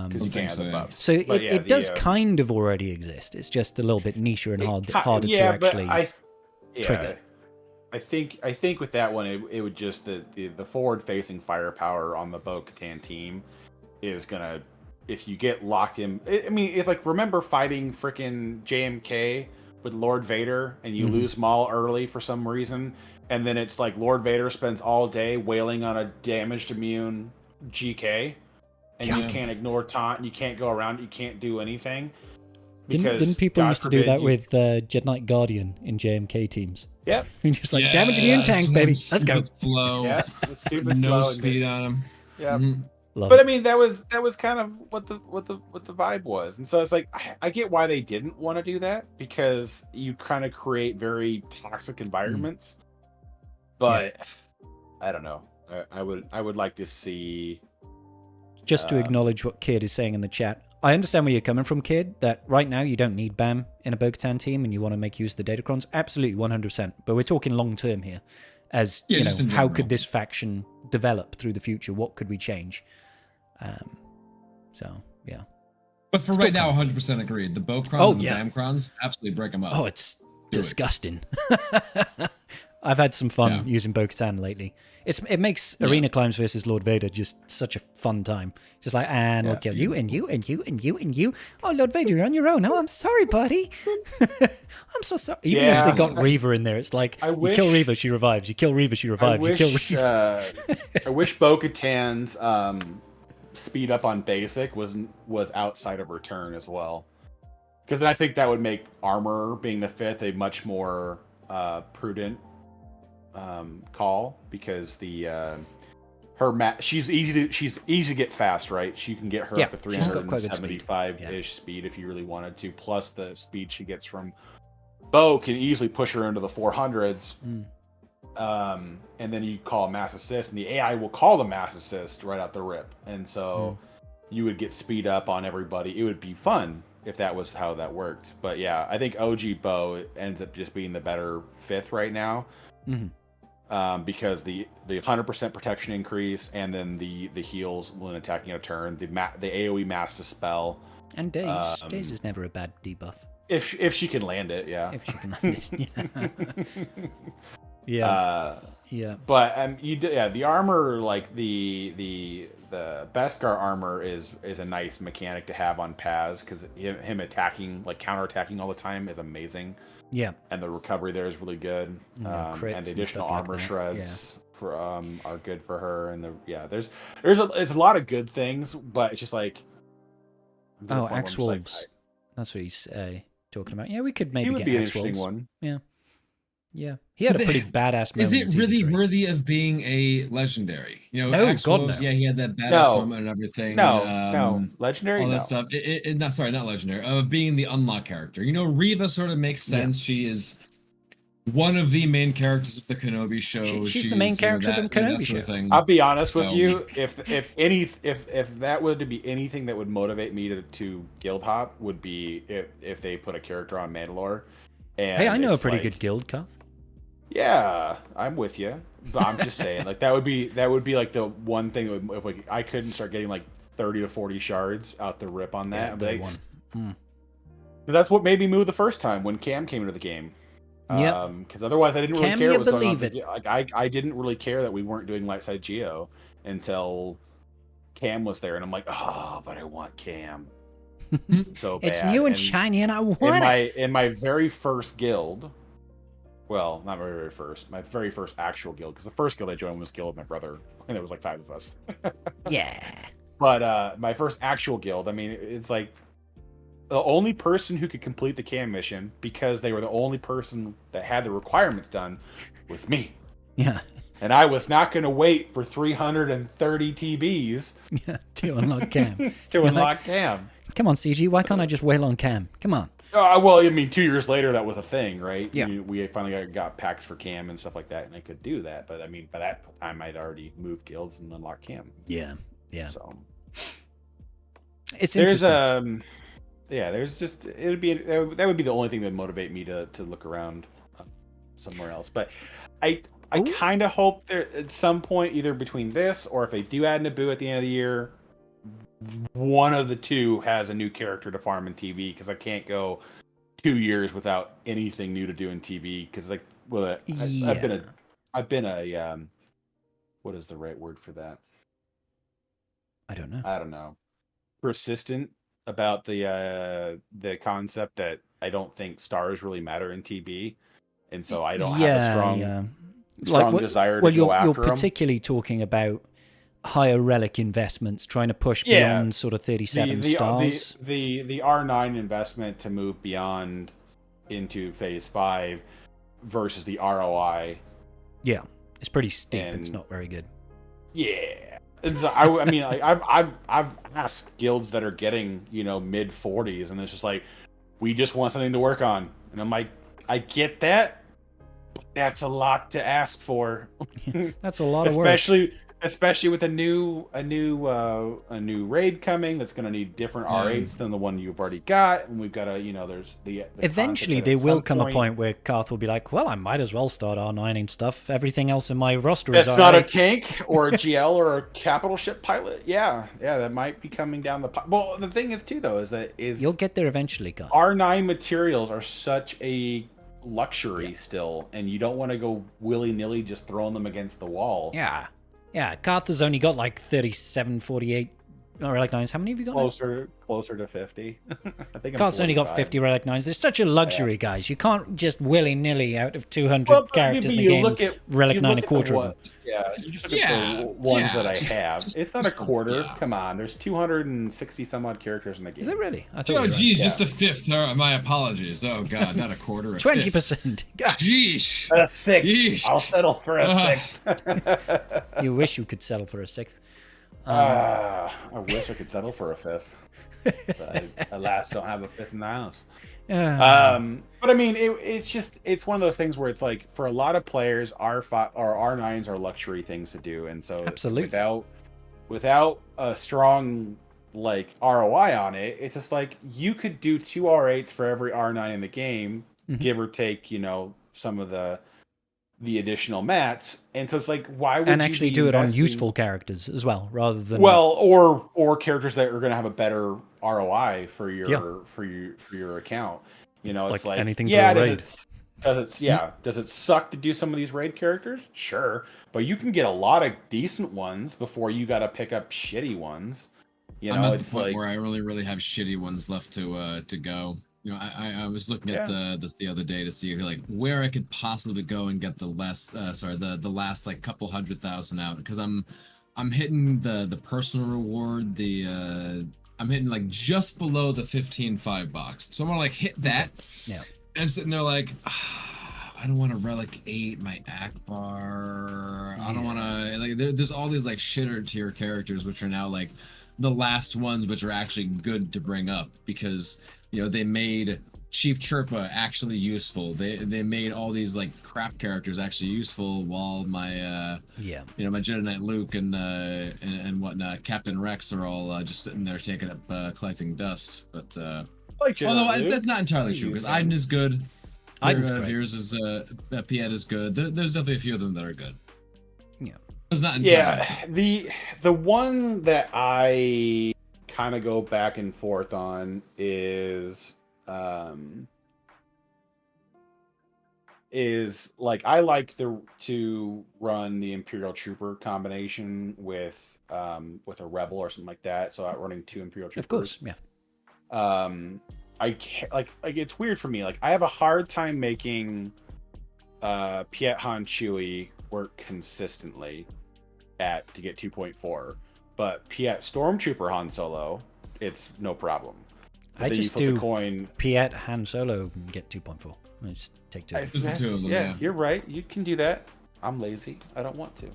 Because you can't have the buffs. So it does kind of already exist. It's just a little bit nicher and harder to actually trigger. I think with that one, it would just the forward-facing firepower on the Bo-Katan team is gonna, if you get locked in. I mean, it's like, remember fighting freaking JMK with Lord Vader and you lose Maul early for some reason, and then it's like Lord Vader spends all day wailing on a damaged immune GK, and you can't ignore taunt, and you can't go around, you can't do anything. Didn't people used to do that with Jedi Knight Guardian in JMK teams? Yep. You're just like, damage immune tank, baby. Let's go. Slow. Yeah, stupid no slow speed on him. Yeah. Love but it. I mean, that was kind of what the vibe was, and so it's like, I get why they didn't want to do that, because you kind of create very toxic environments. But I don't know. I would like to see. Just to acknowledge what Kid is saying in the chat, I understand where you're coming from, Kid, that right now you don't need BAM in a Bo-Katan team and you want to make use of the Datacrons. Absolutely, 100%. But we're talking long term here. As, you know, how could this faction develop through the future? What could we change? So, yeah. But for right now, 100% agreed. The Bo-Crons and the BAM-Crons, absolutely break them up. Oh, it's disgusting. I've had some fun using Bo-Katan lately. It makes Arena Climbs versus Lord Vader just such a fun time. Just like, and we'll kill you, and you, and you, and you, and you. Oh, Lord Vader, you're on your own. Oh, I'm sorry, buddy. I'm so sorry. Even if they got Reva in there, it's like, you kill Reva, she revives. You kill Reva, she revives. You kill Reva. I wish Bo-Katan's speed up on basic was outside of return as well. Because then I think that would make armor being the 5th a much more prudent call, because she's easy to get fast, right? She can get her up to 375-ish speed if you really wanted to, plus the speed she gets from Bo can easily push her into the 400s. And then you call a mass assist, and the AI will call the mass assist right out the rip, and so you would get speed up on everybody. It would be fun if that was how that worked. But yeah, I think OG Bo ends up just being the better 5th right now. Because the 100% protection increase, and then the heals when attacking a turn, the AoE mass dispel, and Daze. Daze is never a bad debuff if she can land it. Yeah, if she can land it. Yeah. But the armor, like the Beskar armor is a nice mechanic to have on Paz, because him attacking, like counter-attacking all the time, is amazing. Yeah, and the recovery there is really good. And the additional armor shreds are good for her. And there's a lot of good things, but it's just like, Axe Wolves. That's what he's talking about. Yeah, we could maybe get an Axe interesting Wolves. one. Yeah, he had a pretty badass moment. Is it really worthy of being a legendary? You know, no, Axe Wolves, no. he had that badass moment and everything. No, legendary. All that stuff. Not legendary. Being the unlock character. You know, Reva sort of makes sense. Yeah. She is one of the main characters of the Kenobi show. She's the main character of the Kenobi show. Thing. I'll be honest with you. If that were to be anything that would motivate me to guild hop, would be if they put a character on Mandalore. And hey, I know a pretty good guild, Cuff. Yeah, I'm with you, but I'm just saying, like that would be like the one thing that would, if like I couldn't start getting like 30 to 40 shards out the rip on that. But that's what made me move the first time when Cam came into the game. Yeah, because otherwise I didn't really care what was going on. Like I didn't really care that we weren't doing light side Geo until Cam was there, and I'm like, oh, but I want Cam so bad. It's new and shiny, and I want it. In my very first guild. Well, not my very first. My very first actual guild, because the first guild I joined was Guild of my brother, and there was like 5 of us. Yeah. But my first actual guild, I mean, it's like the only person who could complete the Cam mission, because they were the only person that had the requirements done, was me. Yeah. And I was not going to wait for 330 TBs to unlock Cam. Cam. Come on, CG. Why can't I just wail on Cam? Come on. Well, I mean, 2 years later, that was a thing, right? Yeah. We finally got packs for Cam and stuff like that, and I could do that. But I mean, by that time, I'd already moved guilds and unlocked Cam. Yeah. So it's interesting. There's just that would be the only thing that would motivate me to look around somewhere else. But I kind of hope that at some point, either between this or if they do add Naboo at the end of the year, one of the two has a new character to farm in TV, because I can't go 2 years without anything new to do in TV, because like, well, I've been a what is the right word for that? I don't know. I don't know. Persistent about the concept that I don't think stars really matter in TV, and so I don't have a strong desire to go after you're particularly talking about higher relic investments, trying to push beyond sort of 37 stars. The R9 investment to move beyond into Phase 5 versus the ROI. Yeah, it's pretty steep and it's not very good. Yeah. I mean, like, I've asked guilds that are getting, mid 40s, and it's just like, we just want something to work on, and I'm like, I get that, but that's a lot to ask for. That's a lot of work, especially with a new raid coming that's going to need different R8s than the one you've already got, and we've got there's the eventually there will come a point where Karth will be like, well, I might as well start R9ing stuff. Everything else in my roster is that's not a tank or a GL or a capital ship pilot. Yeah, that might be coming down the pipe. Well, the thing is too, though, is you'll get there eventually, Karth. R9 materials are such a luxury still, and you don't want to go willy-nilly just throwing them against the wall. Yeah, Karth has only got like 37, 48 Relic 9s. How many have you got? Closer to 50. I think Karth's only got 50 Relic 9s. There's such a luxury, guys. You can't just willy-nilly out of 200 characters in the game, Relic 9 a quarter of them. Yeah, you just look at the ones that I have. It's not a quarter. Come on, there's 260 some odd characters in the game. Is it really? Just a fifth. My apologies. Oh god, not a quarter. 20%. Jeez. A sixth. Yeesh. I'll settle for a sixth. You wish you could settle for a sixth. I wish I could settle for a fifth. But I, alas, don't have a fifth in the house. But I mean, it's one of those things where it's like, for a lot of players, R9s are luxury things to do, and so absolutely without a strong like ROI on it, it's just like you could do 2 R8s for every R9 in the game, give or take, some of the additional mats, and so it's like, why would and actually do it on useful characters as well, rather than or characters that are going to have a better ROI for your account. It's like anything. Does it suck to do some of these raid characters? Sure, but you can get a lot of decent ones before you got to pick up shitty ones. I'm at the point where I really have shitty ones left to go. I was looking at this the other day to see where I could possibly go and get the last like couple 100,000 out, because I'm hitting the personal reward, I'm hitting like just below the 15.5 box, so I'm gonna like hit that. Yeah, I'm sitting there like, I don't want to relic 8 my Akbar. I don't want to there's all these like shitter tier characters which are now like the last ones which are actually good to bring up, because they made Chief Chirpa actually useful. They made all these like crap characters actually useful, while my my Jedi Knight Luke and whatnot, Captain Rex are all just sitting there taking up collecting dust. But although that's not entirely true, because Iden is good. Veers is Piet is good. There's definitely a few of them that are good. Yeah, it's not entirely true. The one that I kind of go back and forth on is like, I like to run the Imperial Trooper combination with a Rebel or something like that, so outrunning 2 Imperial Troopers. Of course, yeah. I can't, like it's weird for me. Like, I have a hard time making Piet Han Chewie work consistently to get 2.4. But Piet Stormtrooper Han Solo, it's no problem. I just do Piet Han Solo and get 2.4. I just take 2. Just the 2 of them, yeah. You're right. You can do that. I'm lazy. I don't want to.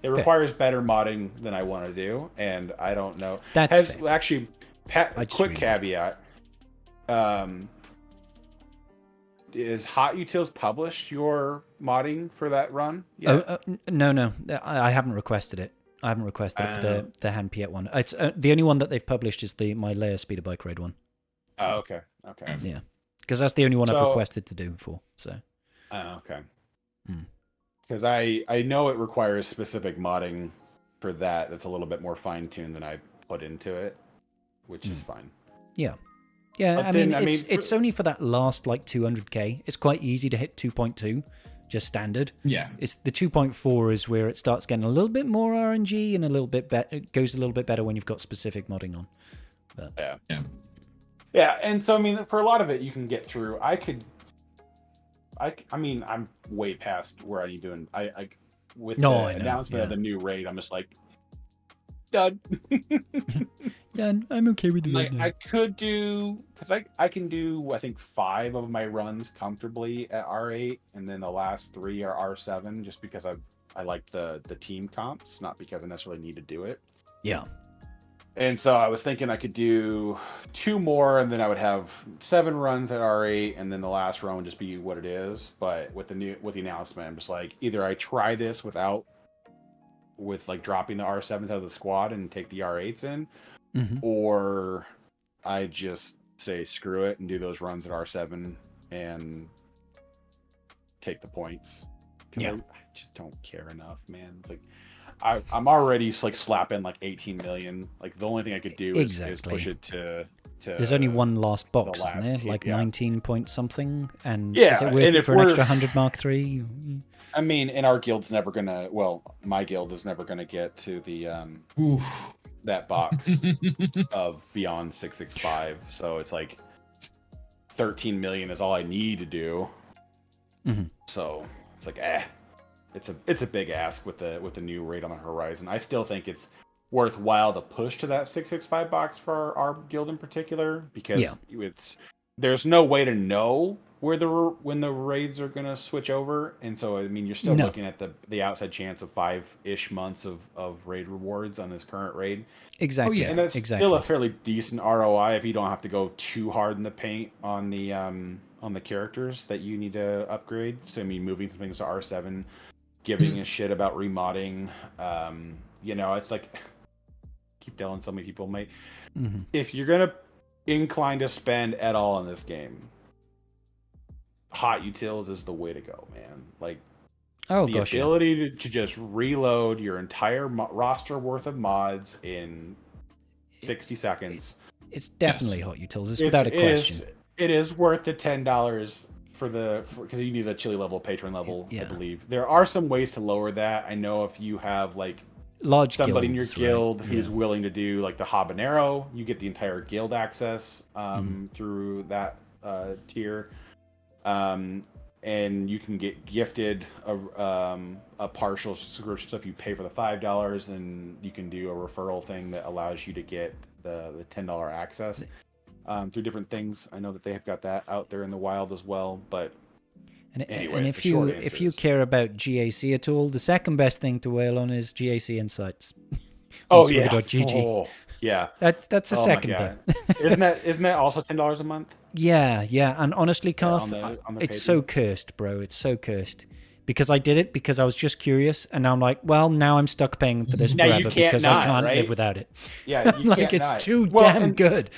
It requires better modding than I want to do, and I don't know. That's fair. Actually, quick caveat. Is Hot Utils published your modding for that run? No. I haven't requested it. I haven't requested it for the Han Piet one. It's the only one that they've published is my Leia Speeder Bike Raid one. So, oh, okay. Yeah, because that's the only one I've requested to do for. So. Oh, okay. because I know it requires specific modding for that. That's a little bit more fine tuned than I put into it, which is fine. Yeah. Yeah, I mean, it's only for that last like 200k. It's quite easy to hit 2.2, just standard. Yeah. It's the 2.4 is where it starts getting a little bit more RNG and a little bit better. It goes a little bit better when you've got specific modding on. But. Yeah, and so I mean, for a lot of it, you can get through. I mean, I'm way past where I need to. With the announcement of the new raid, I'm just like, done. Done. I'm okay with the raid. I could do because I can do I think 5 of my runs comfortably at R8, and then the last 3 are R7, just because I like the team comps, not because I necessarily need to do it. Yeah. And so I was thinking I could do 2 more, and then I would have 7 runs at R8, and then the last run would just be what it is. But with the announcement, I'm just like, either I try this with like dropping the R7s out of the squad and take the R8s in, or I just say screw it and do those runs at R7 and take the points. Yeah, I just don't care enough, man. Like. I'm already like slapping like 18 million. Like the only thing I could do is push it to. There's only one last box, isn't there? Like 19 point something, and yeah, is it worth it for an extra 100 Mark III? I mean, and our guild's never gonna. Well, my guild is never gonna get to the that box of beyond 665. So it's like 13 million is all I need to do. So it's like It's a big ask with the new raid on the horizon. I still think it's worthwhile to push to that 665 box for our guild in particular, because there's no way to know when the raids are gonna switch over, and so I mean you're still looking at the outside chance of 5-ish months of raid rewards on this current raid. Exactly. And that's still a fairly decent ROI if you don't have to go too hard in the paint on the characters that you need to upgrade. So I mean, moving some things to R7. Giving a shit about remodding, it's like I keep telling so many people, mate. If you're gonna incline to spend at all in this game, hot utils is the way to go, man. Like the ability to just reload your entire roster worth of mods in 60 seconds. It's definitely hot utils. It's without a question. It is worth the $10. Because you need the chili level, patron level, I believe. There are some ways to lower that. I know if you have like large somebody in your guild who's willing to do like the habanero, you get the entire guild access through that tier, and you can get gifted a partial subscription. So if you pay for the $5, then you can do a referral thing that allows you to get the $10 access. Through different things. I know that they have got that out there in the wild as well, but and if you care about GAC at all, the second best thing to whale on is GAC Insights. GG. Oh, yeah. That's a second bit. isn't that also $10 a month? Yeah, and honestly, Carth, it's so cursed, bro. It's so cursed. Because I did it because I was just curious, and now I'm like, well, now I'm stuck paying for this forever because I can't live without it. Yeah, you like it's too damn good.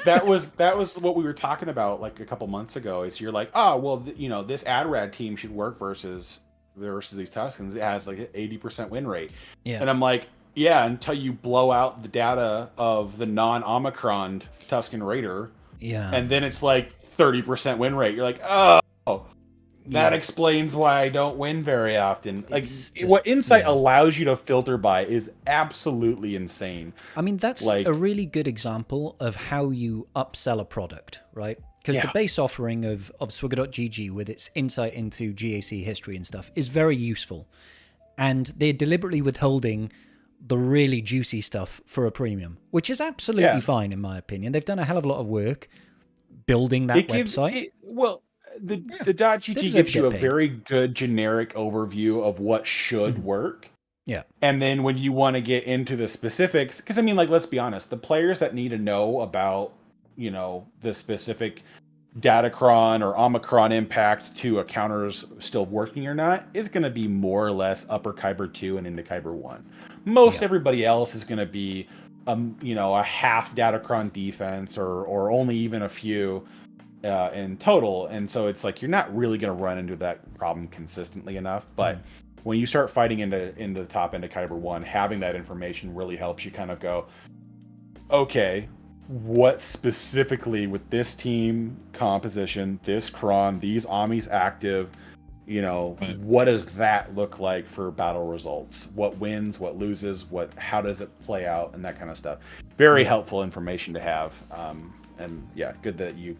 that was what we were talking about like a couple months ago. Is you're like, oh well, this AdRad team should work versus these Tuskens. It has like an 80% win rate. Yeah, and I'm like, yeah, until you blow out the data of the non-Omicron Tusken Raider. Yeah, and then it's like 30% win rate. You're like, oh. That explains why I don't win very often. Like what Insight allows you to filter by is absolutely insane. I mean, that's a really good example of how you upsell a product, right? Because the base offering of Swigger.gg with its insight into GAC history and stuff is very useful. And they're deliberately withholding the really juicy stuff for a premium, which is absolutely fine in my opinion. They've done a hell of a lot of work building that website. The .gg gives you a very good generic overview of what should work. Yeah. And then when you want to get into the specifics, because I mean, like, let's be honest, the players that need to know about, the specific Datacron or Omicron impact to a counter's still working or not is going to be more or less Upper Kyber 2 and into Kyber 1. Most everybody else is going to be, a half Datacron defense or only even a few in total. And so it's like you're not really going to run into that problem consistently enough. But when you start fighting into the top end of Kyber 1, having that information really helps you kind of go, okay, what specifically with this team composition, this Kron, these Amis active, what does that look like for battle results? What wins, what loses, how does it play out, and that kind of stuff. Very helpful information to have. And yeah, good that you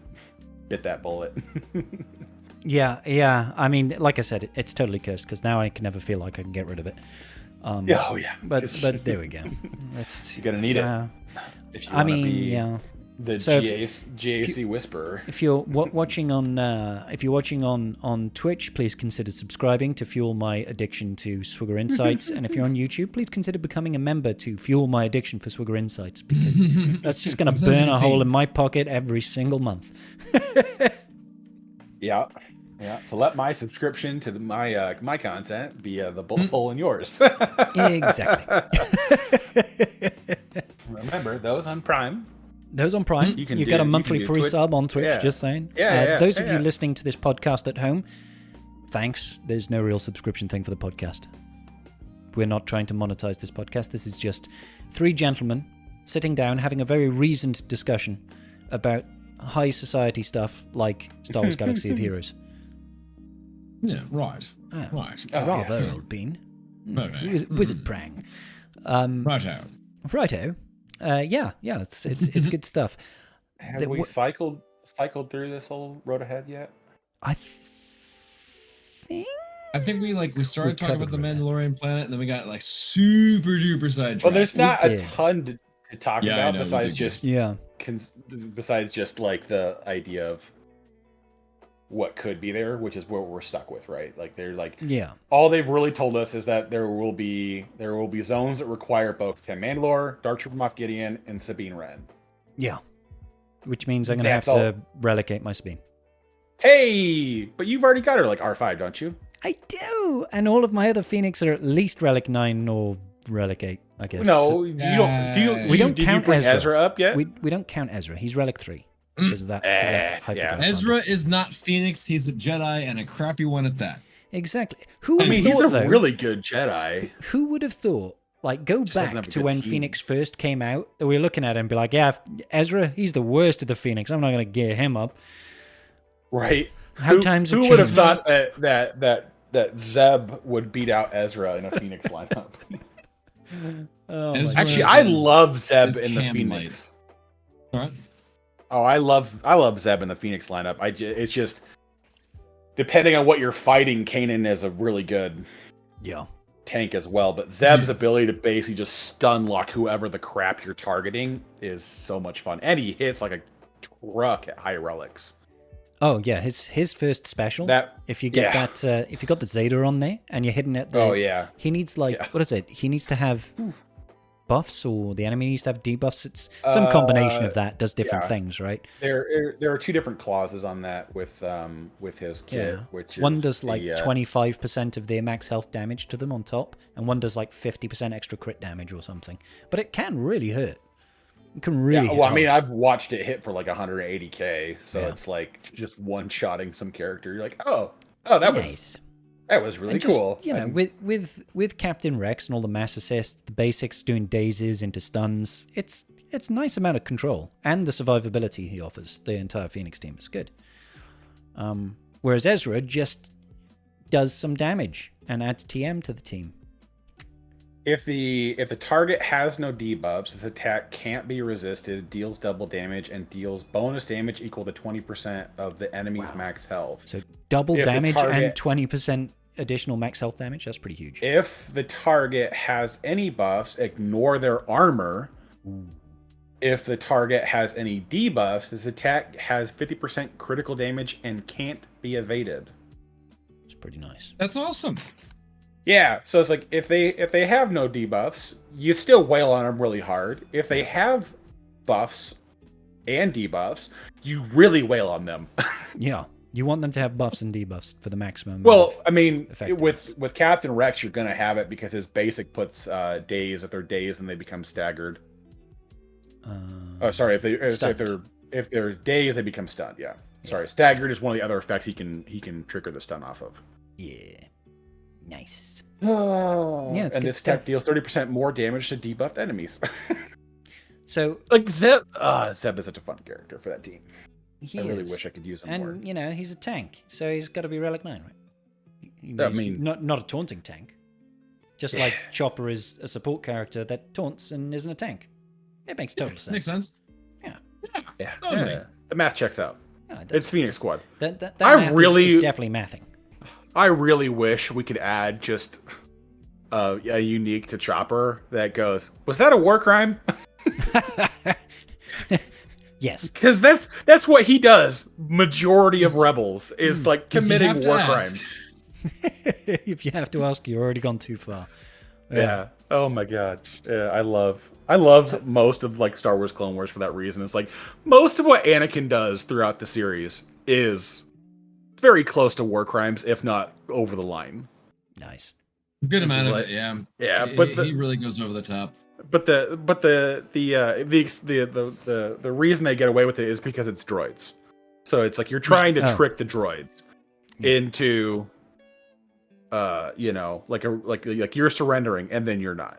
bit that bullet. Yeah. I mean, like I said, it's totally cursed because now I can never feel like I can get rid of it. But there we go. You're gonna need it. If you be the GAC Whisperer. If you're watching on Twitch, please consider subscribing to fuel my addiction to Swigger Insights. And if you're on YouTube, please consider becoming a member to fuel my addiction for Swigger Insights, because that's just going to burn a hole in my pocket every single month. Yeah. So let my subscription to my content be the bullet hole in yours. Exactly. Remember, those on Prime. You get a monthly free sub on Twitch, just saying. Those of you listening to this podcast at home, thanks. There's no real subscription thing for the podcast. We're not trying to monetize this podcast. This is just three gentlemen sitting down, having a very reasoned discussion about high society stuff like Star Wars Galaxy of Heroes. Yeah, right. Rather, old bean. Wizard Prang. Righto. Yeah, it's good stuff. Have we cycled through this whole road ahead yet? I think we started talking about the Mandalorian planet, and then we got super duper sidetracked. Well, there's not a ton to talk about besides just like the idea of what could be there, which is what we're stuck with, right? Like they're like, all they've really told us is that there will be zones that require both Tam Mandalore, Dark Trooper Moff Gideon, and Sabine Wren. Yeah, which means I'm gonna have to relegate my Sabine. Hey, but you've already got her like R5, don't you? I do, and all of my other Phoenix are at least Relic 9 or Relic 8, I guess. No, you don't. We don't count Ezra up yet. We don't count Ezra. He's Relic 3. Because of that, Ezra is not Phoenix. He's a Jedi, and a crappy one at that. Exactly. He's a really good Jedi. Who would have thought? Like, go back to when Phoenix first came out. We were looking at him and be like, yeah, Ezra, he's the worst of the Phoenix. I'm not going to gear him up. Right. Who would have thought that Zeb would beat out Ezra in a Phoenix lineup? Actually, I love Zeb in the Phoenix. All right. Oh, I love Zeb in the Phoenix lineup. It's just depending on what you're fighting, Kanan is a really good tank as well. But Zeb's ability to basically just stun lock whoever the crap you're targeting is so much fun, and he hits like a truck at high relics. Oh yeah, his first special. If you get that, if you got the Zeta on there and you're hitting it, he needs what is it? He needs to have buffs, or the enemy needs to have debuffs. It's some combination of that does different things, right? There are two different clauses on that with his kit, which one does like 25% of their max health damage to them on top, and one does like 50% extra crit damage or something. But it can really hurt. It can really. Well, I mean, I've watched it hit for like 180k, so it's like just one-shotting some character. You're like, oh, that was nice. That was really cool. You know, with Captain Rex and all the mass assists, the basics doing dazes into stuns, it's a nice amount of control, and the survivability he offers the entire Phoenix team is good. Whereas Ezra just does some damage and adds TM to the team. If the target has no debuffs, this attack can't be resisted, deals double damage, and deals bonus damage equal to 20% of the enemy's max health. So double damage and 20% additional max health damage? That's pretty huge. If the target has any buffs, ignore their armor. Ooh. If the target has any debuffs, this attack has 50% critical damage and can't be evaded. It's pretty nice. That's awesome. Yeah, so it's like if they have no debuffs, you still wail on them really hard. If they have buffs and debuffs, you really wail on them. Yeah, you want them to have buffs and debuffs for the maximum. Well, I mean, with Captain Rex, you're gonna have it because his basic puts days. If they're dazed, then they become staggered. If they're dazed, they become stunned. Yeah. Sorry, staggered is one of the other effects he can trigger the stun off of. Yeah. Nice. Yeah, and this tech deals 30% more damage to debuffed enemies. So, like Zeb is such a fun character for that team. I really wish I could use him more. And you know, he's a tank, so he's got to be Relic 9, right? I mean, not a taunting tank. Just like Chopper is a support character that taunts and isn't a tank. It makes total sense. Makes sense. Yeah. The math checks out. Yeah, it's Phoenix Squad. That math is definitely mathing. I really wish we could add just a unique to Chopper that goes, was that a war crime? Yes. Because that's what he does. Majority of rebels is like committing war crimes. If you have to ask, you've already gone too far. Yeah. Oh my god. Yeah, I love most of like Star Wars Clone Wars for that reason. It's like most of what Anakin does throughout the series is very close to war crimes, if not over the line. Nice. Good amount of it, yeah. Yeah, but he really goes over the top. But the reason they get away with it is because it's droids. So it's like you're trying to trick the droids into like you're surrendering and then you're not.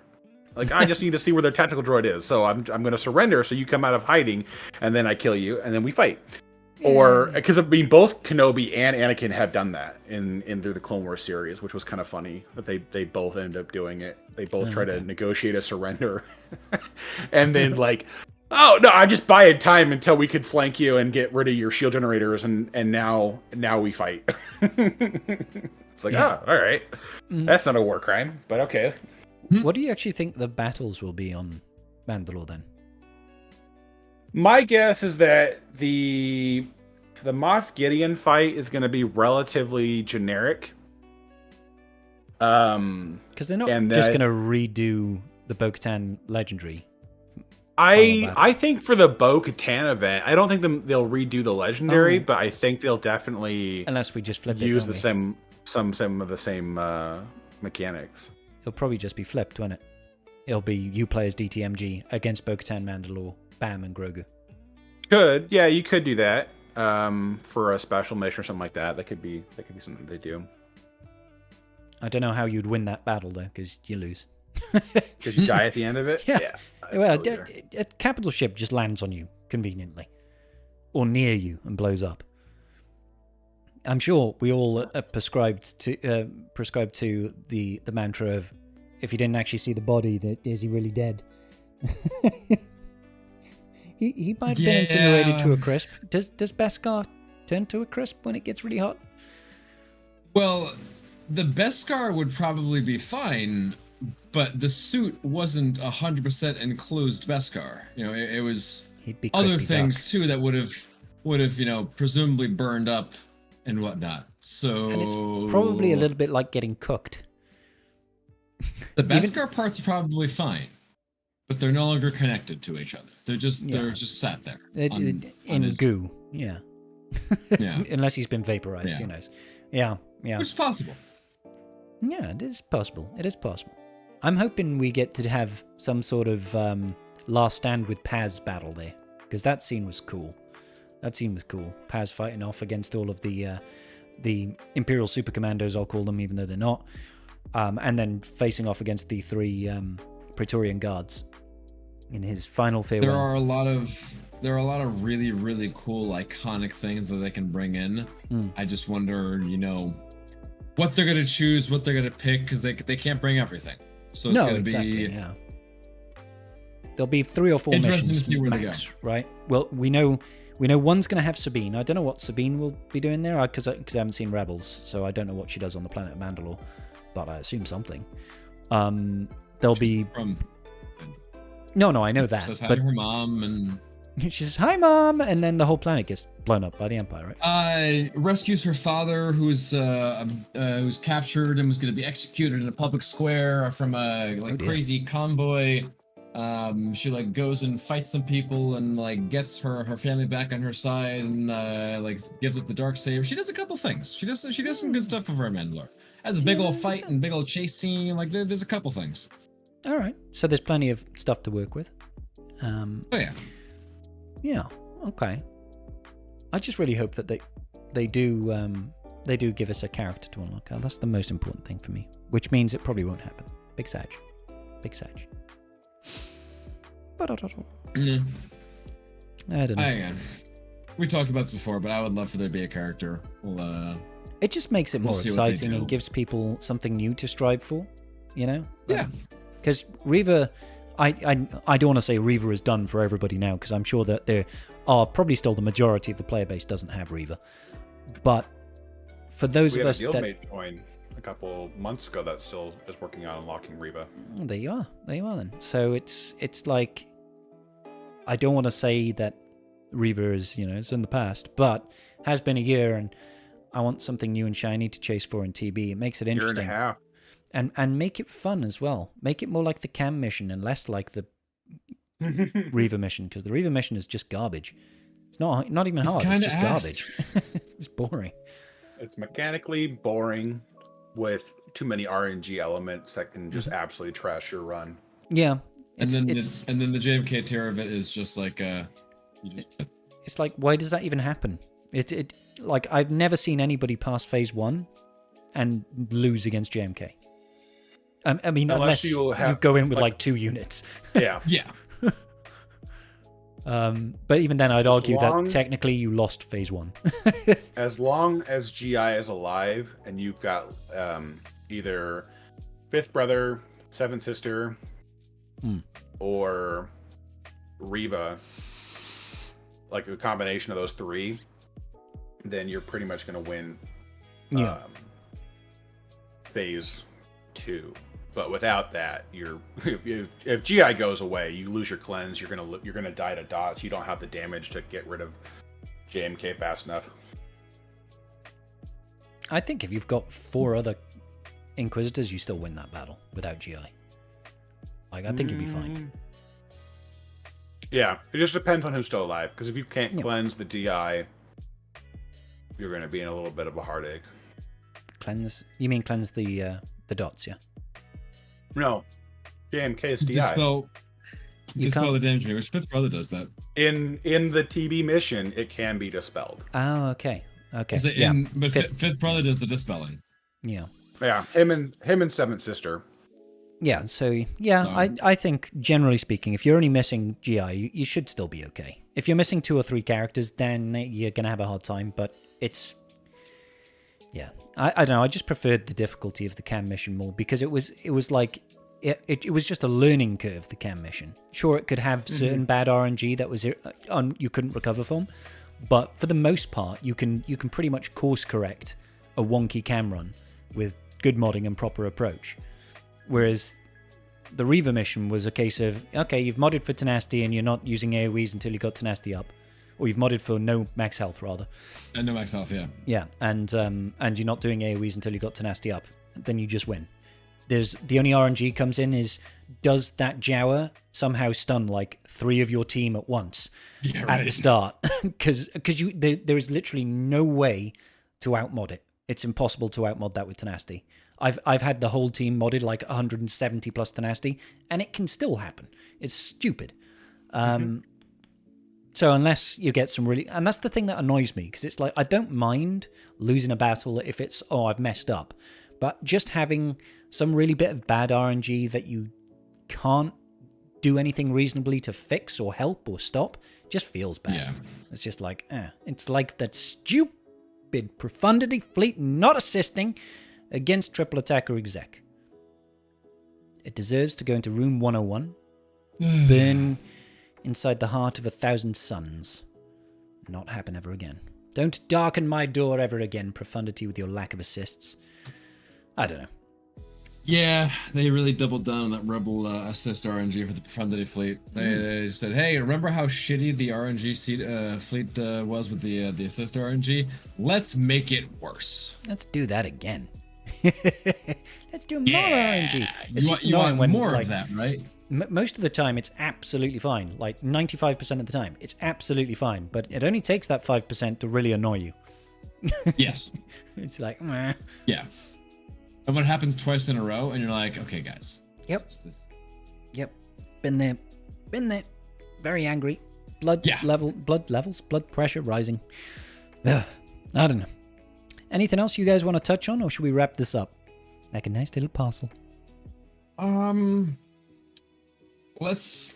Like, I just need to see where their tactical droid is. So I'm going to surrender so you come out of hiding and then I kill you and then we fight. Or because I mean both Kenobi and Anakin have done that in through the Clone Wars series, which was kind of funny that they both ended up doing it. They both try to negotiate a surrender, and then like, oh no, I just bided time until we could flank you and get rid of your shield generators, and now we fight. It's like, all right, that's not a war crime, but okay. What do you actually think the battles will be on Mandalore then? My guess is that the Moff Gideon fight is going to be relatively generic. Because they're not just going to redo the Bo-Katan Legendary. I think for the Bo-Katan event, I don't think they'll redo the Legendary, but I think they'll definitely unless we just flip use some of the same mechanics. It'll probably just be flipped, won't it? It'll be you play as DTMG against Bo-Katan, Mandalore, Bam, and Grogu. You could do that for a special mission or something like that. That could be something they do. I don't know how you'd win that battle though, because you lose. Because you die at the end of it. Yeah. Well, a capital ship just lands on you conveniently, or near you and blows up. I'm sure we all prescribed to the mantra of, if you didn't actually see the body, that is he really dead? He might have been incinerated to a crisp. Does Beskar turn to a crisp when it gets really hot? Well, the Beskar would probably be fine, but the suit wasn't 100% enclosed Beskar. You know, it was other things too that would have presumably burned up and whatnot. So and it's probably a little bit like getting cooked. The Beskar parts are probably fine, but they're no longer connected to each other. They're just sat there in goo. Yeah. Yeah. Unless he's been vaporized, who knows? Yeah. Which is possible. Yeah, it is possible. I'm hoping we get to have some sort of last stand with Paz battle there, because that scene was cool. Paz fighting off against all of the Imperial Super Commandos, I'll call them, even though they're not, and then facing off against the 3 Praetorian guards in his final farewell. There are a lot of really, really cool, iconic things that they can bring in. I just wonder, what they're gonna choose, what they're gonna pick, because they can't bring everything. So it's gonna be There'll be 3 or 4 interesting missions to see where they go. Right? Well, we know one's going to have Sabine. I don't know what Sabine will be doing there, because I haven't seen Rebels, so I don't know what she does on the planet of Mandalore, but I assume something. There'll be... No, I know that. Says hi to her mom, and... She says, hi, Mom, and then the whole planet gets blown up by the Empire, right? Rescues her father, who's captured and was going to be executed in a public square from a crazy convoy. She goes and fights some people and gets her family back on her side and gives up the Darksaber. She does a couple things. She does some good stuff over Mandalore. Has a big old fight and big old chase scene. There's a couple things. All right, so there's plenty of stuff to work with. Yeah. Okay. I just really hope that they do they do give us a character to unlock. That's the most important thing for me, which means it probably won't happen. Big Sag. Yeah. I don't know. We talked about this before, but I would love for there to be a character. It just makes it more exciting and gives people something new to strive for, you know? Yeah. Because Reaver, I don't want to say Reaver is done for everybody now, because I'm sure that there are probably still the majority of the player base doesn't have Reaver. But for those of us that... We had a guildmate join a couple months ago that still is working on unlocking Reaver. There you are then. So it's like, I don't want to say that Reaver is, it's in the past, but has been a year, and I want something new and shiny to chase for in TB. It makes it interesting. Year and a half. And make it fun as well. Make it more like the Cam mission and less like the Reaver mission, because the Reaver mission is just garbage. It's not even hard. It's just garbage. It's boring. It's mechanically boring with too many RNG elements that can just absolutely trash your run. Yeah. And then the JMK tier of it is just like it's like, why does that even happen? It like, I've never seen anybody pass phase 1 and lose against JMK. I mean, unless you go in with like 2 units. Yeah. Yeah. But even then, I'd argue that technically you lost phase 1. As long as GI is alive and you've got either Fifth Brother, Seventh Sister, or Reva, like a combination of those 3, then you're pretty much going to win phase 2. But without that, if GI goes away, you lose your cleanse. You're gonna die to dots. You don't have the damage to get rid of JMK fast enough. I think if you've got 4 other Inquisitors, you still win that battle without GI. Like, I think you'd be fine. Yeah, it just depends on who's still alive. Because if you can't cleanse the DI, you're gonna be in a little bit of a heartache. Cleanse? You mean cleanse the dots? Yeah. No, JMK is DI. Dispel the damage. Which Fifth Brother does that. In the TB mission, it can be dispelled. Oh, okay. But Fifth Brother does the dispelling. Yeah. Yeah, him and Seventh Sister. Yeah. So I think generally speaking, if you're only missing GI, you should still be okay. If you're missing 2 or 3 characters, then you're gonna have a hard time. But it's I don't know. I just preferred the difficulty of the Cam mission more, because it was like it was just a learning curve. The Cam mission, sure, it could have certain bad RNG that was you couldn't recover from, but for the most part, you can pretty much course correct a wonky Cam run with good modding and proper approach. Whereas the Reaver mission was a case of, okay, you've modded for tenacity and you're not using AoEs until you got tenacity up. Or you've modded for no max health, rather. And no max health, yeah. Yeah, and you're not doing AoEs until you got tenacity up. Then you just win. The only RNG comes in is, does that Jawa somehow stun like 3 of your team at once at the start? Because there is literally no way to outmod it. It's impossible to outmod that with tenacity. I've had the whole team modded like 170 plus tenacity, and it can still happen. It's stupid. So unless you get some really... And that's the thing that annoys me, because it's like, I don't mind losing a battle if it's, I've messed up. But just having some really bit of bad RNG that you can't do anything reasonably to fix or help or stop just feels bad. Yeah. It's just like, It's like that stupid Profundity fleet not assisting against Triple Attacker Exec. It deserves to go into Room 101, burn inside the heart of 1,000 suns. Not happen ever again. Don't darken my door ever again, Profundity, with your lack of assists. I don't know. Yeah, they really doubled down on that Rebel assist RNG for the Profundity fleet. They said, hey, remember how shitty the RNG fleet was with the assist RNG? Let's make it worse. Let's do that again. Let's do more RNG. You want more of that, right? Most of the time, it's absolutely fine. Like 95% of the time, it's absolutely fine. But it only takes that 5% to really annoy you. Yes. It's like, meh. Yeah. And when it happens twice in a row, and you're like, okay, guys. Yep. Yep. Been there. Very angry. Blood levels, blood pressure rising. Ugh. I don't know. Anything else you guys want to touch on, or should we wrap this up? Like a nice little parcel. Let's.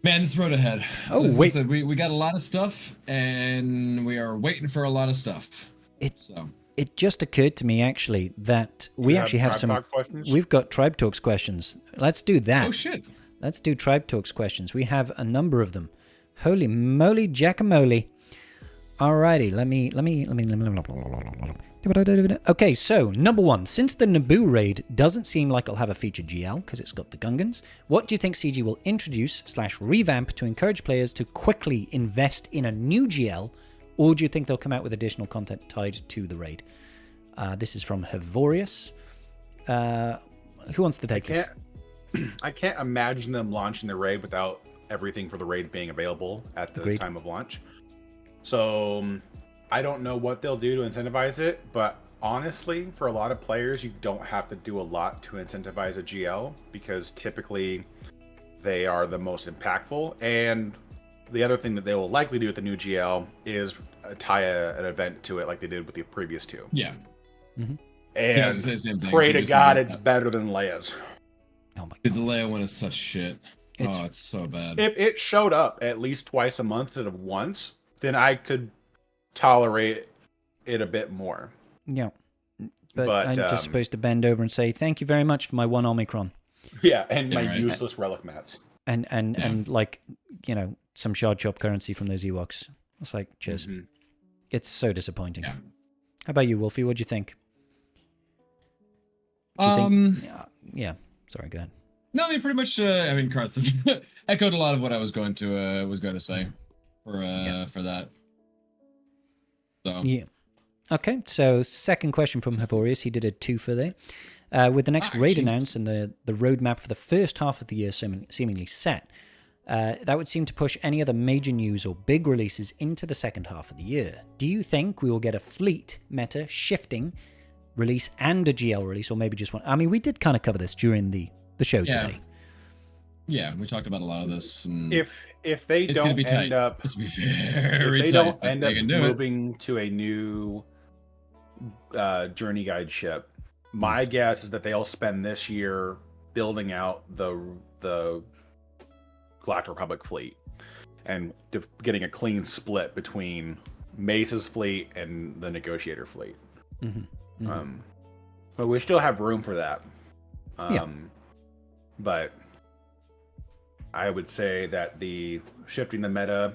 Man, this road ahead. Oh, As wait. I said, we got a lot of stuff, and we are waiting for a lot of stuff. It just occurred to me, actually, that we actually have some... We've got Tribe Talks questions. Let's do that. Oh, shit. Let's do Tribe Talks questions. We have a number of them. Holy moly, jackamole. Alrighty, let me... Okay, so, number one. Since the Naboo raid doesn't seem like it'll have a featured GL, because it's got the Gungans, what do you think CG will introduce/revamp to encourage players to quickly invest in a new GL, or do you think they'll come out with additional content tied to the raid? This is from Hevorius. Who wants to take this? I can't imagine them launching the raid without everything for the raid being available at the time of launch. So I don't know what they'll do to incentivize it, but honestly, for a lot of players, you don't have to do a lot to incentivize a GL, because typically they are the most impactful. And the other thing that they will likely do with the new GL is tie an event to it like they did with the previous two. Yeah. Mm-hmm. And pray to God it's better than Leia's. Oh my God. The Leia one is such shit. It's so bad. If it showed up at least twice a month instead of once, then I could tolerate it a bit more. Yeah. But I'm just supposed to bend over and say, thank you very much for my one Omicron. Yeah, and my useless relic mats. And like, you know, some shard chop currency from those Ewoks. It's like, cheers. Mm-hmm. It's so disappointing. Yeah. How about you, Wolfie? What do you think? Do you think... Yeah. Sorry, go ahead. No, I mean, pretty much, Carth echoed a lot of what I was going to say for that. So. Yeah. Okay, so second question from Hevorius. He did a 2 for there. With the next raid announced and the roadmap for the first half of the year seemingly set, that would seem to push any other major news or big releases into the second half of the year. Do you think we will get a fleet meta shifting release and a GL release, or maybe just one? I mean, we did kind of cover this during the show today. Yeah, we talked about a lot of this. And if they don't end up, it's be very tight. Don't end up moving to a new journey guide ship, my guess is that they'll spend this year building out the Galactic Republic fleet and getting a clean split between Mace's fleet and the Negotiator fleet. Mm-hmm. Mm-hmm. But we still have room for that. But I would say that the shifting the meta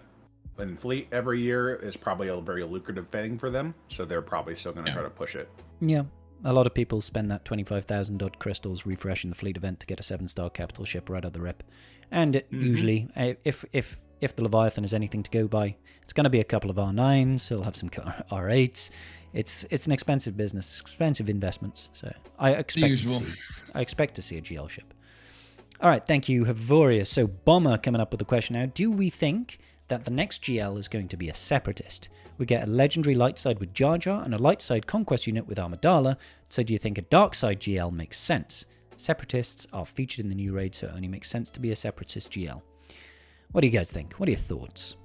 and fleet every year is probably a very lucrative thing for them, so they're probably still going to try to push it. Yeah, a lot of people spend that 25,000 odd crystals refreshing the fleet event to get a 7-star capital ship right out the rip. And usually, if the Leviathan is anything to go by, it's going to be a couple of R9s, it'll have some R8s. It's an expensive business, expensive investments. So I expect to see a GL ship. All right, thank you, Hevorius. So Bomber coming up with a question now. Do we think that the next GL is going to be a separatist? We get a legendary light side with Jar Jar and a light side conquest unit with Amidala. So do you think a dark side GL makes sense? Separatists are featured in the new raid, so it only makes sense to be a separatist GL. What do you guys think? What are your thoughts?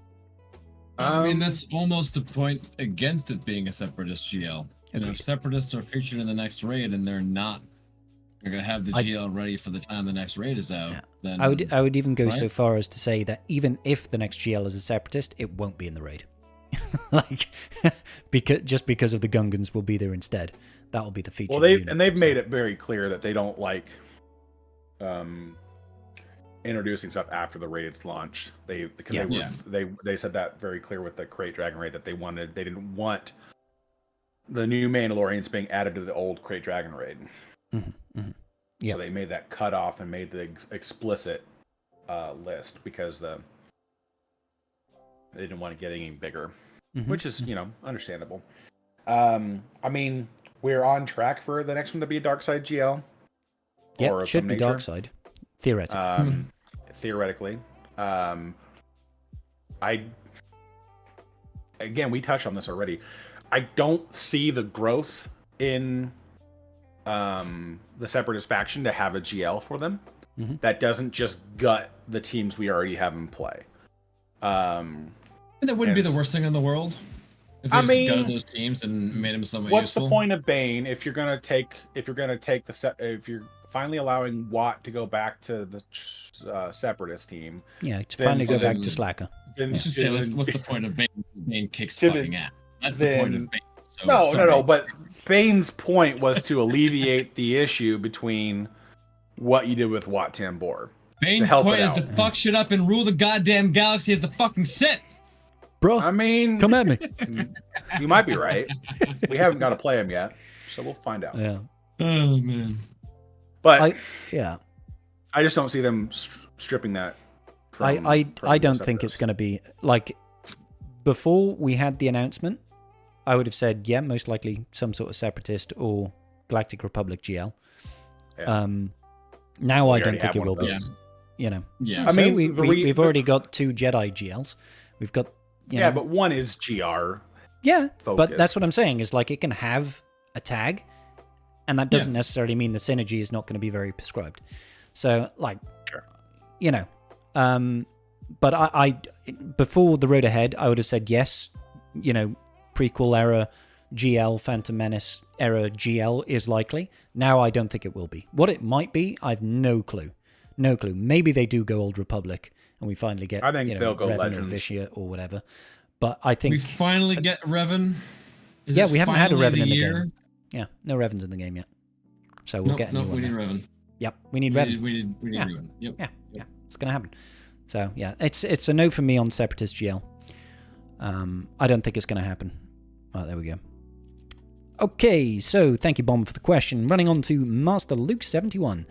I mean, that's almost a point against it being a separatist GL. You know, if separatists are featured in the next raid and they're not, you're going to have the GL ready for the time the next raid is out. Then I would even go so far as to say that even if the next GL is a separatist, it won't be in the raid. because of the Gungans will be there instead. That will be the feature. Well, they've made it very clear that they don't like introducing stuff after the raid's launched. They said that very clear with the Krayt Dragon raid that they didn't want the new Mandalorians being added to the old Krayt Dragon raid. Mm-hmm. Mm-hmm. Yep. So they made that cutoff and made the explicit list because they didn't want to get any bigger, which is understandable. I mean, we're on track for the next one to be a dark side GL. Yeah, it should be dark side, theoretically. Theoretically, we touched on this already. I don't see the growth in the Separatist faction to have a GL for them. Mm-hmm. That doesn't just gut the teams we already have in play. That wouldn't be the worst thing in the world. If they just gutted those teams and made them somewhat what's useful. The point of Bane if you're finally allowing Watt to go back to the Separatist team? Yeah, to finally go back to Slacker. Let's just say, what's the point of Bane? Bane kicks fucking ass. That's the point of Bane. So, no. But Bane's point was to alleviate the issue between what you did with Wat Tambor. Bane's point is to fuck shit up and rule the goddamn galaxy as the fucking Sith. Bro, I mean, come at me. You might be right. We haven't got to play him yet, so we'll find out. Yeah. Oh man. But I just don't see them stripping that. I don't think it's going to be like before we had the announcement. I would have said, yeah, most likely some sort of Separatist or Galactic Republic GL. Yeah. Now I don't think it will be. You know. Yeah. I mean, we've already got 2 Jedi GLs. We've got. You know, but one is GR. Yeah, focused. But that's what I'm saying is like it can have a tag, and that doesn't necessarily mean the synergy is not going to be very prescribed. So, like, you know, but I before the road ahead, I would have said yes. You know, prequel era GL, Phantom Menace era GL is likely. Now I don't think it will be. What it might be, I've no clue. No clue. Maybe they do go Old Republic, and we finally get. I think they'll go Revan Legends or Vitiate or whatever. But I think we finally get Revan. We haven't had a Revan in the game. Yeah, no Revans in the game yet. So we'll get. We need Revan. Yep, we need Revan. We need Revan. Yep. Yeah, it's gonna happen. So yeah, it's a no for me on Separatist GL. I don't think it's gonna happen. Oh, there we go. Okay, so thank you, Bomb, for the question. Running on to Master Luke 71.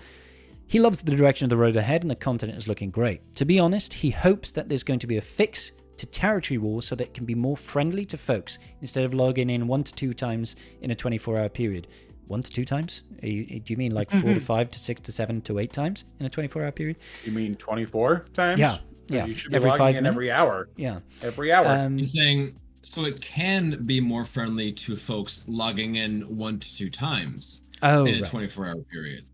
He loves the direction of the road ahead, and the content is looking great. To be honest, he hopes that there's going to be a fix to territory wars so that it can be more friendly to folks instead of logging in 1 to 2 times in a 24-hour period. 1 to 2 times? Do you mean like 4 to 5 to 6 to 7 to 8 times in a 24-hour period? You mean 24 times? Yeah. You should be every 5 minutes? Every hour. Yeah. Every hour. You're saying so it can be more friendly to folks logging in 1 to 2 times in a 24-hour period.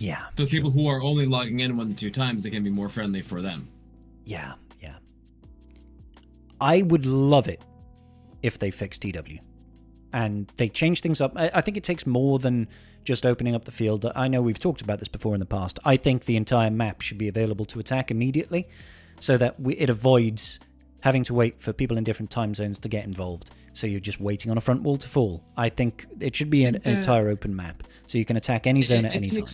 Yeah. So people who are only logging in 1 to 2 times, it can be more friendly for them. Yeah. I would love it if they fix TW and they change things up. I think it takes more than just opening up the field. I know we've talked about this before in the past. I think the entire map should be available to attack immediately so that it avoids having to wait for people in different time zones to get involved. So you're just waiting on a front wall to fall. I think it should be an entire open map so you can attack any zone at any time.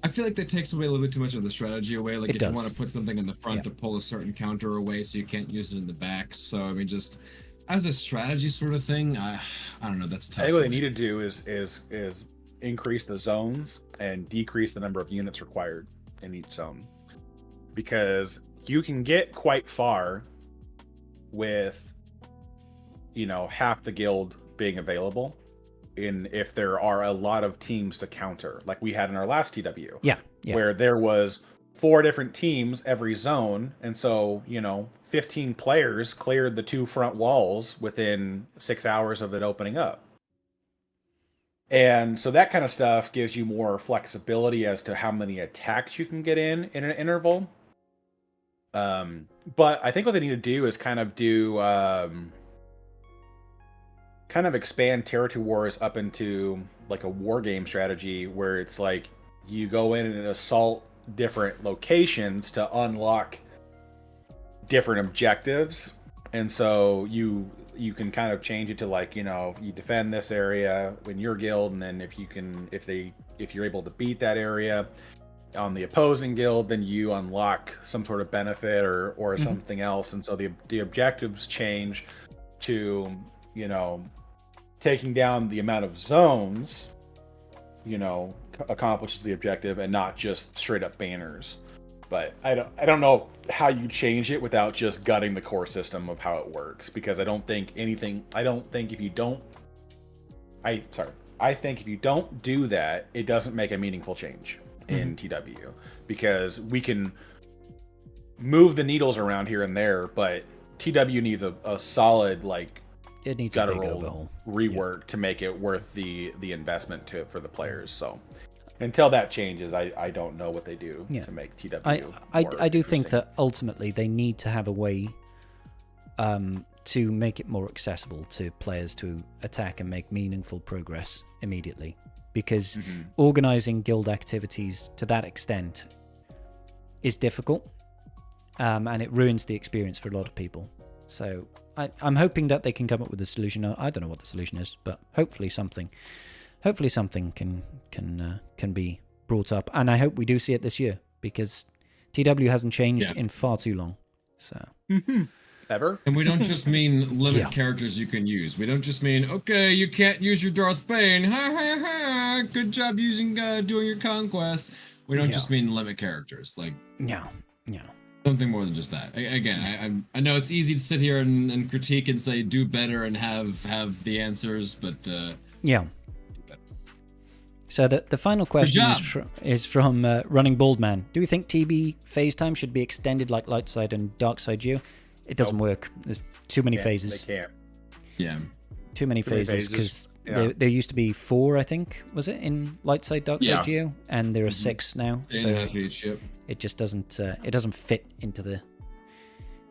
I feel like that takes away a little bit too much of the strategy away. Like if you want to put something in the front to pull a certain counter away so you can't use it in the back. So I mean, just as a strategy sort of thing, I don't know. That's tough. I think what they need to do is increase the zones and decrease the number of units required in each zone, because you can get quite far with, you know, half the guild being available. If there are a lot of teams to counter, like we had in our last TW, where there was 4 different teams every zone, and so 15 players cleared the 2 front walls within 6 hours of it opening up, and so that kind of stuff gives you more flexibility as to how many attacks you can get in an interval. But I think what they need to do is kind of expand territory wars up into like a war game strategy where it's like you go in and assault different locations to unlock different objectives, and so you can kind of change it to like, you defend this area in your guild, and then if you're able to beat that area on the opposing guild, then you unlock some sort of benefit or something else, and so the objectives change to taking down the amount of zones, accomplishes the objective, and not just straight up banners. But I don't know how you change it without just gutting the core system of how it works, because I think if you don't do that, it doesn't make a meaningful change in TW, because we can move the needles around here and there, but TW needs a solid, like, it needs a big overhaul, rework to make it worth the investment for the players. So until that changes, I don't know what they do to make TW. I do think that ultimately they need to have a way to make it more accessible to players to attack and make meaningful progress immediately. Because organizing guild activities to that extent is difficult, and it ruins the experience for a lot of people. So I'm hoping that they can come up with a solution. I don't know what the solution is, but hopefully something can be brought up, and I hope we do see it this year, because TW hasn't changed in far too long. So ever. And we don't just mean limit characters you can use. We don't just mean, okay, you can't use your Darth Bane. Ha ha ha. Good job using doing your conquest. We don't just mean limit characters. Like something more than just that. Again, I know it's easy to sit here and critique and say do better and have the answers, but So the final question is from Running Bald Man. Do we think TB phase time should be extended like light side and dark side Geo? It doesn't work. There's too many phases. They can't. Yeah. Too many phases, because there used to be 4, I think, was it, in light side, dark side Geo, and there are 6 now. So it just doesn't fit into the.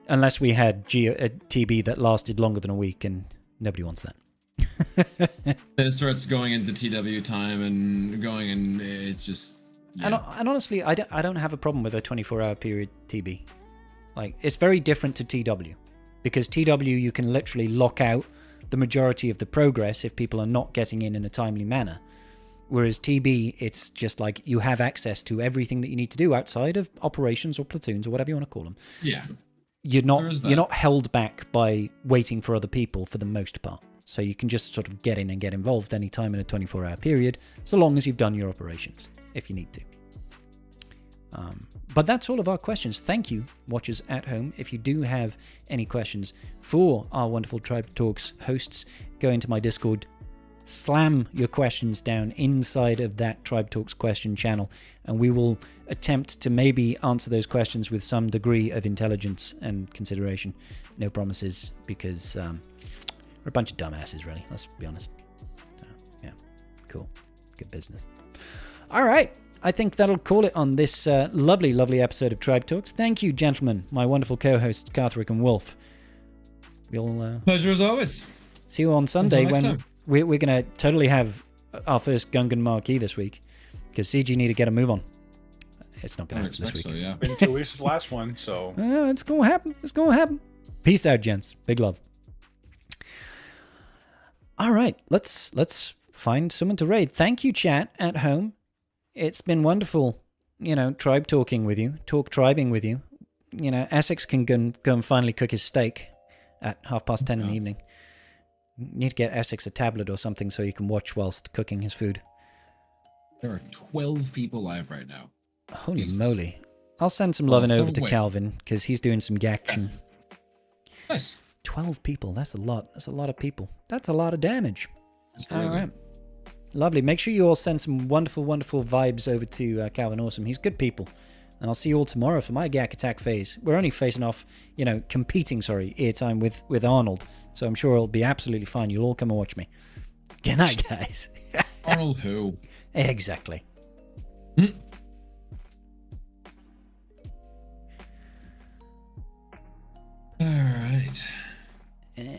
Unless we had a TB that lasted longer than a week, and nobody wants that. It starts going into TW time and it's just. And honestly, I don't have a problem with a 24-hour period TB. Like, it's very different to TW, because TW you can literally lock out the majority of the progress if people are not getting in a timely manner. Whereas TB, it's just like you have access to everything that you need to do outside of operations or platoons or whatever you want to call them. Yeah. You're not held back by waiting for other people for the most part. So you can just sort of get in and get involved anytime in a 24-hour period, so long as you've done your operations, if you need to. But that's all of our questions. Thank you, watchers at home. If you do have any questions for our wonderful Tribe Talks hosts, go into my Discord, slam your questions down inside of that Tribe Talks question channel, and we will attempt to maybe answer those questions with some degree of intelligence and consideration. No promises, because we're a bunch of dumbasses, really. Let's be honest. So, yeah, cool. Good business. All right. I think that'll call it on this lovely, lovely episode of Tribe Talks. Thank you, gentlemen, my wonderful co-hosts, Carthrick and Wolf. We'll pleasure as always. See you on Sunday when we're going to totally have our first Gungan marquee this week, because CG need to get a move on. It's not going to happen this week. So, yeah. Been 2 weeks the last one, so it's going to happen. It's going to happen. Peace out, gents. Big love. All right, let's find someone to raid. Thank you, chat at home. It's been wonderful, tribe talking with you, tribing with you. Essex can go and finally cook his steak at 10:30 in the evening. Need to get Essex a tablet or something so he can watch whilst cooking his food. There are 12 people live right now. Holy moly. I'll send some loving over to Calvin, because he's doing some gaction. Nice. 12 people, that's a lot. That's a lot of people. That's a lot of damage. All right. Lovely. Make sure you all send some wonderful, wonderful vibes over to Calvin Awesome. He's good people. And I'll see you all tomorrow for my Gak Attack phase. We're only facing off, competing, airtime with Arnold. So I'm sure it'll be absolutely fine. You'll all come and watch me. Good night, guys. Arnold who? Exactly.